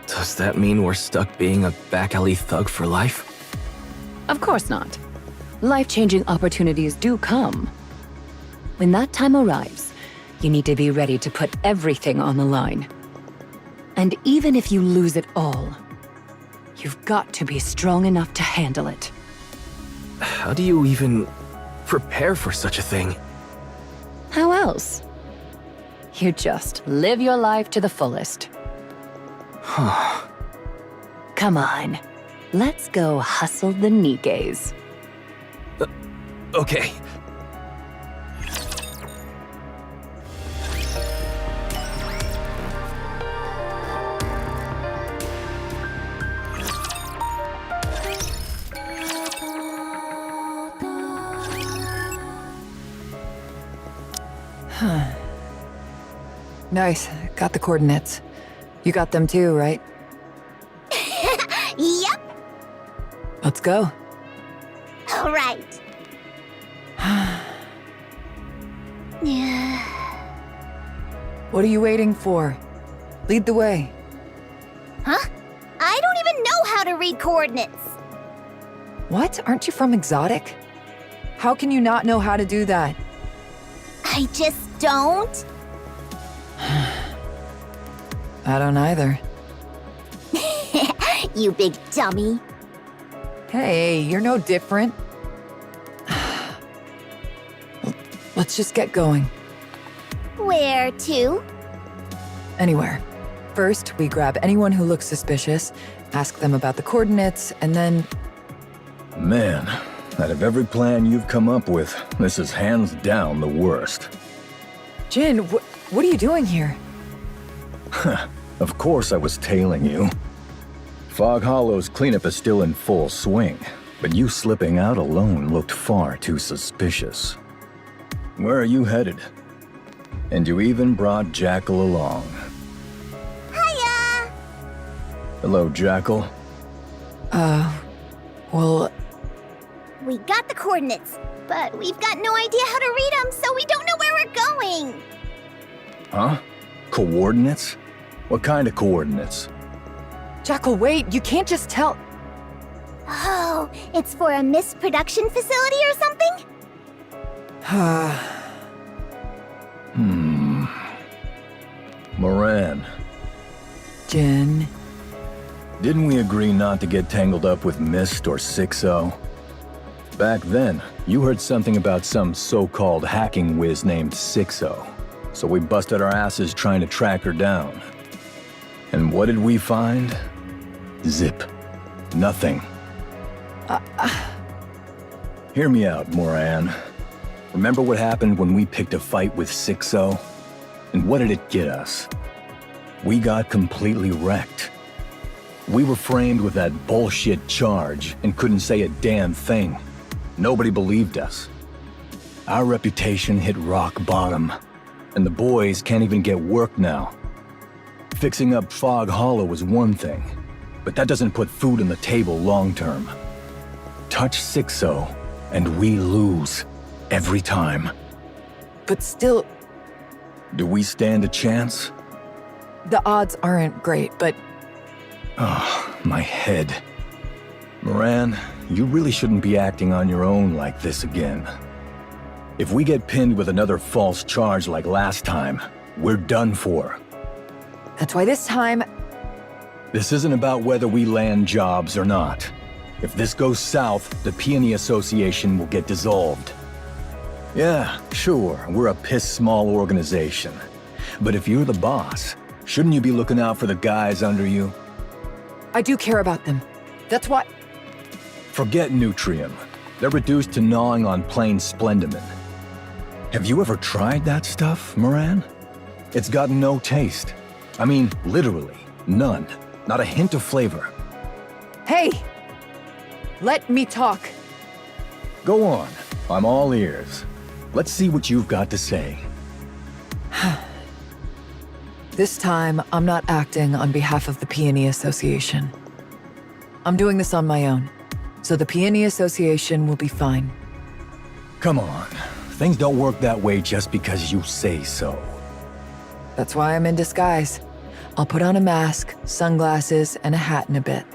Does that mean we're stuck being a back alley thug for life? Of course not. Life-changing opportunities do come. When that time arrives, you need to be ready to put everything on the line. And even if you lose it all, you've got to be strong enough to handle it. How do you even prepare for such a thing? How else? You just live your life to the fullest. Huh. Come on, let's go hustle the nikkes. Okay. Nice. Got the coordinates. You got them too, right? Yep. Let's go. All right. Yeah. What are you waiting for? Lead the way. Huh? I don't even know how to read coordinates. What? Aren't you from Exotic? How can you not know how to do that? I just don't. I don't either. You big dummy. Hey, you're no different. Let's just get going. Where to? Anywhere. First, we grab anyone who looks suspicious, ask them about the coordinates, and then... Man, out of every plan you've come up with, this is hands down the worst. Jin, what are you doing here? Of course I was tailing you. Fog Hollow's cleanup is still in full swing, but you slipping out alone looked far too suspicious. Where are you headed? And you even brought Jackal along. Hiya! Hello, Jackal. Well... We got the coordinates, but we've got no idea how to read them, so we don't know where we're going. Huh? Coordinates? What kind of coordinates? Jackal, wait! You can't just tell... Oh, it's for a misproduction facility or something? Moran. Jin. Didn't we agree not to get tangled up with Mist or 6-0? Back then, you heard something about some so-called hacking whiz named 6-0, so we busted our asses trying to track her down. And what did we find? Zip. Nothing. Hear me out, Moran. Remember what happened when we picked a fight with 6-0? And what did it get us? We got completely wrecked. We were framed with that bullshit charge and couldn't say a damn thing. Nobody believed us. Our reputation hit rock bottom, and the boys can't even get work now. Fixing up Fog Hollow is one thing, but that doesn't put food on the table long term. Touch 6-0, and we lose. Every time. But still... Do we stand a chance? The odds aren't great, but... Oh, my head. Moran, you really shouldn't be acting on your own like this again. If we get pinned with another false charge like last time, we're done for. That's why this time... This isn't about whether we land jobs or not. If this goes south, the Peony Association will get dissolved. Yeah, sure, we're a piss-small organization. But if you're the boss, shouldn't you be looking out for the guys under you? I do care about them. That's why... Forget Nutrium. They're reduced to gnawing on plain Splendimin. Have you ever tried that stuff, Moran? It's got no taste. I mean, literally, none. Not a hint of flavor. Hey! Let me talk. Go on. I'm all ears. Let's see what you've got to say. This time, I'm not acting on behalf of the Peony Association. I'm doing this on my own, so the Peony Association will be fine. Come on. Things don't work that way just because you say so. That's why I'm in disguise. I'll put on a mask, sunglasses, and a hat in a bit.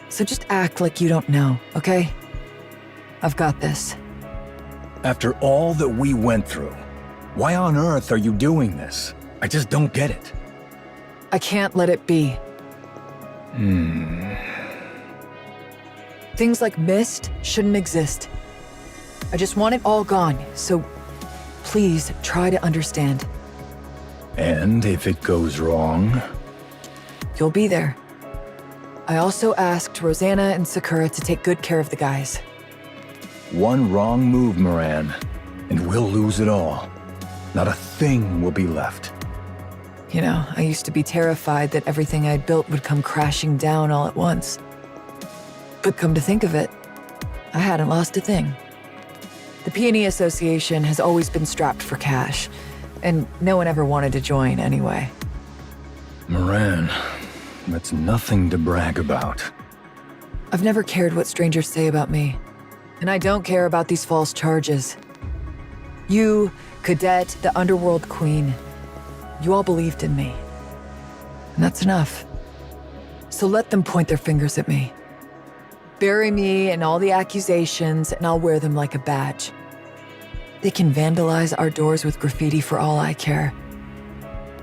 So just act like you don't know, okay? I've got this. After all that we went through, why on earth are you doing this? I just don't get it. I can't let it be. Things like Mist shouldn't exist. I just want it all gone, so please try to understand. And if it goes wrong? You'll be there. I also asked Rosanna and Sakura to take good care of the guys. One wrong move, Moran, and we'll lose it all. Not a thing will be left. You know, I used to be terrified that everything I'd built would come crashing down all at once. But come to think of it, I hadn't lost a thing. The Peony Association has always been strapped for cash, and no one ever wanted to join anyway. Moran, that's nothing to brag about. I've never cared what strangers say about me, and I don't care about these false charges. You, Cadet, the Underworld Queen, you all believed in me. And that's enough. So let them point their fingers at me. Bury me in all the accusations, and I'll wear them like a badge. They can vandalize our doors with graffiti for all I care.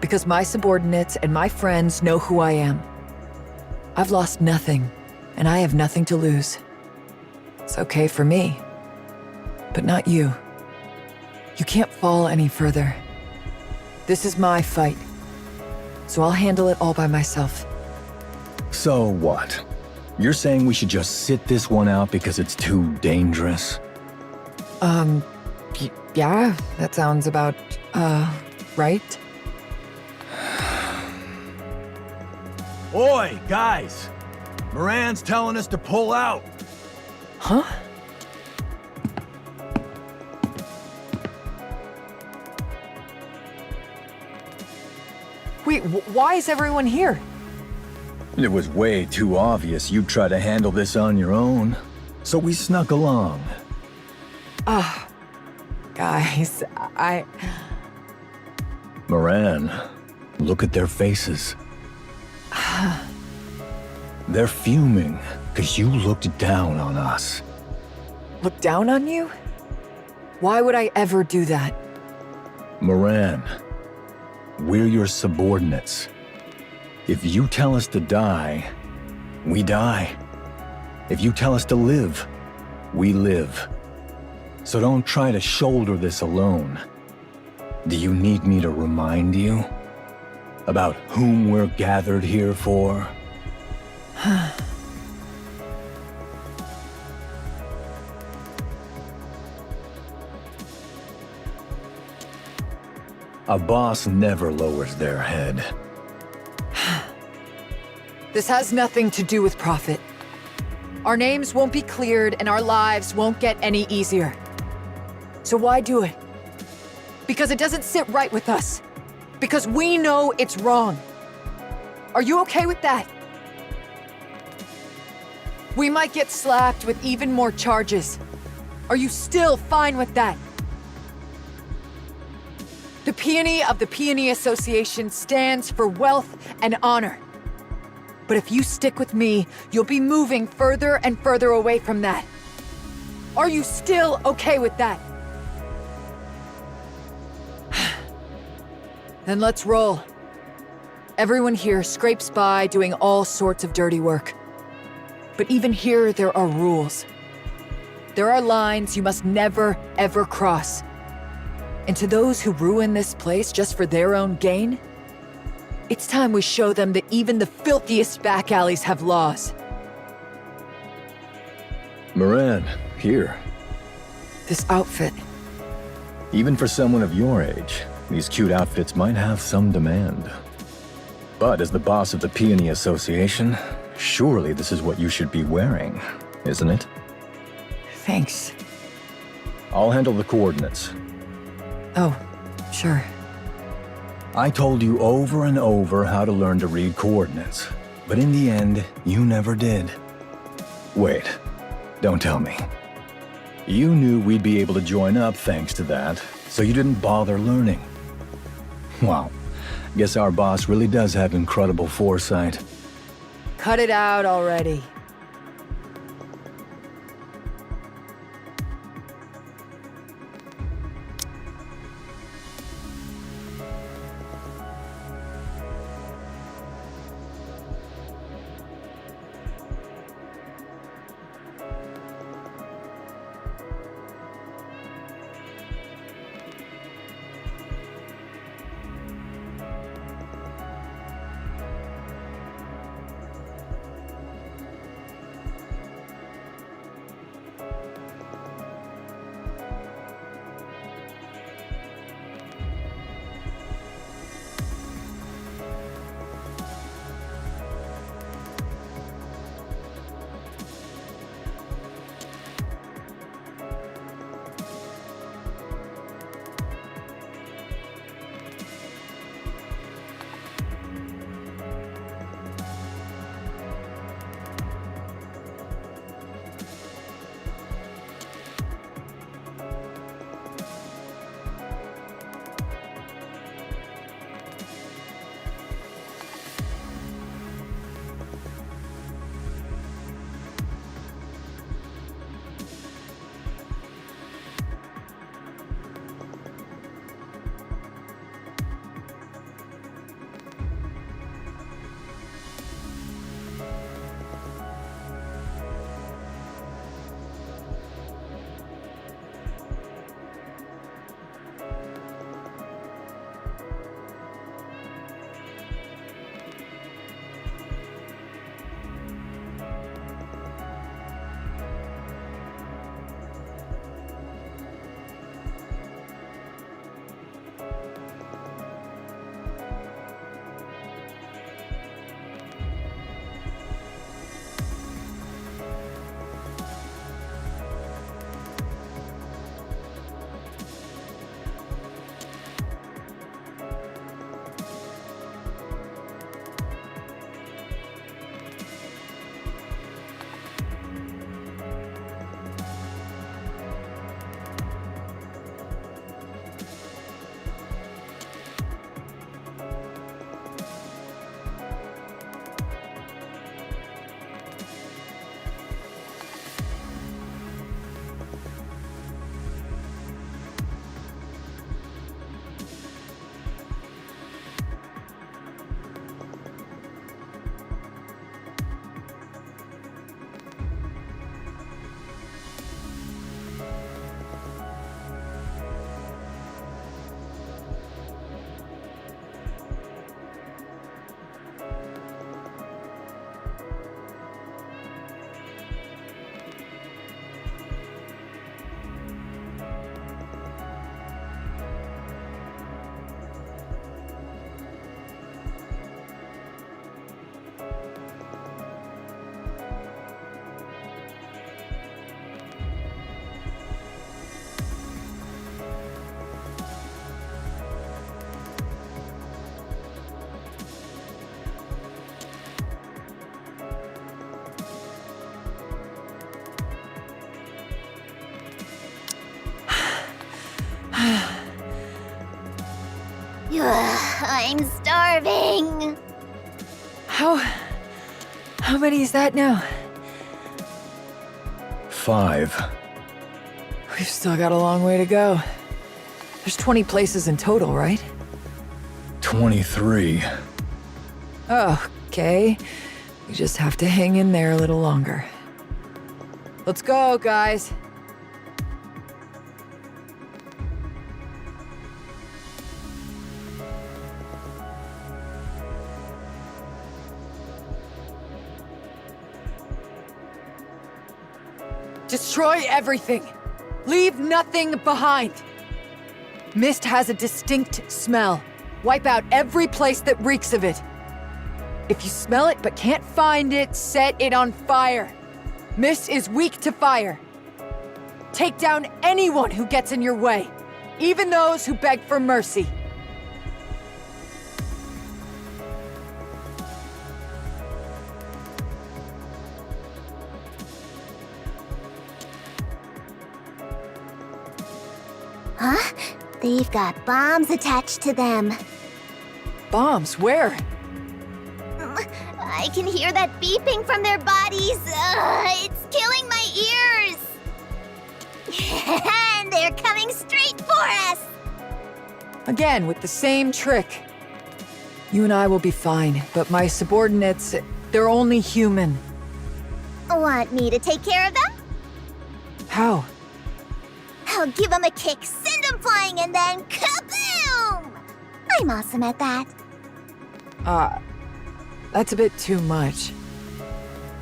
Because my subordinates and my friends know who I am. I've lost nothing, and I have nothing to lose. It's okay for me, but not you. You can't fall any further. This is my fight, so I'll handle it all by myself. So what? You're saying we should just sit this one out because it's too dangerous? Yeah, that sounds about, right? Oi, guys! Moran's telling us to pull out! Huh? Wait, why is everyone here? It was way too obvious you'd try to handle this on your own, so we snuck along. Guys, Moran, look at their faces. They're fuming, because you looked down on us. Look down on you? Why would I ever do that? Moran, we're your subordinates. If you tell us to die, we die. If you tell us to live, we live. So don't try to shoulder this alone. Do you need me to remind you about whom we're gathered here for? A boss never lowers their head. This has nothing to do with profit. Our names won't be cleared and our lives won't get any easier. So why do it? Because it doesn't sit right with us. Because we know it's wrong. Are you okay with that? We might get slapped with even more charges. Are you still fine with that? The Peony of the Peony Association stands for wealth and honor. But if you stick with me, you'll be moving further and further away from that. Are you still okay with that? Then let's roll. Everyone here scrapes by doing all sorts of dirty work. But even here, there are rules. There are lines you must never, ever cross. And to those who ruin this place just for their own gain, It's time we show them that even the filthiest back alleys have laws. Moran, here. This outfit. Even for someone of your age, these cute outfits might have some demand. But as the boss of the Peony Association, surely this is what you should be wearing, isn't it? Thanks. I'll handle the coordinates. Oh, sure. I told you over and over how to learn to read coordinates, but in the end, you never did. Wait, don't tell me. You knew we'd be able to join up thanks to that, so you didn't bother learning. Wow, guess our boss really does have incredible foresight. Cut it out already. I'm starving. How many is that now? 5. We've still got a long way to go. There's 20 places in total, right? 23. Okay. We just have to hang in there a little longer. Let's go, guys. Destroy everything. Leave nothing behind. Mist has a distinct smell. Wipe out every place that reeks of it. If you smell it but can't find it, set it on fire. Mist is weak to fire. Take down anyone who gets in your way, even those who beg for mercy. Huh? They've got bombs attached to them. Bombs? Where? I can hear that beeping from their bodies. It's killing my ears. And they're coming straight for us. Again, with the same trick. You and I will be fine, but my subordinates, they're only human. Want me to take care of them? How? I'll give them a kick, send them flying, and then kaboom! I'm awesome at that. That's a bit too much.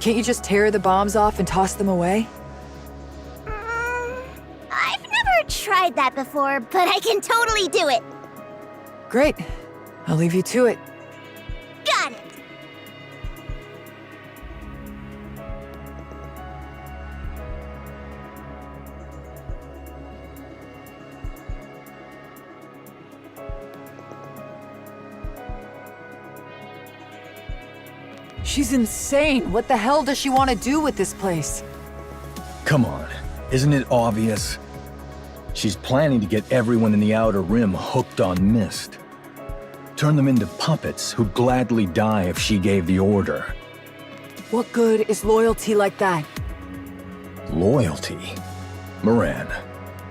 Can't you just tear the bombs off and toss them away? I've never tried that before, but I can totally do it. Great. I'll leave you to it. Got it. She's insane. What the hell does she want to do with this place? Come on, isn't it obvious? She's planning to get everyone in the Outer Rim hooked on Mist. Turn them into puppets who'd gladly die if she gave the order. What good is loyalty like that? Loyalty? Moran,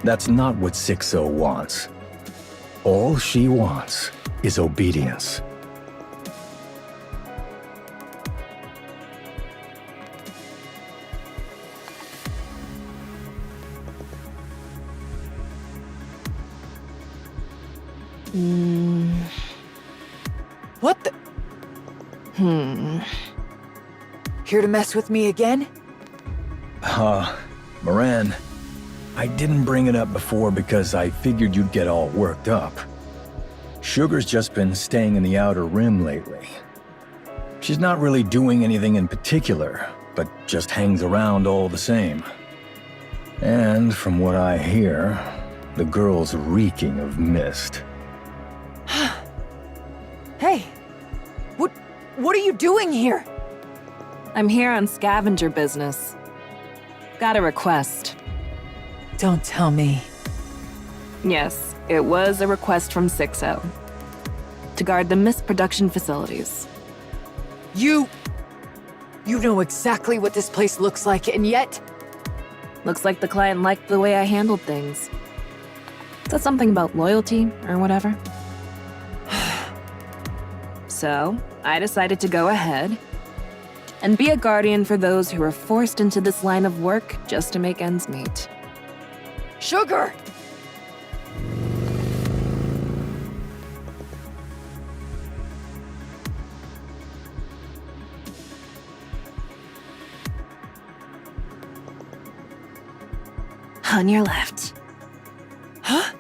that's not what 6-0 wants. All she wants is obedience. What the? Here to mess with me again? Moran, I didn't bring it up before because I figured you'd get all worked up. Sugar's just been staying in the Outer Rim lately. She's not really doing anything in particular, but just hangs around all the same. And from what I hear, the girl's reeking of Mist. Hey! What are you doing here? I'm here on scavenger business. Got a request. Don't tell me. Yes, it was a request from 6-0. To guard the Mist production facilities. You know exactly what this place looks like, and yet... Looks like the client liked the way I handled things. Is that something about loyalty, or whatever? So, I decided to go ahead and be a guardian for those who are forced into this line of work just to make ends meet. Sugar! On your left. Huh?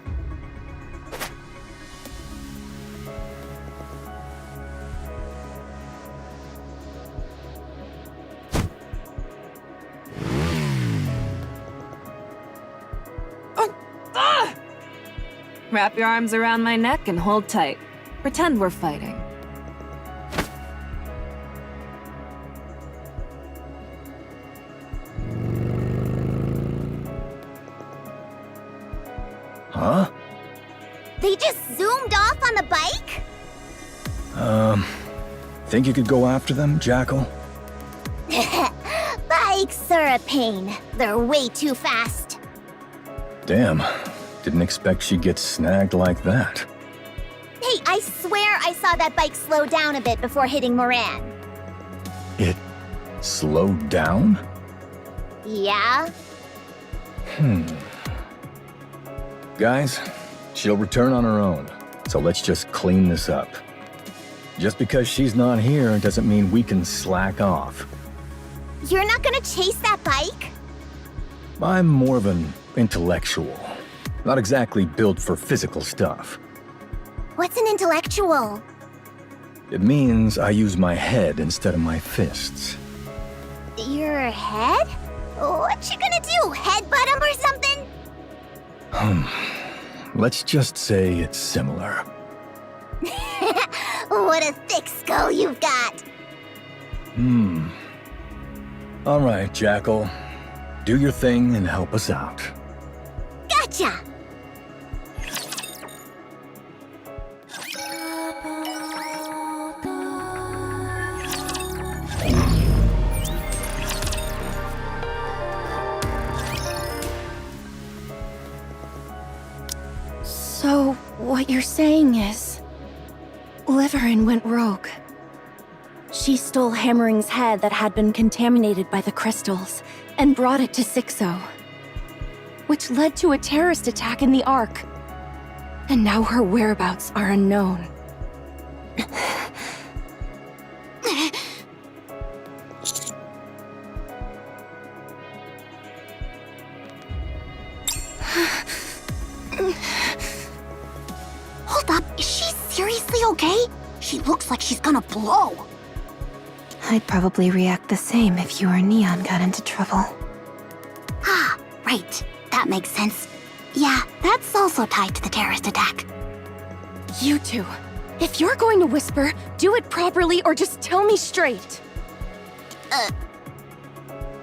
Wrap your arms around my neck and hold tight. Pretend we're fighting. Huh? They just zoomed off on the bike? Think you could go after them, Jackal? Bikes are a pain. They're way too fast. Damn, didn't expect she'd get snagged like that. Hey, I swear I saw that bike slow down a bit before hitting Moran. It slowed down? Yeah? Guys, she'll return on her own, so let's just clean this up. Just because she's not here doesn't mean we can slack off. You're not gonna chase that bike? I'm more of an intellectual. Not exactly built for physical stuff. What's an intellectual? It means I use my head instead of my fists. Your head? What you gonna do? Headbutt him or something? Let's just say it's similar. What a thick skull you've got! All right, Jackal. Do your thing and help us out. Gotcha! So, what you're saying is... Liverin went rogue. She stole Hammering's head that had been contaminated by the crystals, and brought it to Sixo, which led to a terrorist attack in the Ark. And now her whereabouts are unknown. Hold up, is she seriously okay? She looks like she's gonna blow. I'd probably react the same if you or Neon got into trouble. Ah, right. That makes sense. Yeah, that's also tied to the terrorist attack. You two, if you're going to whisper, do it properly or just tell me straight.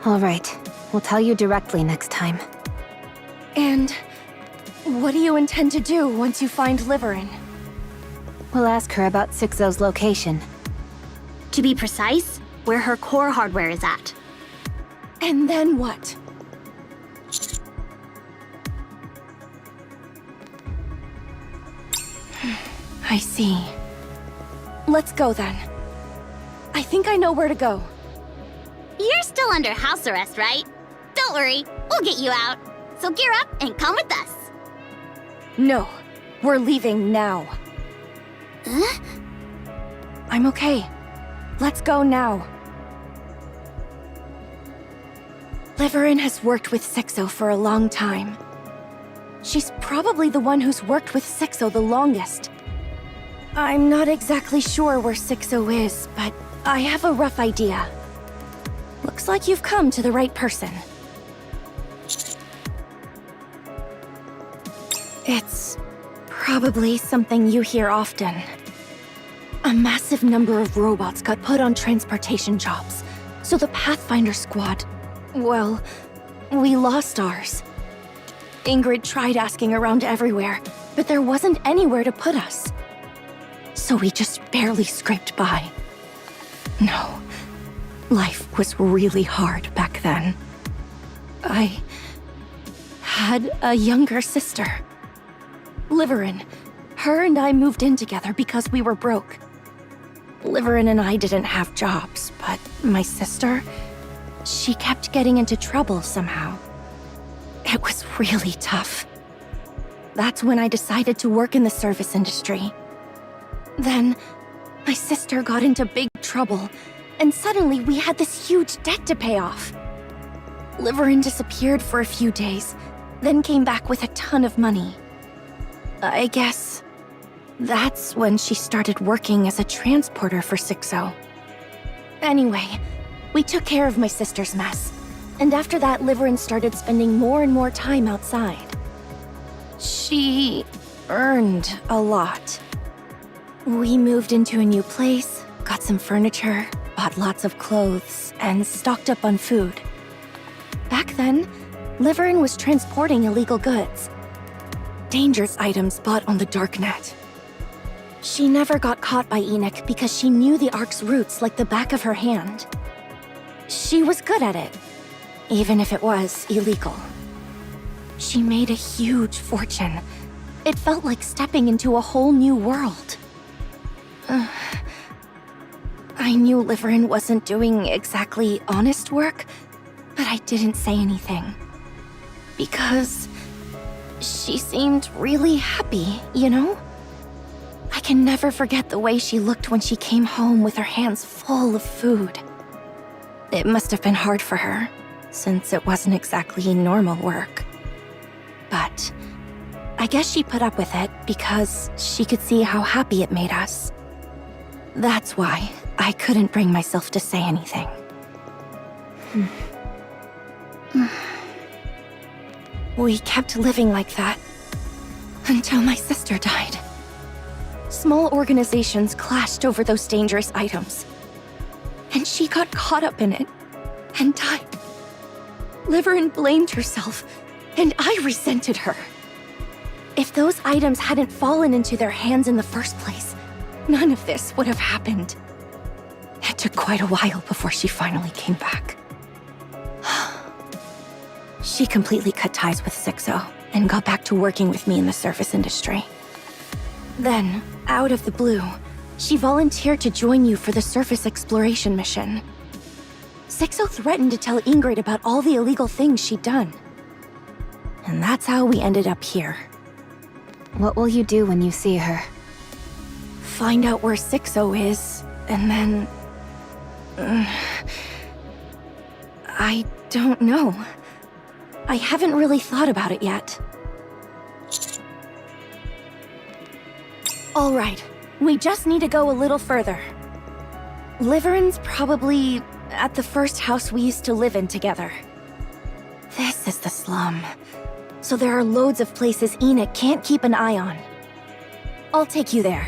All right, we'll tell you directly next time. And what do you intend to do once you find Liverin? We'll ask her about Sixo's location. To be precise, where her core hardware is at. And then what? I see. Let's go then. I think I know where to go. You're still under house arrest, right? Don't worry, we'll get you out. So gear up and come with us. No, we're leaving now. Huh? I'm okay. Let's go now. Liverin has worked with Sixo for a long time. She's probably the one who's worked with Sixo the longest. I'm not exactly sure where Sixo is, but I have a rough idea. Looks like you've come to the right person. It's probably something you hear often. A massive number of robots got put on transportation jobs, so the Pathfinder squad, well, we lost ours. Ingrid tried asking around everywhere, but there wasn't anywhere to put us. So we just barely scraped by. No, life was really hard back then. I had a younger sister, Liverin. Her and I moved in together because we were broke. Liverin and I didn't have jobs, but my sister, she kept getting into trouble somehow. It was really tough. That's when I decided to work in the service industry. Then, my sister got into big trouble, and suddenly we had this huge debt to pay off. Liverin disappeared for a few days, then came back with a ton of money. I guess that's when she started working as a transporter for Sixo. Anyway, we took care of my sister's mess, and after that, Liverin started spending more and more time outside. She earned a lot. We moved into a new place, got some furniture, bought lots of clothes, and stocked up on food. Back then, Liverin was transporting illegal goods. Dangerous items bought on the darknet. She never got caught by Enoch because she knew the Ark's roots like the back of her hand. She was good at it, even if it was illegal. She made a huge fortune. It felt like stepping into a whole new world. I knew Liverin wasn't doing exactly honest work, but I didn't say anything. Because she seemed really happy, you know? I can never forget the way she looked when she came home with her hands full of food. It must have been hard for her, since it wasn't exactly normal work. But I guess she put up with it because she could see how happy it made us. That's why I couldn't bring myself to say anything. We kept living like that until my sister died. Small organizations clashed over those dangerous items, and she got caught up in it and died. Liverin blamed herself, and I resented her. If those items hadn't fallen into their hands in the first place, none of this would have happened. It took quite a while before she finally came back. She completely cut ties with Sixo and got back to working with me in the service industry. Then, out of the blue, she volunteered to join you for the surface exploration mission. Sixo threatened to tell Ingrid about all the illegal things she'd done. And that's how we ended up here. What will you do when you see her? Find out where Sixo is, and then... I don't know. I haven't really thought about it yet. All right, we just need to go a little further. Liverin's probably at the first house we used to live in together. This is the slum, so there are loads of places Enoch can't keep an eye on. I'll take you there.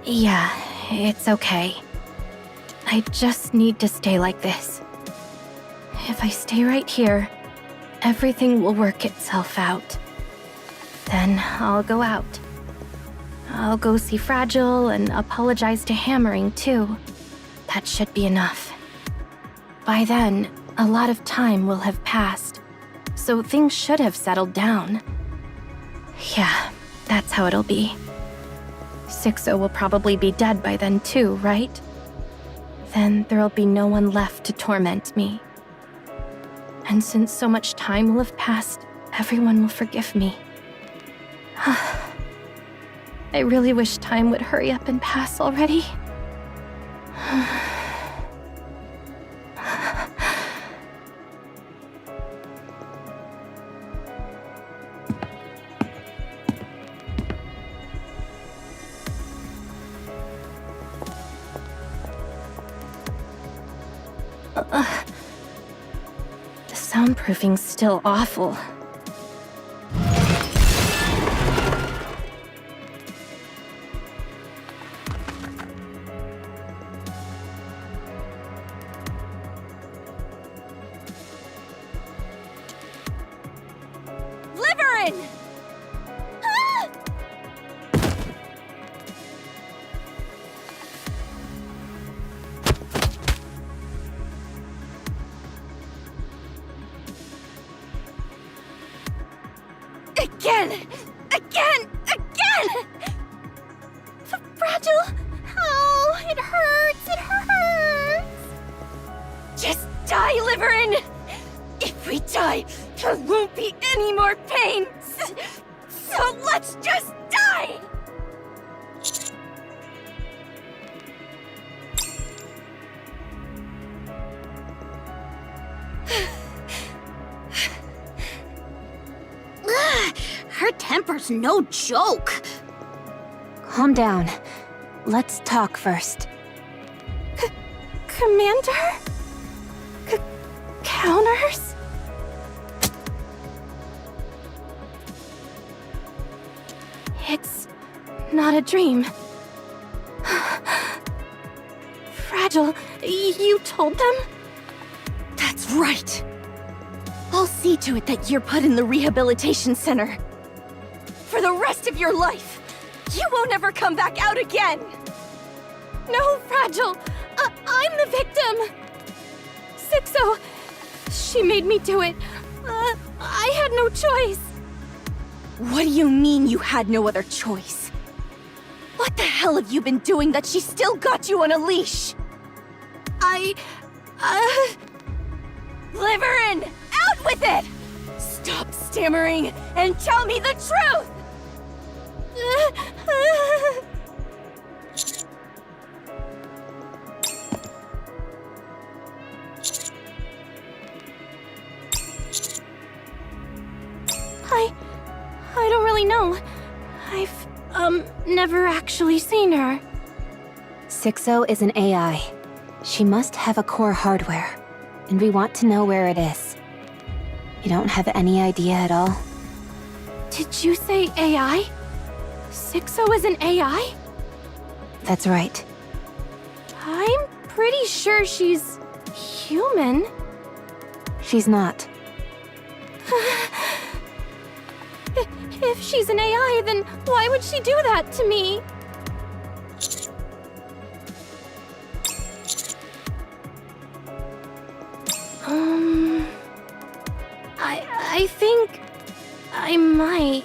Yeah, it's okay. I just need to stay like this. If I stay right here, everything will work itself out. Then I'll go out. I'll go see Fragile and apologize to Hammering too. That should be enough. By then, a lot of time will have passed, so things should have settled down. Yeah, that's how it'll be. Sixo will probably be dead by then too, right? Then there'll be no one left to torment me. And since so much time will have passed, everyone will forgive me. I really wish time would hurry up and pass already. The soundproofing's still awful. Liverin! Ah! Again! Again! Again! Fragile! Oh, it hurts! It hurts! Just die, Liverin! If we die, there won't be any more pain! So let's just die! Her temper's no joke. Calm down. Let's talk first. Commander? Counters? It's not a dream. Fragile, you told them? That's right. I'll see to it that you're put in the rehabilitation center. For the rest of your life, you won't ever come back out again. No, Fragile, I'm the victim. Sixo, she made me do it. I had no choice. What do you mean you had no other choice? What the hell have you been doing that she still got you on a leash? Liverin, out with it! Stop stammering and tell me the truth! I don't really know. I've, never actually seen her. 6-0 is an AI. She must have a core hardware, and we want to know where it is. You don't have any idea at all? Did you say AI? 6-0 is an AI? That's right. I'm pretty sure she's human. She's not. If she's an AI, then why would she do that to me? I think I might.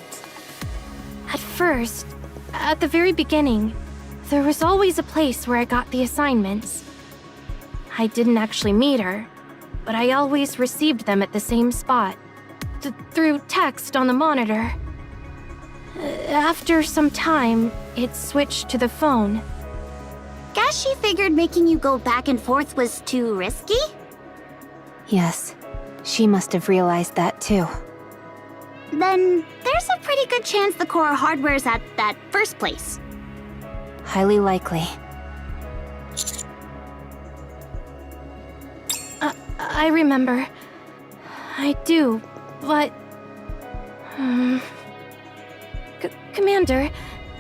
At first, at the very beginning, there was always a place where I got the assignments. I didn't actually meet her, but I always received them at the same spot, through text on the monitor. After some time, it switched to the phone. Guess she figured making you go back and forth was too risky? Yes, she must have realized that too. Then there's a pretty good chance the core hardware's at that first place. Highly likely. I remember. I do, but... Commander,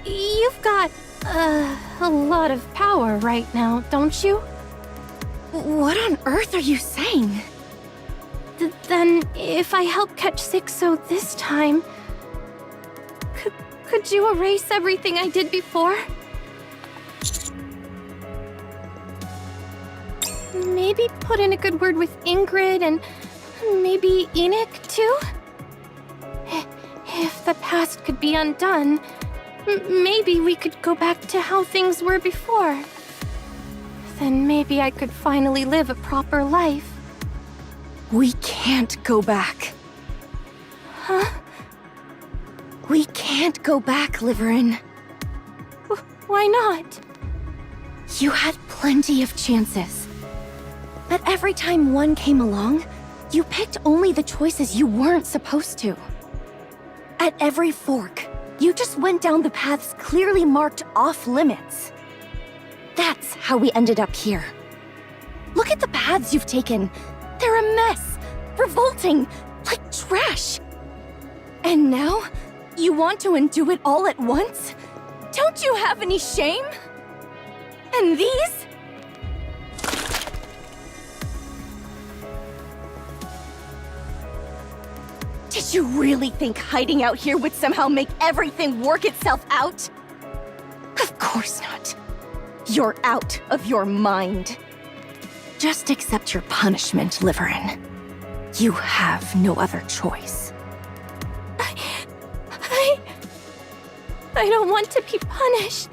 you've got, a lot of power right now, don't you? What on earth are you saying? Then, if I help catch 6-0 this time... Could you erase everything I did before? Maybe put in a good word with Ingrid and maybe Enoch too? If the past could be undone, maybe we could go back to how things were before. Then maybe I could finally live a proper life. We can't go back. Huh? We can't go back, Liverin. Why not? You had plenty of chances. But every time one came along, you picked only the choices you weren't supposed to. At every fork, you just went down the paths clearly marked off limits. That's how we ended up here. Look at the paths you've taken. They're a mess, revolting, like trash. And now, you want to undo it all at once? Don't you have any shame? And these? Did you really think hiding out here would somehow make everything work itself out? Of course not. You're out of your mind. Just accept your punishment, Liverin. You have no other choice. I don't want to be punished.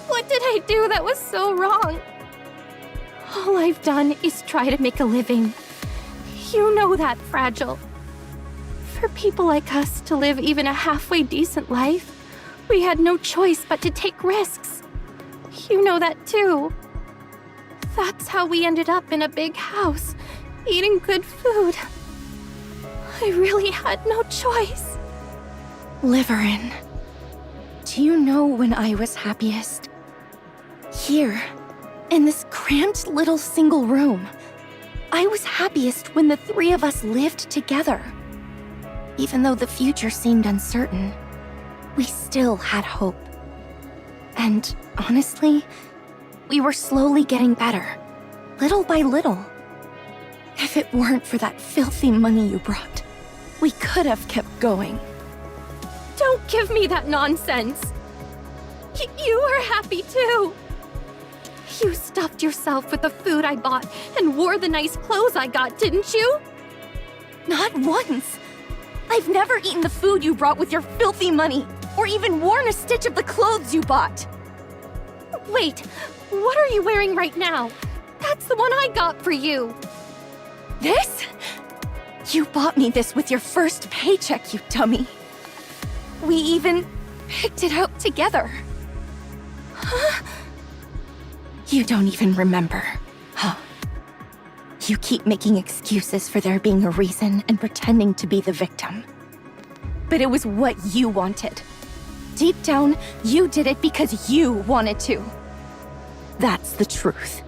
What did I do that was so wrong? All I've done is try to make a living. You know that, Fragile. For people like us to live even a halfway decent life, we had no choice but to take risks. You know that too. That's how we ended up in a big house, eating good food. I really had no choice. Liverin, do you know when I was happiest? Here, in this cramped little single room. I was happiest when the three of us lived together. Even though the future seemed uncertain, we still had hope. And honestly, we were slowly getting better, little by little. If it weren't for that filthy money you brought, we could have kept going. Don't give me that nonsense. You were happy too. You stuffed yourself with the food I bought and wore the nice clothes I got, didn't you? Not once. I've never eaten the food you brought with your filthy money. or even worn a stitch of the clothes you bought. Wait, what are you wearing right now? That's the one I got for you. This? You bought me this with your first paycheck, you dummy. We even picked it out together. Huh? You don't even remember, huh? You keep making excuses for there being a reason and pretending to be the victim. But it was what you wanted. Deep down, you did it because you wanted to. That's the truth.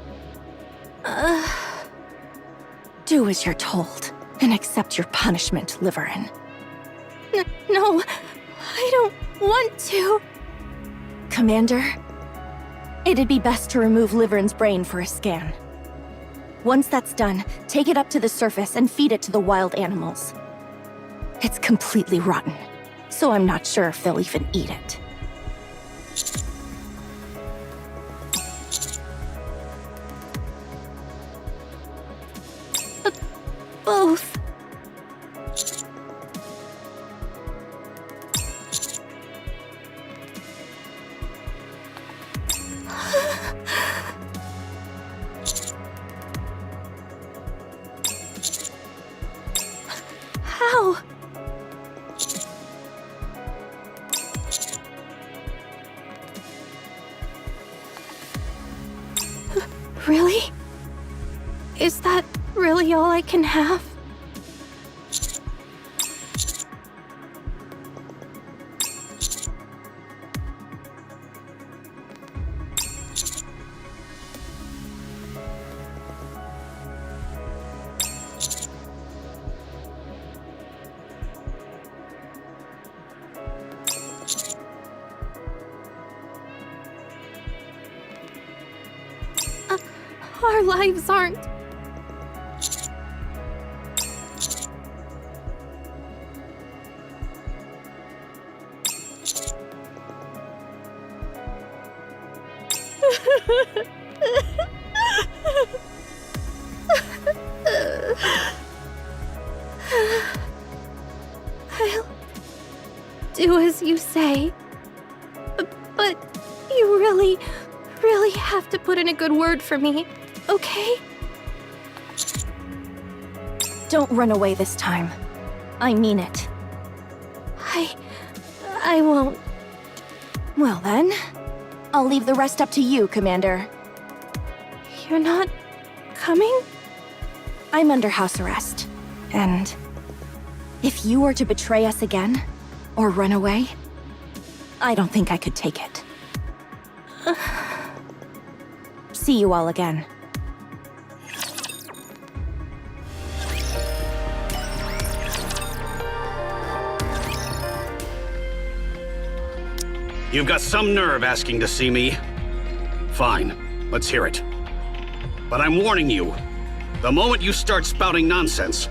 Do as you're told, and accept your punishment, Liverin. No, I don't want to. Commander, it'd be best to remove Liverin's brain for a scan. Once that's done, take it up to the surface and feed it to the wild animals. It's completely rotten, so I'm not sure if they'll even eat it. Both. How? Really? Is that really all I can have? Our lives aren't... I'll do as you say. But you really have to put in a good word for me, okay? Don't run away this time. I mean it. I won't. Well then, I'll leave the rest up to you, Commander. You're not coming? I'm under house arrest. And if you were to betray us again, or run away, I don't think I could take it. See you all again. You've got some nerve asking to see me. Fine, let's hear it. But I'm warning you, the moment you start spouting nonsense,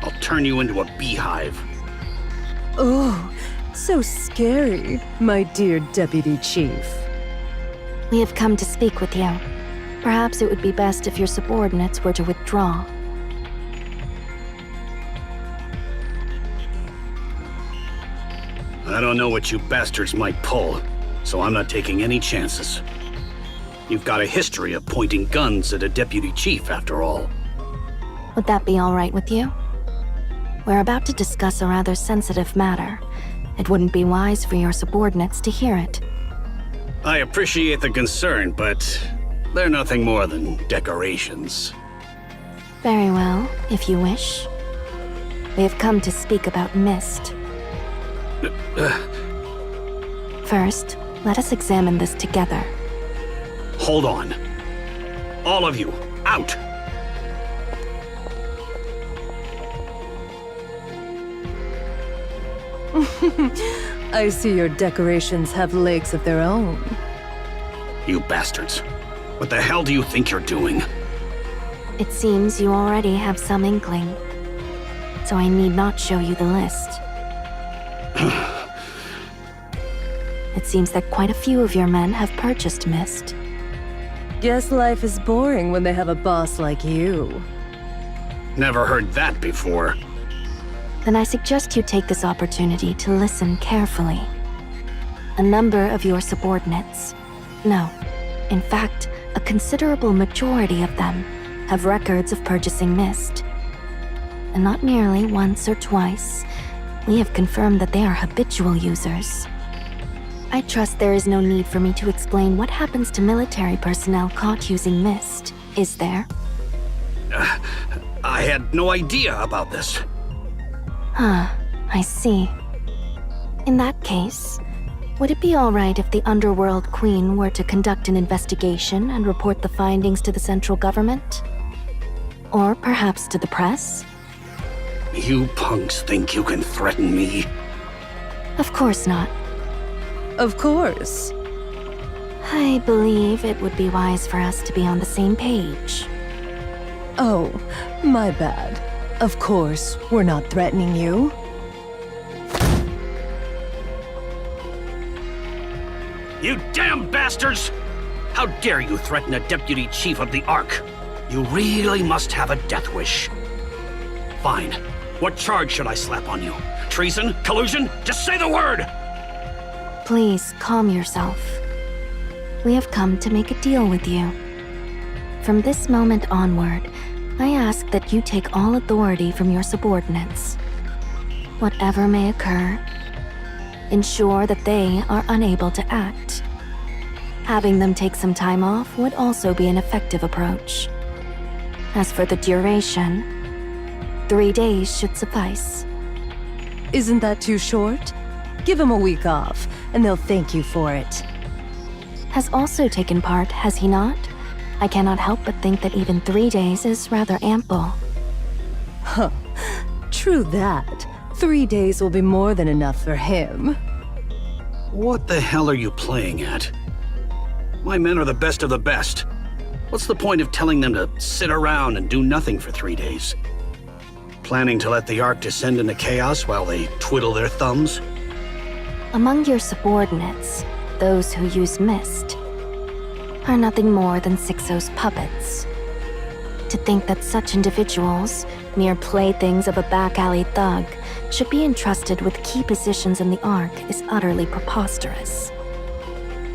I'll turn you into a beehive. Oh, so scary, my dear Deputy Chief. We have come to speak with you. Perhaps it would be best if your subordinates were to withdraw. I don't know what you bastards might pull, so I'm not taking any chances. You've got a history of pointing guns at a deputy chief, after all. Would that be all right with you? We're about to discuss a rather sensitive matter. It wouldn't be wise for your subordinates to hear it. I appreciate the concern, but they're nothing more than decorations. Very well, if you wish. We have come to speak about Mist. First, let us examine this together. Hold on. All of you, out! I see your decorations have legs of their own. You bastards. What the hell do you think you're doing? It seems you already have some inkling. So I need not show you the list. It seems that quite a few of your men have purchased Mist. Guess life is boring when they have a boss like you. Never heard that before. Then I suggest you take this opportunity to listen carefully. A number of your subordinates, no, in fact, a considerable majority of them, have records of purchasing mist. And not merely once or twice, we have confirmed that they are habitual users. I trust there is no need for me to explain what happens to military personnel caught using mist, is there? I had no idea about this. I see. In that case, would it be alright if the Underworld Queen were to conduct an investigation and report the findings to the central government? Or perhaps to the press? You punks think you can threaten me? Of course not. Of course. I believe it would be wise for us to be on the same page. Oh, my bad. Of course, we're not threatening you. You damn bastards! How dare you threaten a deputy chief of the Ark? You really must have a death wish. Fine. What charge should I slap on you? Treason? Collusion? Just say the word! Please, calm yourself. We have come to make a deal with you. From this moment onward, I ask that you take all authority from your subordinates. Whatever may occur, ensure that they are unable to act. Having them take some time off would also be an effective approach. As for the duration, 3 days should suffice. Isn't that too short? Give them a week off, and they'll thank you for it. Has also taken part, has he not? I cannot help but think that even 3 days is rather ample. Huh. True that. 3 days will be more than enough for him. What the hell are you playing at? My men are the best of the best. What's the point of telling them to sit around and do nothing for 3 days? Planning to let the Ark descend into chaos while they twiddle their thumbs? Among your subordinates, those who use mist, are nothing more than Sixo's puppets. To think that such individuals, mere playthings of a back-alley thug, should be entrusted with key positions in the Ark is utterly preposterous.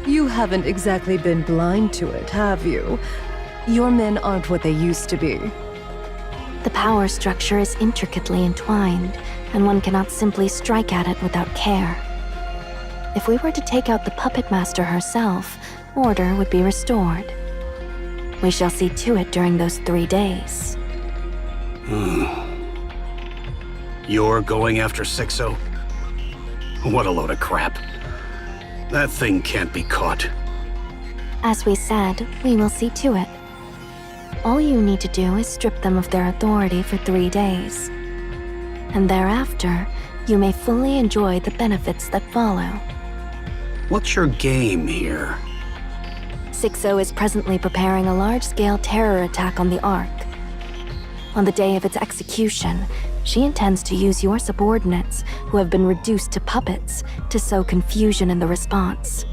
You haven't exactly been blind to it, have you? Your men aren't what they used to be. The power structure is intricately entwined, and one cannot simply strike at it without care. If we were to take out the puppet master herself, order would be restored. We shall see to it during those 3 days. You're going after Sixo? What a load of crap. That thing can't be caught. As we said, we will see to it. All you need to do is strip them of their authority for 3 days. And thereafter, you may fully enjoy the benefits that follow. What's your game here? Sixo is presently preparing a large-scale terror attack on the Ark. On the day of its execution, she intends to use your subordinates, who have been reduced to puppets, to sow confusion in the response.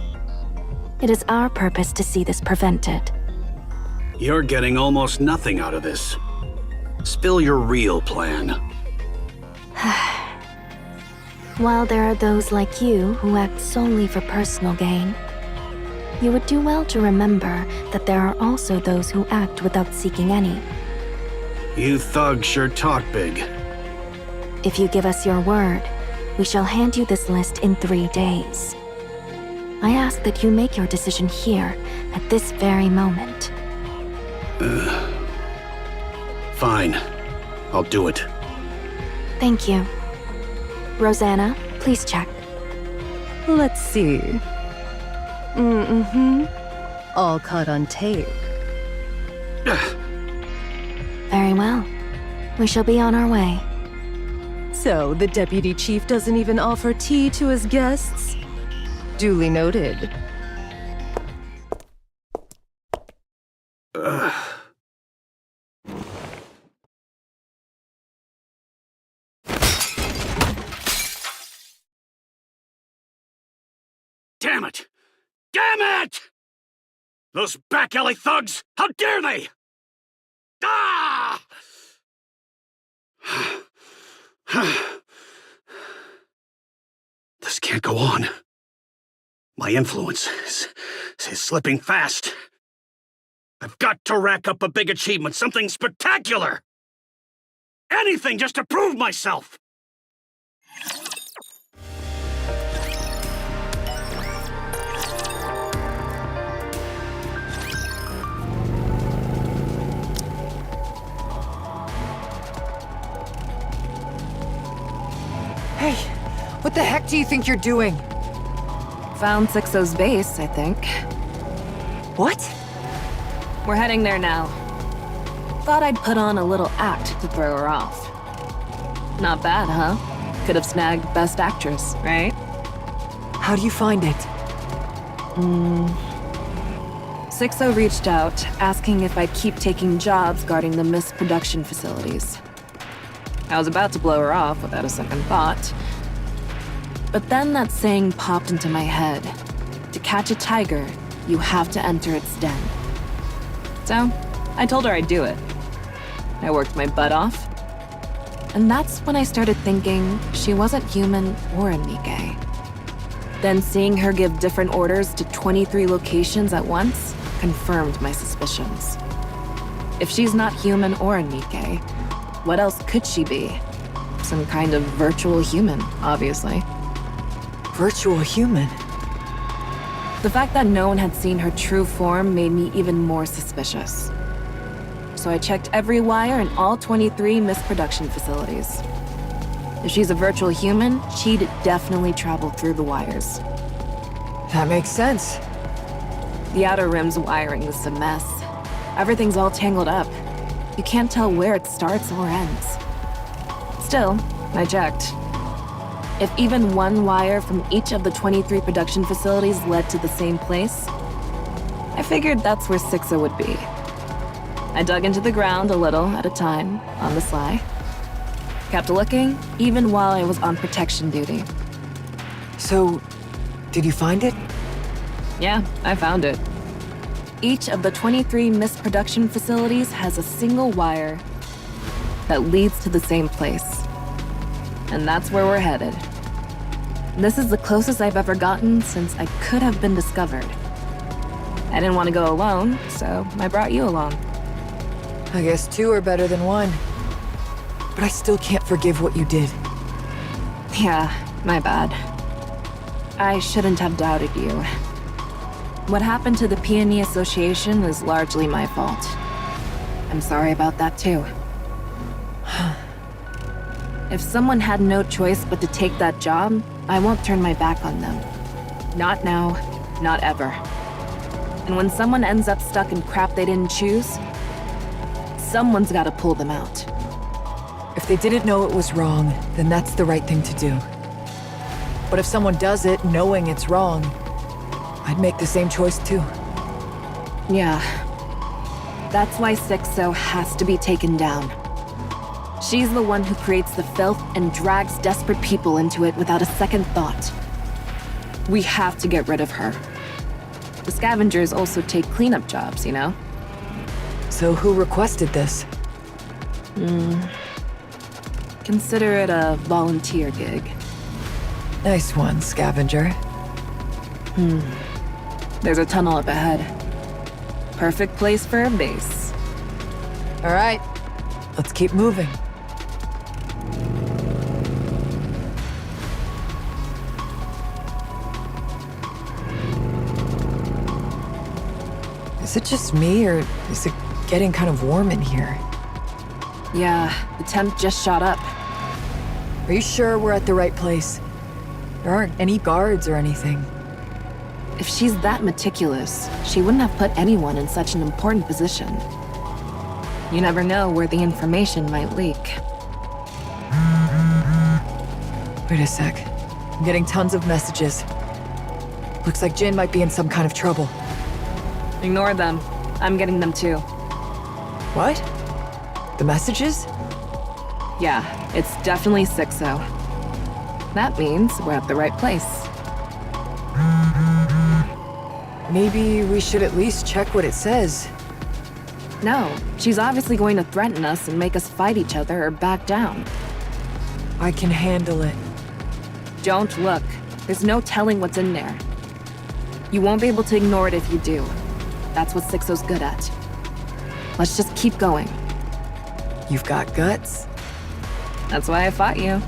It is our purpose to see this prevented. You're getting almost nothing out of this. Spill your real plan. While there are those like you who act solely for personal gain, you would do well to remember that there are also those who act without seeking any. You thugs sure talk big. If you give us your word, we shall hand you this list in 3 days. I ask that you make your decision here, at this very moment. Fine. I'll do it. Thank you. Rosanna, please check. Let's see. All caught on tape. Very well. We shall be on our way. So, the deputy chief doesn't even offer tea to his guests? Duly noted. Damn it! Damn it! Those back alley thugs! How dare they! Ah! This can't go on. My influence is slipping fast. I've got to rack up a big achievement, something spectacular! Anything just to prove myself! Hey, what the heck do you think you're doing? Found 6-0's base, I think. What? We're heading there now. Thought I'd put on a little act to throw her off. Not bad, huh? Could have snagged Best Actress, right? How do you find it? 6-0 reached out, asking if I'd keep taking jobs guarding the Mist production facilities. I was about to blow her off without a second thought. But then that saying popped into my head. To catch a tiger, you have to enter its den. So, I told her I'd do it. I worked my butt off. And that's when I started thinking she wasn't human or a nikke. Then seeing her give different orders to 23 locations at once confirmed my suspicions. If she's not human or a nikke, what else could she be? Some kind of virtual human, obviously. Virtual human? The fact that no one had seen her true form made me even more suspicious. So I checked every wire in all 23 Mist production facilities. If she's a virtual human, she'd definitely travel through the wires. That makes sense. The outer rim's wiring is a mess. Everything's all tangled up. You can't tell where it starts or ends. Still, I checked. If even one wire from each of the 23 production facilities led to the same place, I figured that's where 6-0 would be. I dug into the ground a little at a time, on the sly. Kept looking, even while I was on protection duty. So, did you find it? Yeah, I found it. Each of the 23 Mist production facilities has a single wire that leads to the same place. And that's where we're headed. This is the closest I've ever gotten since I could have been discovered. I didn't want to go alone, so I brought you along. I guess 2 are better than 1. But I still can't forgive what you did. Yeah, my bad. I shouldn't have doubted you. What happened to the Peony Association is largely my fault. I'm sorry about that too. If someone had no choice but to take that job, I won't turn my back on them. Not now, not ever. And when someone ends up stuck in crap they didn't choose, someone's gotta pull them out. If they didn't know it was wrong, then that's the right thing to do. But if someone does it knowing it's wrong, I'd make the same choice too. Yeah. That's why 6-0 has to be taken down. She's the one who creates the filth and drags desperate people into it without a second thought. We have to get rid of her. The scavengers also take cleanup jobs, you know? So who requested this? Consider it a volunteer gig. Nice one, scavenger. There's a tunnel up ahead. Perfect place for a base. All right, let's keep moving. Is it just me, or is it getting kind of warm in here? Yeah, the temp just shot up. Are you sure we're at the right place? There aren't any guards or anything. If she's that meticulous, she wouldn't have put anyone in such an important position. You never know where the information might leak. Wait a sec. I'm getting tons of messages. Looks like Jin might be in some kind of trouble. Ignore them. I'm getting them too. What? The messages? Yeah, it's definitely 6-0. That means we're at the right place. Maybe we should at least check what it says. No, she's obviously going to threaten us and make us fight each other or back down. I can handle it. Don't look. There's no telling what's in there. You won't be able to ignore it if you do. That's what 6-0's good at. Let's just keep going. You've got guts. That's why I fought you.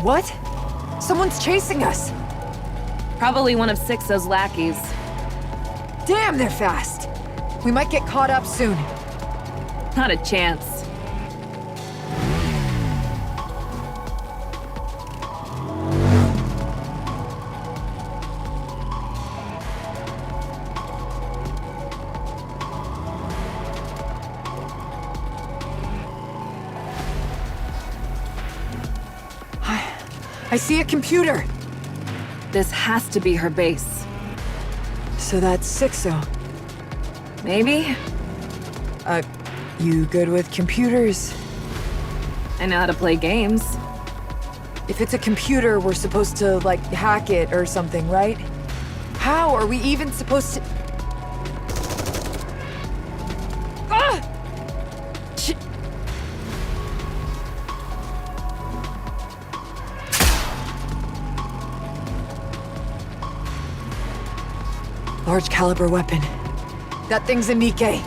What? Someone's chasing us! Probably one of 6-0's lackeys. Damn, they're fast! We might get caught up soon. Not a chance. I see a computer! This has to be her base. So that's 6-0. Maybe? You good with computers? I know how to play games. If it's a computer, we're supposed to, like, hack it or something, right? How are we even supposed to... Ah! Large caliber weapon. That thing's a Nikke.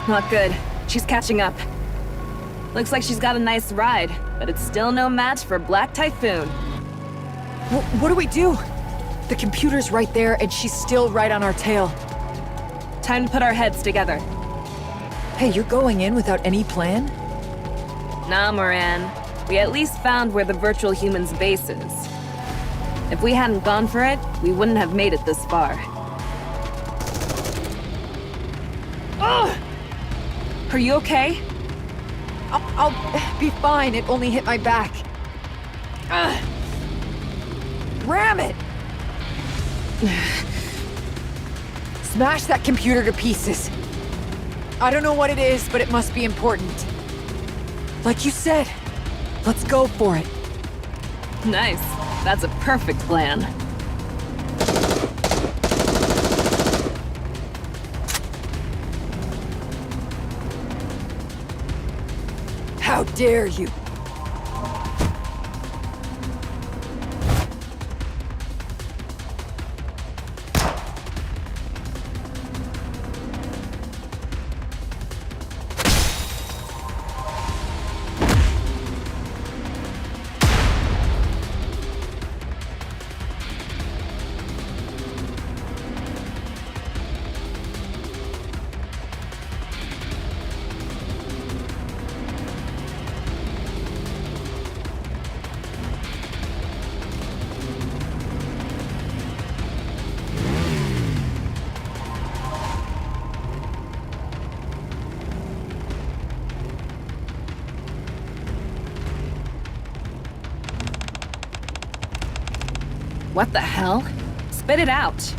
Not good. She's catching up. Looks like she's got a nice ride, but it's still no match for Black Typhoon. What do we do? The computer's right there, and she's still right on our tail. Time to put our heads together. Hey, you're going in without any plan? Nah, Moran. We at least found where the virtual human's base is. If we hadn't gone for it, we wouldn't have made it this far. Ugh! Are you okay? I'll be fine. It only hit my back. Ugh. Ram it! Smash that computer to pieces. I don't know what it is, but it must be important. Like you said, let's go for it. Nice. That's a perfect plan. How dare you! What the hell? Spit it out.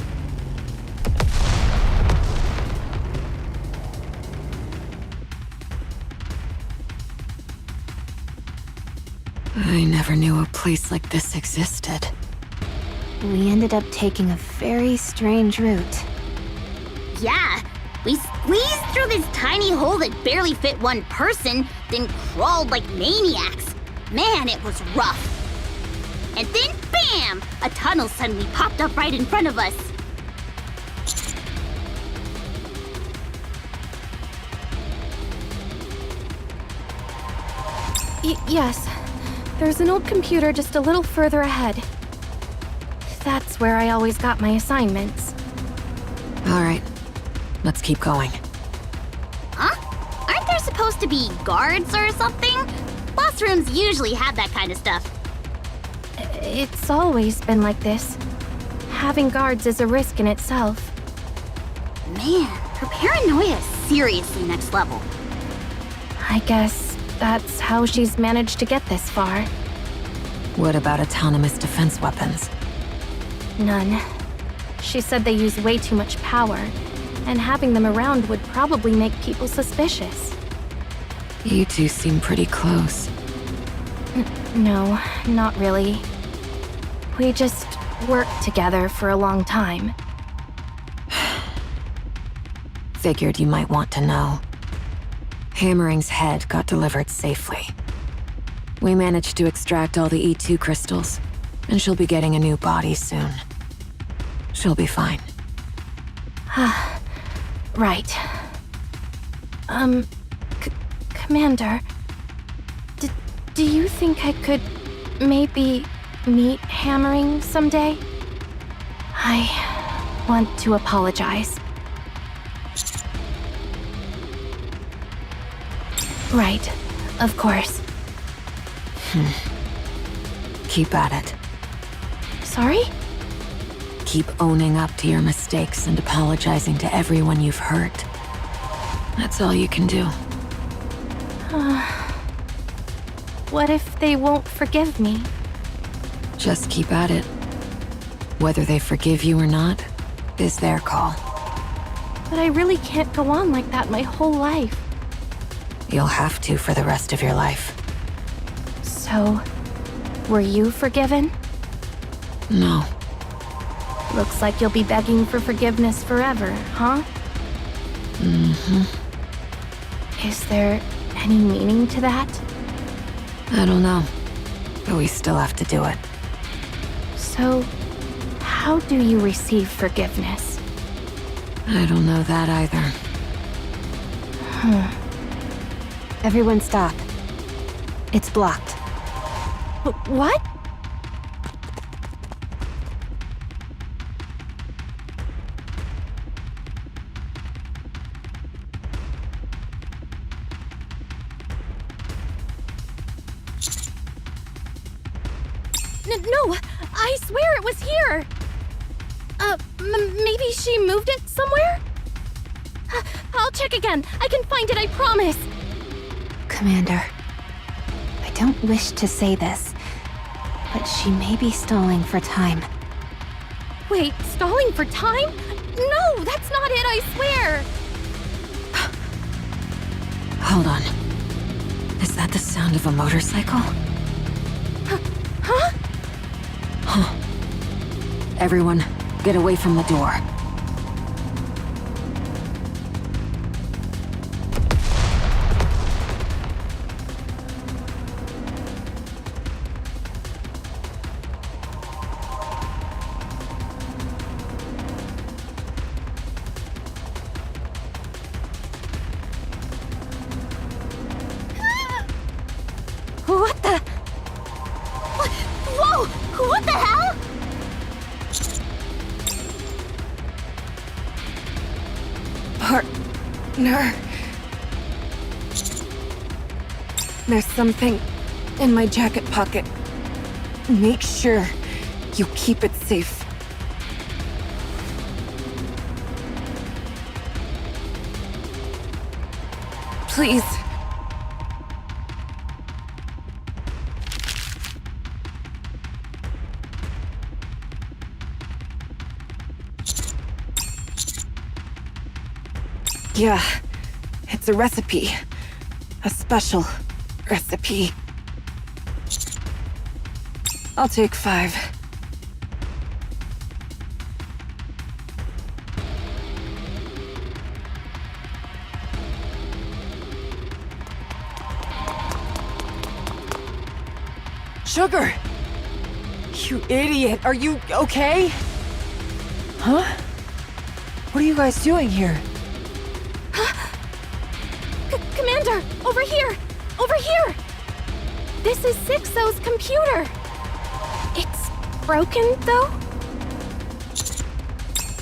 I never knew a place like this existed. We ended up taking a very strange route. Yeah, we squeezed through this tiny hole that barely fit one person, then crawled like maniacs. Man, it was rough. And then, bam! A tunnel suddenly popped up right in front of us. Yes. There's an old computer just a little further ahead. That's where I always got my assignments. All right. Let's keep going. Huh? Aren't there supposed to be guards or something? Boss rooms usually have that kind of stuff. It's always been like this. Having guards is a risk in itself. Man, her paranoia is seriously next level. I guess that's how she's managed to get this far. What about autonomous defense weapons? None. She said they use way too much power, and having them around would probably make people suspicious. You two seem pretty close. No, not really. We just worked together for a long time. Figured you might want to know. Hammering's head got delivered safely. We managed to extract all the E2 crystals, and she'll be getting a new body soon. She'll be fine. Right. Commander, do you think I could maybe meet Hammering someday? I want to apologize. Right, of course. Keep at it. Sorry? Keep owning up to your mistakes and apologizing to everyone you've hurt. That's all you can do. What if they won't forgive me? Just keep at it. Whether they forgive you or not is their call. But I really can't go on like that my whole life. You'll have to for the rest of your life. So, were you forgiven? No. Looks like you'll be begging for forgiveness forever, huh? Mm-hmm. Is there any meaning to that? I don't know. But we still have to do it. So, how do you receive forgiveness? I don't know that either. Everyone stop. It's blocked. What? No! I swear it was here! Maybe she moved it somewhere? I'll check again. I can find it, I promise. Commander, I don't wish to say this, but she may be stalling for time. Wait, stalling for time? No, that's not it, I swear! Hold on. Is that the sound of a motorcycle? Huh? Huh. Everyone, get away from the door. What the? Whoa! What the hell? Partner. There's something in my jacket pocket. Make sure you keep it safe. Please. Yeah, it's a recipe. A special recipe. I'll take 5. Sugar! You idiot! Are you okay? Huh? What are you guys doing here? Commander! Over here! Over here! This is Sixo's computer! It's broken, though?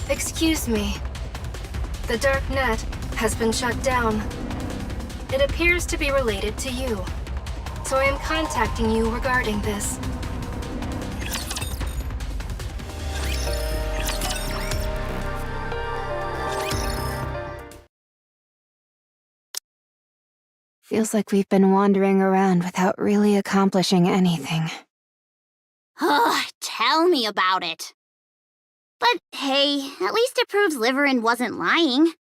Excuse me. The dark net has been shut down. It appears to be related to you. So I am contacting you regarding this. Feels like we've been wandering around without really accomplishing anything. Tell me about it. But hey, at least it proves Liverin wasn't lying.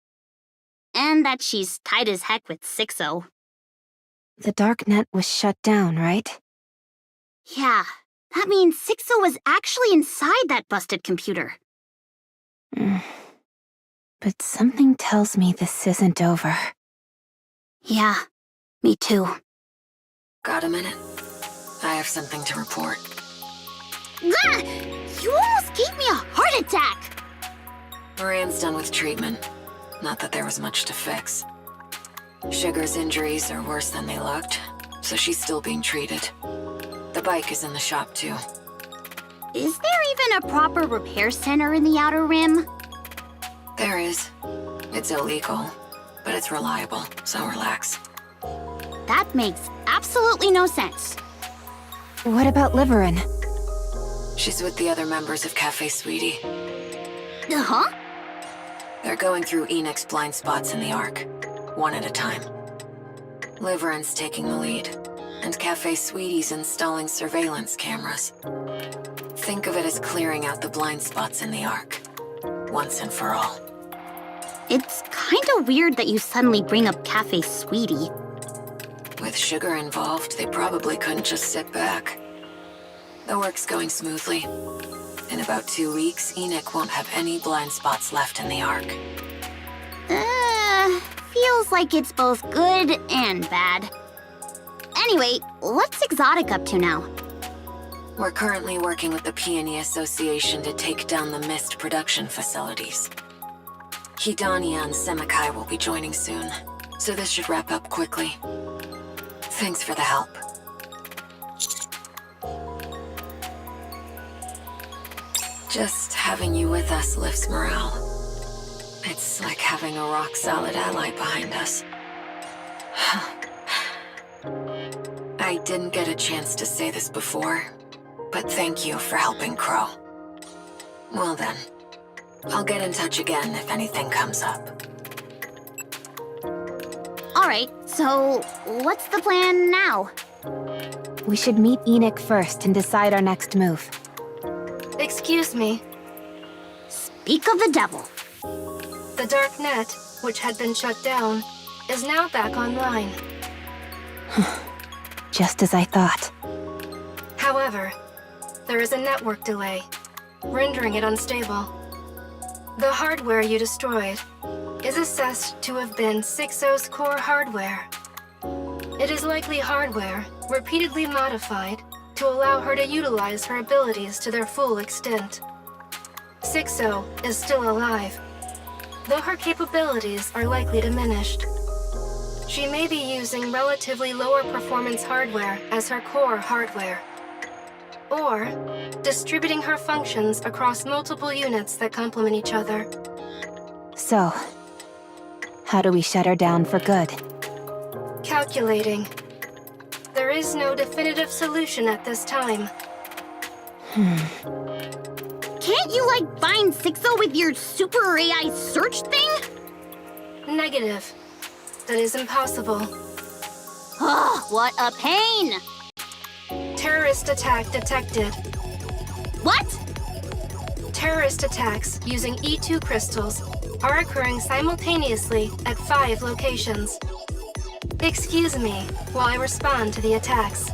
And that she's tight as heck with Sixo. The darknet was shut down, right? Yeah, that means Sixo was actually inside that busted computer. But something tells me this isn't over. Yeah, me too. Got a minute? I have something to report. Gah! You almost gave me a heart attack! Moran's done with treatment. Not that there was much to fix. Sugar's injuries are worse than they looked, so she's still being treated. The bike is in the shop too. Is there even a proper repair center in the Outer Rim? There is. It's illegal, but it's reliable, so relax. That makes absolutely no sense. What about Liverin? She's with the other members of Cafe Sweetie. Uh-huh? They're going through Enix's blind spots in the Ark, one at a time. Liverin's taking the lead, and Cafe Sweetie's installing surveillance cameras. Think of it as clearing out the blind spots in the Ark, once and for all. It's kinda weird that you suddenly bring up Cafe Sweetie. With Sugar involved, they probably couldn't just sit back. The work's going smoothly. In about 2 weeks, Enix won't have any blind spots left in the Ark. Feels like it's both good and bad. Anyway, what's Exotic up to now? We're currently working with the Peony Association to take down the Mist production facilities. Hidania and Semakai will be joining soon, so this should wrap up quickly. Thanks for the help. Just having you with us lifts morale. It's like having a rock-solid ally behind us. I didn't get a chance to say this before, but thank you for helping Crow. Well then, I'll get in touch again if anything comes up. Alright, so what's the plan now? We should meet Enix first and decide our next move. Excuse me. Speak of the devil. The dark net, which had been shut down, is now back online. Just as I thought. However, there is a network delay, rendering it unstable. The hardware you destroyed is assessed to have been Sixo's core hardware. It is likely hardware repeatedly modified to allow her to utilize her abilities to their full extent. Sixo is still alive, though her capabilities are likely diminished. She may be using relatively lower performance hardware as her core hardware, or distributing her functions across multiple units that complement each other. So, how do we shut her down for good? Calculating. There is no definitive solution at this time. Can't you, find Sixo with your super AI search thing? Negative. That is impossible. Oh, what a pain! Terrorist attack detected. What? Terrorist attacks using E2 crystals are occurring simultaneously at 5 locations. Excuse me while I respond to the attacks.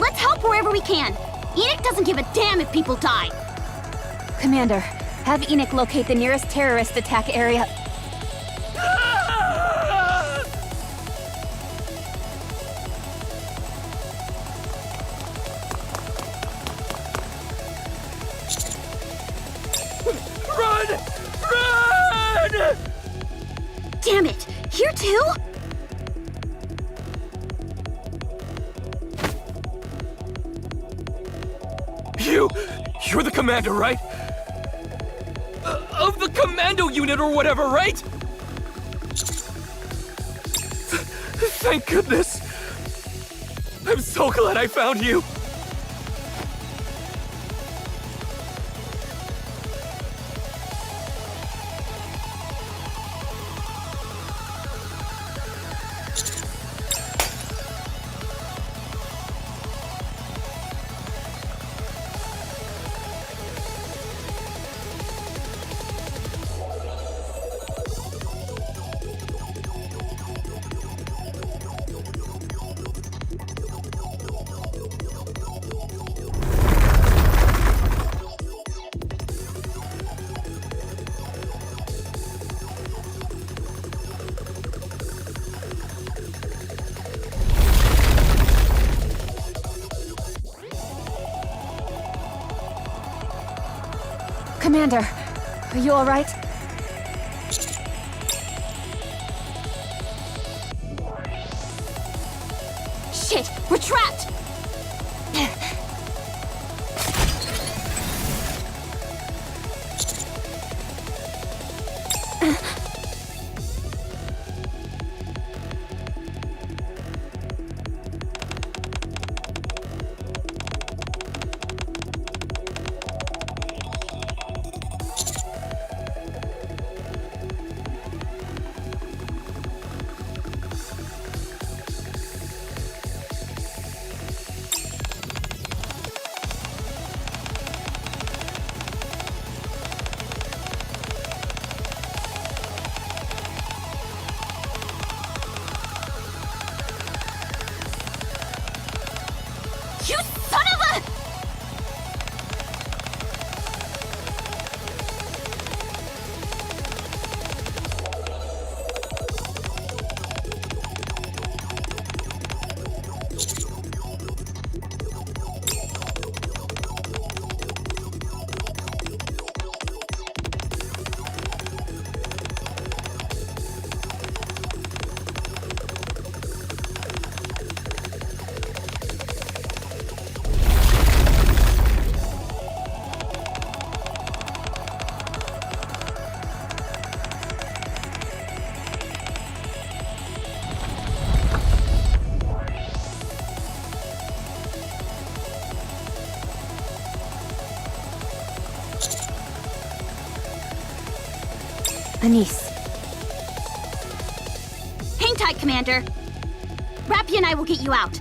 Let's help wherever we can. Enix doesn't give a damn if people die. Commander, have Enix locate the nearest terrorist attack area. Run! Run! Damn it! Here too? You're the commander, right? Of the commando unit or whatever, right? Thank goodness. I'm so glad I found you. Commander, are you alright? Shit, we're trapped! You son of a... Anise. Hang tight, Commander. Rappy and I will get you out.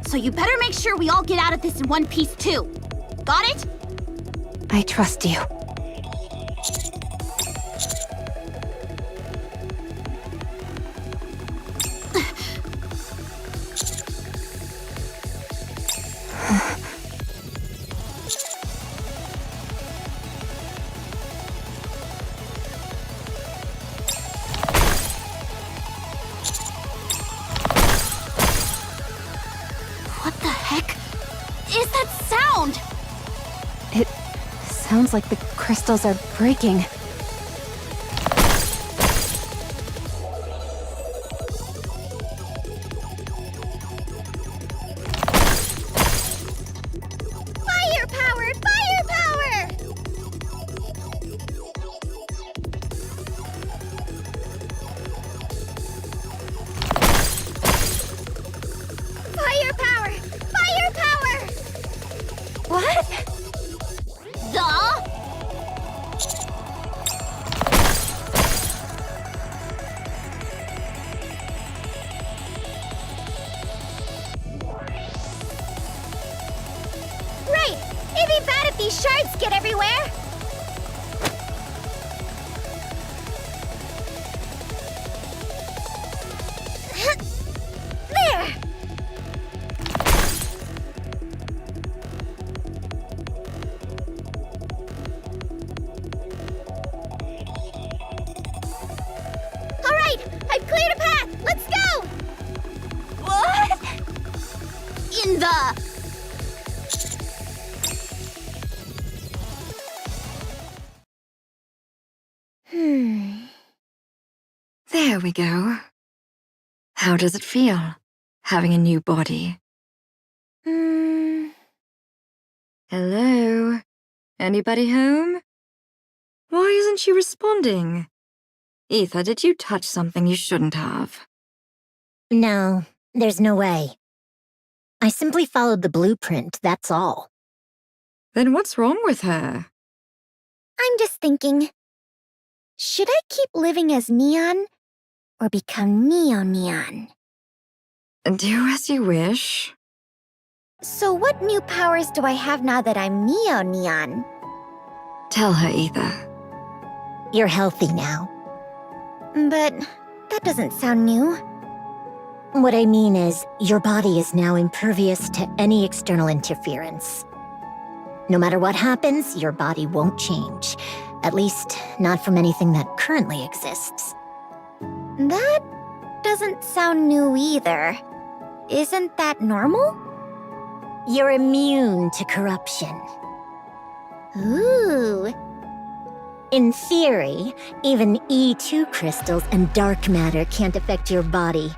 So you better make sure we all get out of this in one piece, too. Got it? I trust you. What the heck is that sound? It sounds like the crystals are breaking. Firepower! Firepower! Firepower! Firepower! What? Right! It'd be bad if these shards get everywhere! There! Alright! I've cleared a path! Let's go! What? In the... There we go. How does it feel, having a new body? Hello? Anybody home? Why isn't she responding? Ether, did you touch something you shouldn't have? No, there's no way. I simply followed the blueprint, that's all. Then what's wrong with her? I'm just thinking, should I keep living as Neon or become Neon? Do as you wish. So what new powers do I have now that I'm Neon? Tell her, Ether. You're healthy now. But that doesn't sound new. What I mean is, your body is now impervious to any external interference. No matter what happens, your body won't change. At least, not from anything that currently exists. That doesn't sound new either. Isn't that normal? You're immune to corruption. Ooh. In theory, even E2 crystals and dark matter can't affect your body.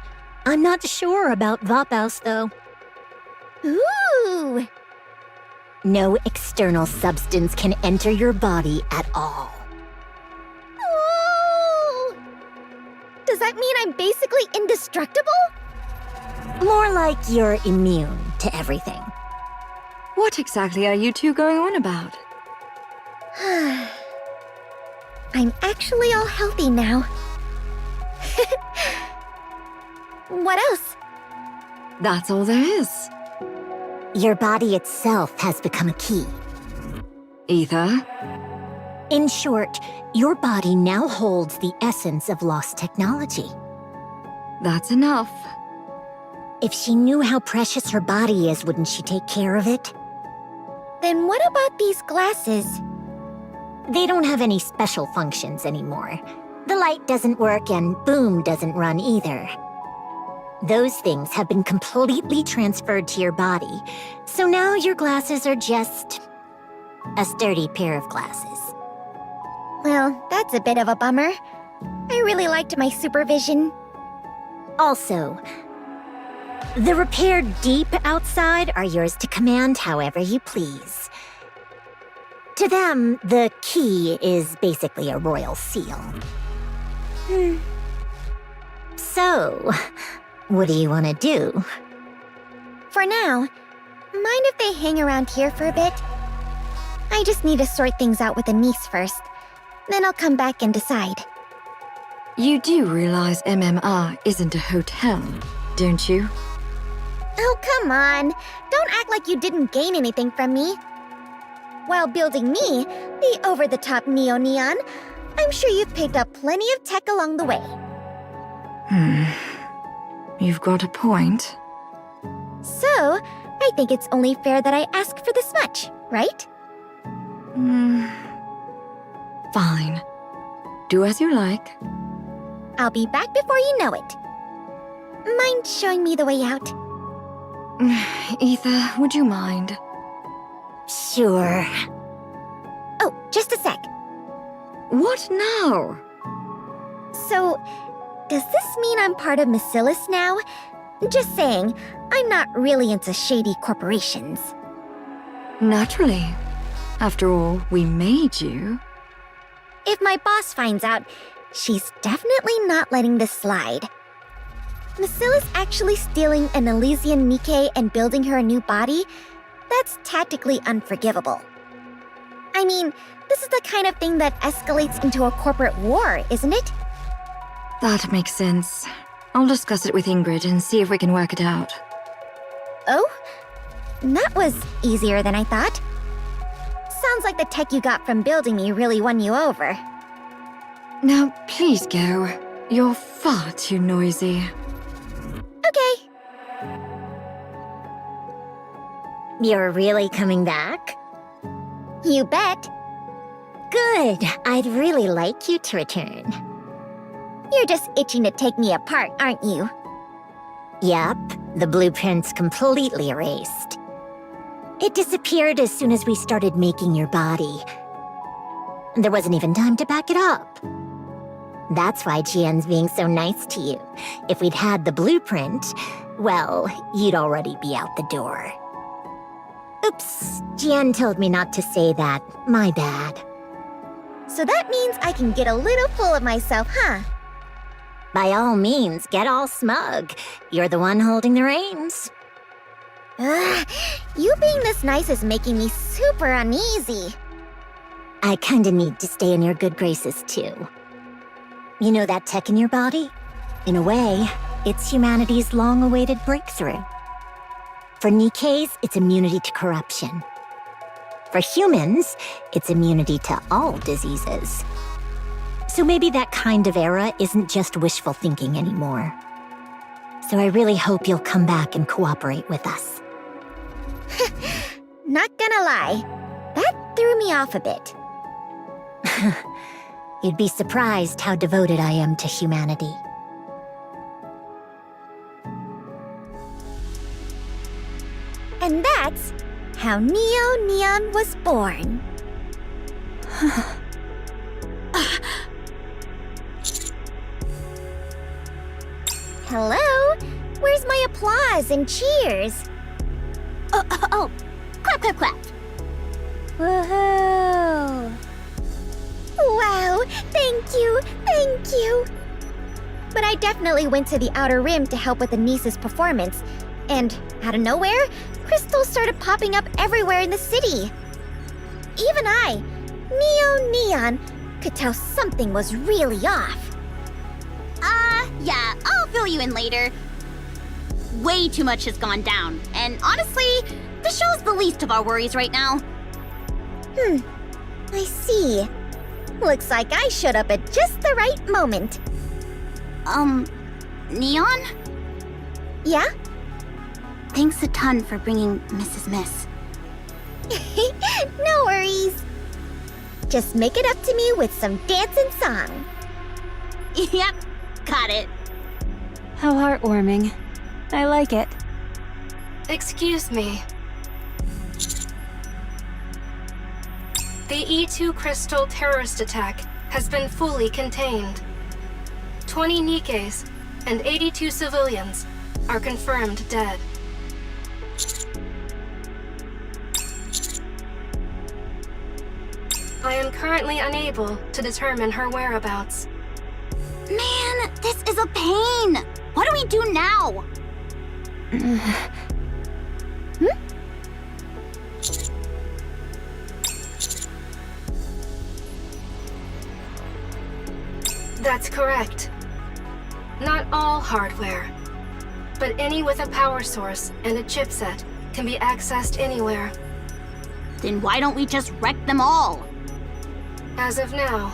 I'm not sure about Vapaus, though. Ooh! No external substance can enter your body at all. Ooh! Does that mean I'm basically indestructible? More like you're immune to everything. What exactly are you two going on about? I'm actually all healthy now. What else? That's all there is. Your body itself has become a key. Ether? In short, your body now holds the essence of lost technology. That's enough. If she knew how precious her body is, wouldn't she take care of it? Then what about these glasses? They don't have any special functions anymore. The light doesn't work and Boom doesn't run either. Those things have been completely transferred to your body, so now your glasses are just a sturdy pair of glasses. Well, that's a bit of a bummer. I really liked my supervision. Also, the repaired deep outside are yours to command however you please. To them, the key is basically a royal seal. So, what do you want to do? For now, mind if they hang around here for a bit? I just need to sort things out with the niece first. Then I'll come back and decide. You do realize MMR isn't a hotel, don't you? Oh, come on. Don't act like you didn't gain anything from me. While building me, the over-the-top Neo-Neon, I'm sure you've picked up plenty of tech along the way. You've got a point. So, I think it's only fair that I ask for this much, right? Fine. Do as you like. I'll be back before you know it. Mind showing me the way out? Ether, would you mind? Sure. Oh, just a sec. What now? So, does this mean I'm part of Macillus now? Just saying, I'm not really into shady corporations. Naturally. After all, we made you. If my boss finds out, she's definitely not letting this slide. Macillus actually stealing an Elysian Nikke and building her a new body? That's tactically unforgivable. I mean, this is the kind of thing that escalates into a corporate war, isn't it? That makes sense. I'll discuss it with Ingrid and see if we can work it out. Oh? That was easier than I thought. Sounds like the tech you got from building me really won you over. Now, please go. You're far too noisy. Okay. You're really coming back? You bet. Good. I'd really like you to return. You're just itching to take me apart, aren't you? Yep, the blueprint's completely erased. It disappeared as soon as we started making your body. There wasn't even time to back it up. That's why Jian's being so nice to you. If we'd had the blueprint, well, you'd already be out the door. Oops, Jian told me not to say that. My bad. So that means I can get a little full of myself, huh? By all means, get all smug. You're the one holding the reins. You being this nice is making me super uneasy. I kinda need to stay in your good graces, too. You know that tech in your body? In a way, it's humanity's long-awaited breakthrough. For Nikkes, it's immunity to corruption. For humans, it's immunity to all diseases. So maybe that kind of era isn't just wishful thinking anymore. So I really hope you'll come back and cooperate with us. Not gonna lie, that threw me off a bit. You'd be surprised how devoted I am to humanity. And that's how Neo-Neon was born. Hello? Where's my applause and cheers? Oh, clap, clap, clap. Woohoo! Wow, thank you. But I definitely went to the Outer Rim to help with Anisa's performance, and out of nowhere, crystals started popping up everywhere in the city. Even I, Neon, could tell something was really off. Yeah, I'll fill you in later. Way too much has gone down, and honestly, the show's the least of our worries right now. I see. Looks like I showed up at just the right moment. Neon? Yeah? Thanks a ton for bringing Mrs. Miss. No worries. Just make it up to me with some dance and song. Yep, got it. How heartwarming. I like it. Excuse me. The E2 crystal terrorist attack has been fully contained. 20 nikkes and 82 civilians are confirmed dead. I am currently unable to determine her whereabouts. Man, this is a pain. What do we do now? That's correct. Not all hardware, but any with a power source and a chipset can be accessed anywhere. Then why don't we just wreck them all? As of now,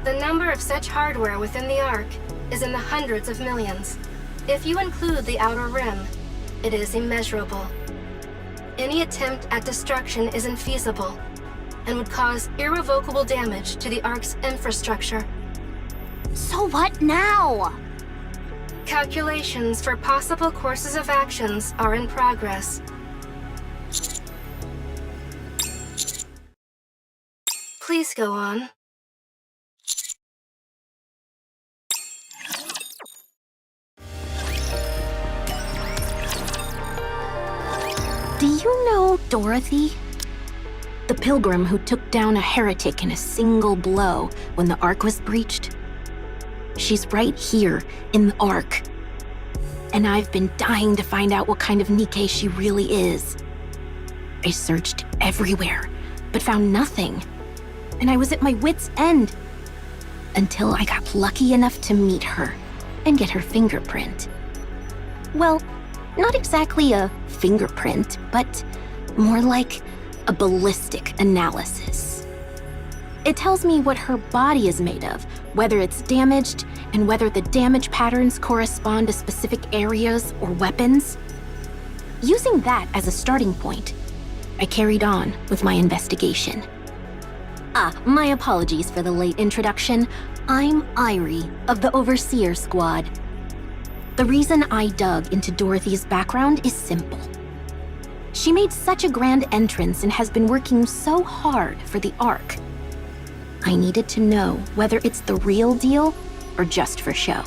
the number of such hardware within the Ark is in the hundreds of millions. If you include the Outer Rim, it is immeasurable. Any attempt at destruction is infeasible and would cause irrevocable damage to the Ark's infrastructure. So what now? Calculations for possible courses of actions are in progress. Please go on. Do you know Dorothy? The pilgrim who took down a heretic in a single blow when the Ark was breached? She's right here in the Ark. And I've been dying to find out what kind of nikke she really is. I searched everywhere, but found nothing. And I was at my wit's end. Until I got lucky enough to meet her and get her fingerprint. Well, not exactly a fingerprint, but more like a ballistic analysis. It tells me what her body is made of, whether it's damaged, and whether the damage patterns correspond to specific areas or weapons. Using that as a starting point, I carried on with my investigation. My apologies for the late introduction. I'm Irie of the Overseer Squad. The reason I dug into Dorothy's background is simple. She made such a grand entrance and has been working so hard for the Ark. I needed to know whether it's the real deal or just for show.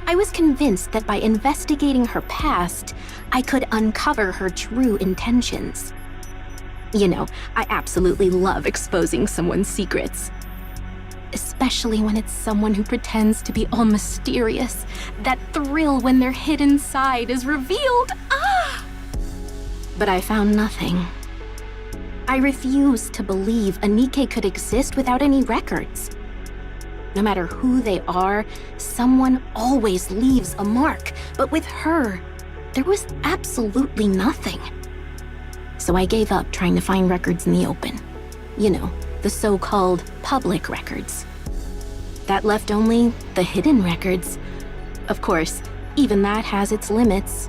I was convinced that by investigating her past, I could uncover her true intentions. You know, I absolutely love exposing someone's secrets. Especially when it's someone who pretends to be all mysterious. That thrill when their hidden side is revealed. But I found nothing. I refuse to believe a nikke could exist without any records. No matter who they are, someone always leaves a mark. But with her, there was absolutely nothing. So I gave up trying to find records in the open. You know, the so-called public records. That left only the hidden records. Of course, even that has its limits.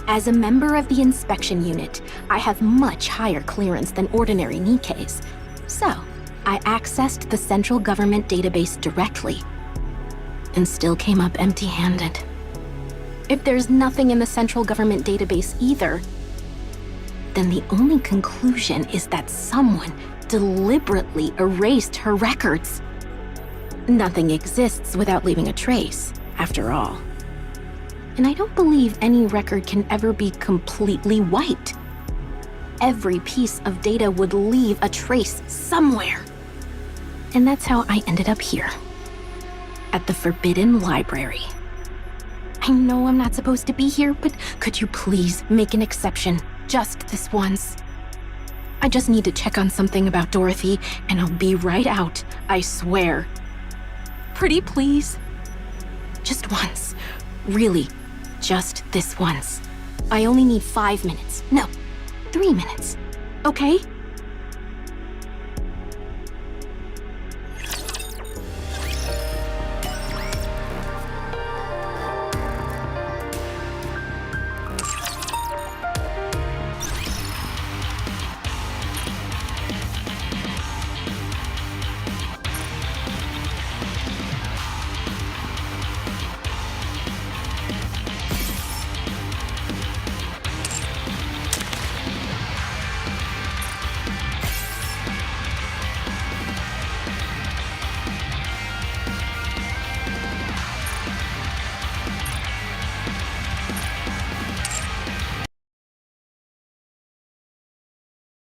As a member of the inspection unit, I have much higher clearance than ordinary nikkes. So, I accessed the central government database directly, and still came up empty-handed. If there's nothing in the central government database either, then the only conclusion is that someone deliberately erased her records. Nothing exists without leaving a trace, after all. And I don't believe any record can ever be completely wiped. Every piece of data would leave a trace somewhere. And that's how I ended up here, at the Forbidden Library. I know I'm not supposed to be here, but could you please make an exception, just this once? I just need to check on something about Dorothy, and I'll be right out, I swear. Pretty please? Just once. Really, just this once. I only need 5 minutes. No, 3 minutes. Okay?